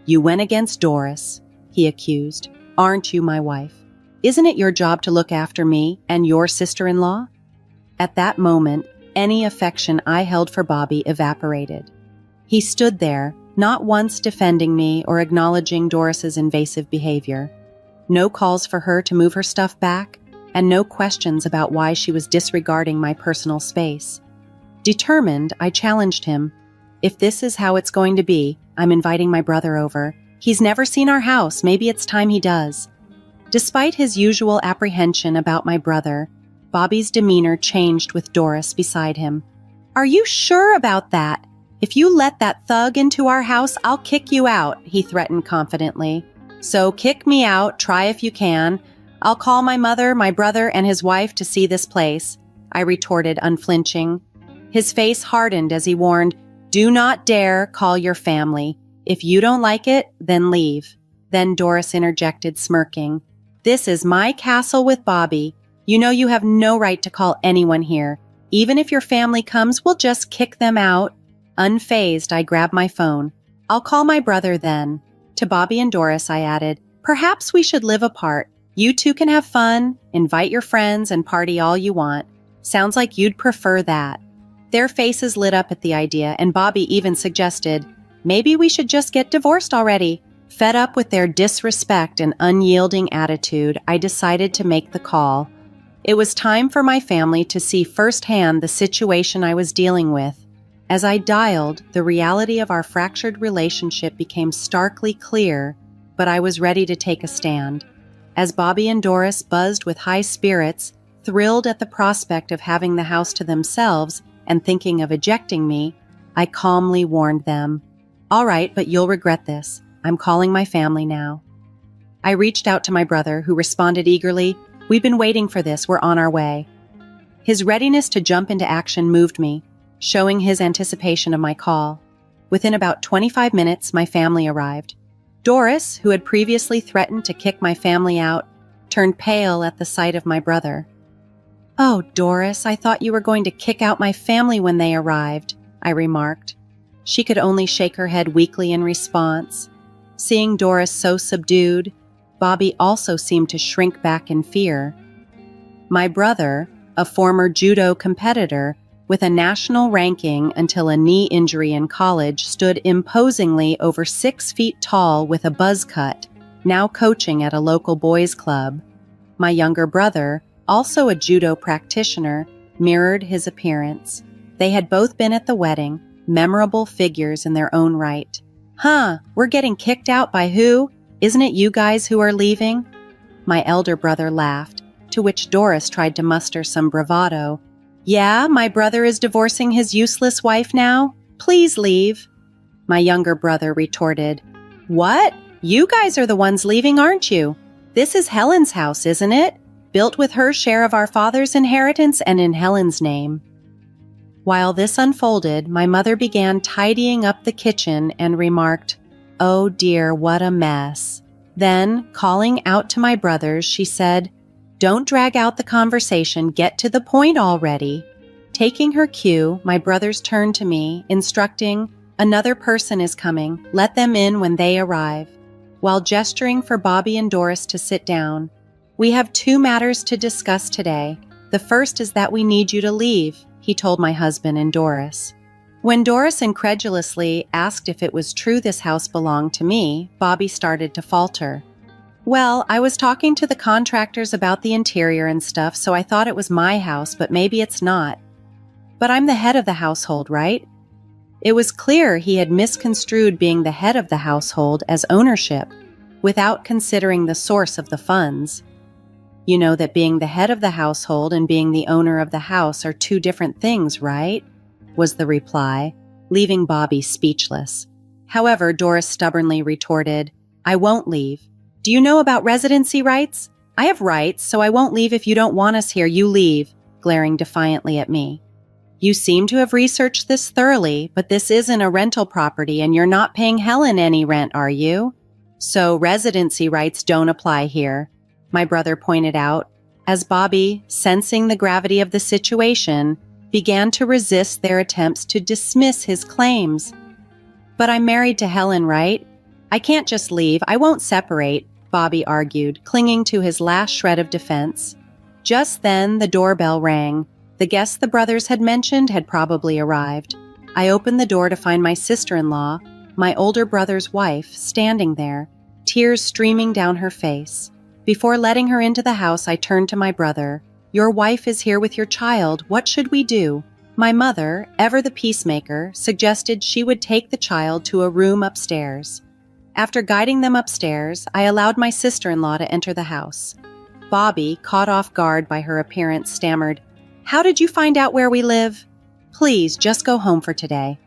"You went against Doris," he accused. "Aren't you my wife? Isn't it your job to look after me and your sister-in-law?" At that moment, any affection I held for Bobby evaporated. He stood there, not once defending me or acknowledging Doris's invasive behavior. No calls for her to move her stuff back, and no questions about why she was disregarding my personal space. Determined, I challenged him. "If this is how it's going to be, I'm inviting my brother over. He's never seen our house. Maybe it's time he does." Despite his usual apprehension about my brother, Bobby's demeanor changed with Doris beside him. "Are you sure about that? If you let that thug into our house, I'll kick you out," he threatened confidently. "So kick me out, try if you can. I'll call my mother, my brother, and his wife to see this place," I retorted, unflinching. His face hardened as he warned, "Do not dare call your family. If you don't like it, then leave." Then Doris interjected, smirking. "This is my castle with Bobby. You know you have no right to call anyone here. Even if your family comes, we'll just kick them out." Unfazed, I grabbed my phone. "I'll call my brother then." To Bobby and Doris, I added, "Perhaps we should live apart. You two can have fun, invite your friends, and party all you want. Sounds like you'd prefer that." Their faces lit up at the idea, and Bobby even suggested, "Maybe we should just get divorced already." Fed up with their disrespect and unyielding attitude, I decided to make the call. It was time for my family to see firsthand the situation I was dealing with. As I dialed, the reality of our fractured relationship became starkly clear, but I was ready to take a stand. As Bobby and Doris buzzed with high spirits, thrilled at the prospect of having the house to themselves and thinking of ejecting me, I calmly warned them, "All right, but you'll regret this. I'm calling my family now." I reached out to my brother, who responded eagerly, "We've been waiting for this. We're on our way." His readiness to jump into action moved me, showing his anticipation of my call. Within about 25 minutes, my family arrived. Doris, who had previously threatened to kick my family out, turned pale at the sight of my brother. "Oh, Doris, I thought you were going to kick out my family when they arrived," I remarked. She could only shake her head weakly in response. Seeing Doris so subdued, Bobby also seemed to shrink back in fear. My brother, a former judo competitor with a national ranking until a knee injury in college, stood imposingly over 6 feet tall with a buzz cut, now coaching at a local boys' club. My younger brother, also a judo practitioner, mirrored his appearance. They had both been at the wedding, memorable figures in their own right. "Huh, we're getting kicked out by who? Isn't it you guys who are leaving?" My elder brother laughed, to which Doris tried to muster some bravado. "Yeah, my brother is divorcing his useless wife now. Please leave." My younger brother retorted, "What? You guys are the ones leaving, aren't you? This is Helen's house, isn't it? Built with her share of our father's inheritance and in Helen's name." While this unfolded, my mother began tidying up the kitchen and remarked, "Oh dear, what a mess." Then, calling out to my brothers, she said, "Don't drag out the conversation, get to the point already." Taking her cue, my brothers turned to me, instructing, "Another person is coming. Let them in when they arrive." while gesturing for Bobby and Doris to sit down. "We have 2 matters to discuss today. The first is that we need you to leave," he told my husband and Doris. When Doris incredulously asked if it was true this house belonged to me, Bobby started to falter. "Well, I was talking to the contractors about the interior and stuff, so I thought it was my house, but maybe it's not. But I'm the head of the household, right?" It was clear he had misconstrued being the head of the household as ownership, without considering the source of the funds. "You know that being the head of the household and being the owner of the house are 2 different things, right?" was the reply, leaving Bobby speechless. However, Doris stubbornly retorted, "I won't leave. Do you know about residency rights? I have rights, so I won't leave if you don't want us here. You leave," glaring defiantly at me. "You seem to have researched this thoroughly, but this isn't a rental property and you're not paying Helen any rent, are you? So residency rights don't apply here," my brother pointed out, as Bobby, sensing the gravity of the situation, began to resist their attempts to dismiss his claims. "But I'm married to Helen, right? I can't just leave. I won't separate," Bobby argued, clinging to his last shred of defense. Just then, the doorbell rang. The guest the brothers had mentioned had probably arrived. I opened the door to find my sister-in-law, my older brother's wife, standing there, tears streaming down her face. Before letting her into the house, I turned to my brother. "Your wife is here with your child. What should we do?" My mother, ever the peacemaker, suggested she would take the child to a room upstairs. After guiding them upstairs, I allowed my sister-in-law to enter the house. Bobby, caught off guard by her appearance, stammered, "How did you find out where we live? Please, just go home for today."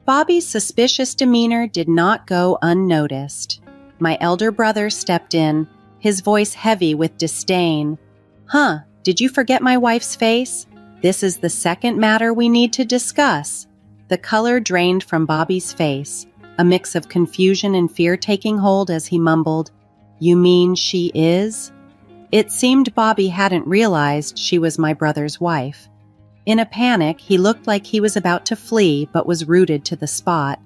Bobby's suspicious demeanor did not go unnoticed. My elder brother stepped in, his voice heavy with disdain. "Huh, did you forget my wife's face? This is the second matter we need to discuss." The color drained from Bobby's face, a mix of confusion and fear taking hold as he mumbled, "You mean she is?" It seemed Bobby hadn't realized she was my brother's wife. In a panic, he looked like he was about to flee but was rooted to the spot.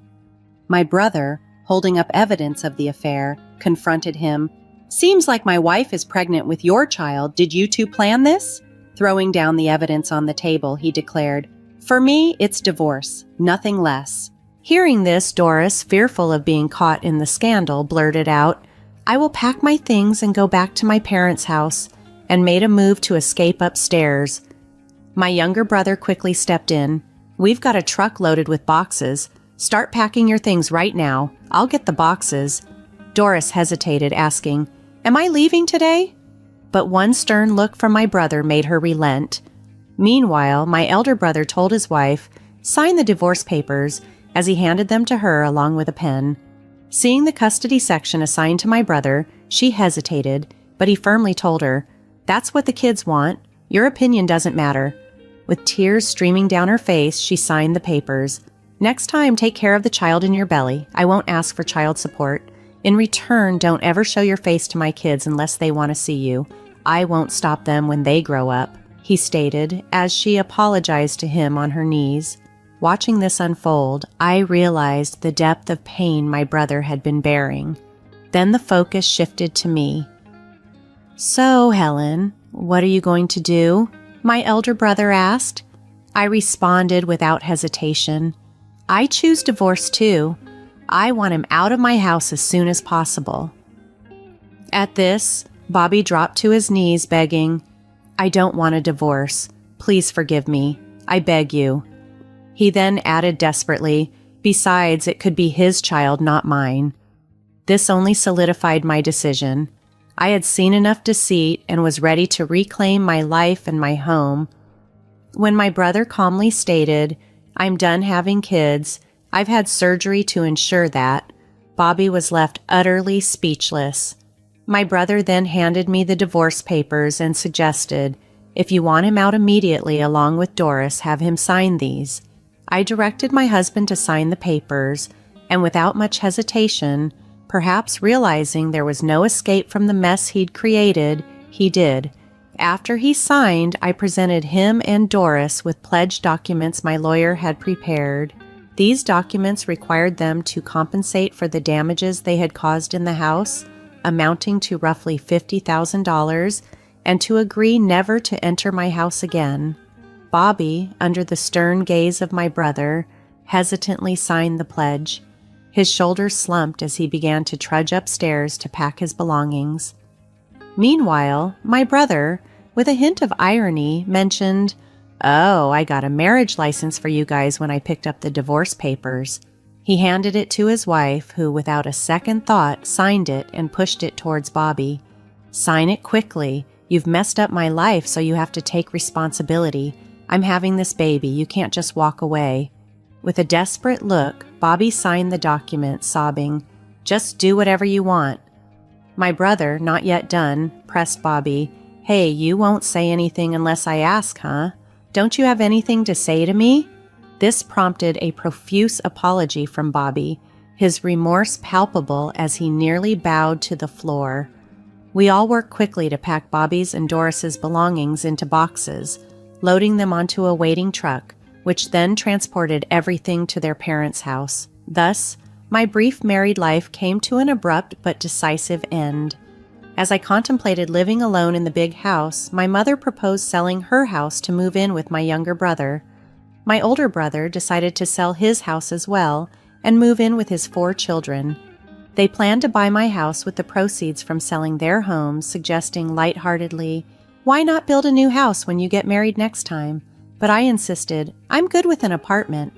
My brother, holding up evidence of the affair, confronted him. "Seems like my wife is pregnant with your child. Did you 2 plan this?" Throwing down the evidence on the table, he declared, "For me, it's divorce, nothing less." Hearing this, Doris, fearful of being caught in the scandal, blurted out, "I will pack my things and go back to my parents' house," and made a move to escape upstairs. My younger brother quickly stepped in. "We've got a truck loaded with boxes. Start packing your things right now. I'll get the boxes." Doris hesitated, asking, "Am I leaving today?" But one stern look from my brother made her relent. Meanwhile, my elder brother told his wife, "Sign the divorce papers," as he handed them to her along with a pen. Seeing the custody section assigned to my brother, she hesitated, but he firmly told her, "That's what the kids want. Your opinion doesn't matter." With tears streaming down her face, she signed the papers. "Next time, take care of the child in your belly. I won't ask for child support. In return, don't ever show your face to my kids unless they want to see you. I won't stop them when they grow up," he stated as she apologized to him on her knees. Watching this unfold, I realized the depth of pain my brother had been bearing. Then the focus shifted to me. "So, Helen, what are you going to do?" my elder brother asked. I responded without hesitation. "I choose divorce too. I want him out of my house as soon as possible." At this, Bobby dropped to his knees, begging, "I don't want a divorce. Please forgive me. I beg you." He then added desperately, "Besides, it could be his child, not mine." This only solidified my decision. I had seen enough deceit and was ready to reclaim my life and my home. When my brother calmly stated, "I'm done having kids. I've had surgery to ensure that," Bobby was left utterly speechless. My brother then handed me the divorce papers and suggested, "If you want him out immediately along with Doris, have him sign these." I directed my husband to sign the papers, and without much hesitation, perhaps realizing there was no escape from the mess he'd created, he did. After he signed, I presented him and Doris with pledge documents my lawyer had prepared. These documents required them to compensate for the damages they had caused in the house, amounting to roughly $50,000, and to agree never to enter my house again. Bobby, under the stern gaze of my brother, hesitantly signed the pledge. His shoulders slumped as he began to trudge upstairs to pack his belongings. Meanwhile, my brother, with a hint of irony, mentioned, "Oh, I got a marriage license for you guys when I picked up the divorce papers." He handed it to his wife, who, without a second thought, signed it and pushed it towards Bobby. "Sign it quickly. You've messed up my life, so you have to take responsibility. I'm having this baby. You can't just walk away." With a desperate look, Bobby signed the document, sobbing, "Just do whatever you want." My brother, not yet done, pressed Bobby, "Hey, you won't say anything unless I ask, huh? Don't you have anything to say to me?" This prompted a profuse apology from Bobby, his remorse palpable as he nearly bowed to the floor. We all worked quickly to pack Bobby's and Doris's belongings into boxes, loading them onto a waiting truck, which then transported everything to their parents' house. Thus, my brief married life came to an abrupt but decisive end. As I contemplated living alone in the big house, my mother proposed selling her house to move in with my younger brother. My older brother decided to sell his house as well and move in with his 4 children. They planned to buy my house with the proceeds from selling their homes, suggesting lightheartedly, "Why not build a new house when you get married next time?" But I insisted, "I'm good with an apartment."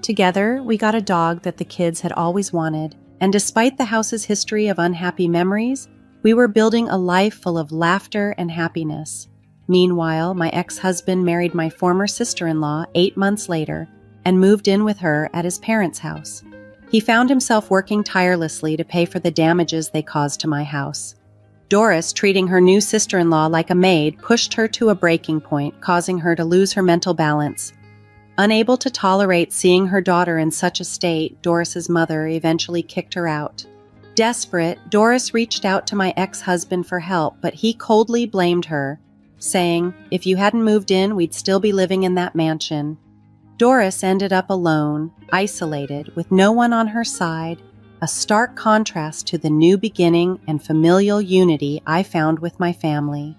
Together, we got a dog that the kids had always wanted, and despite the house's history of unhappy memories, we were building a life full of laughter and happiness. Meanwhile, my ex-husband married my former sister-in-law 8 months later and moved in with her at his parents' house. He found himself working tirelessly to pay for the damages they caused to my house. Doris, treating her new sister-in-law like a maid, pushed her to a breaking point, causing her to lose her mental balance. Unable to tolerate seeing her daughter in such a state, Doris's mother eventually kicked her out. Desperate, Doris reached out to my ex-husband for help, but he coldly blamed her, saying, "If you hadn't moved in, we'd still be living in that mansion." Doris ended up alone, isolated, with no one on her side, a stark contrast to the new beginning and familial unity I found with my family.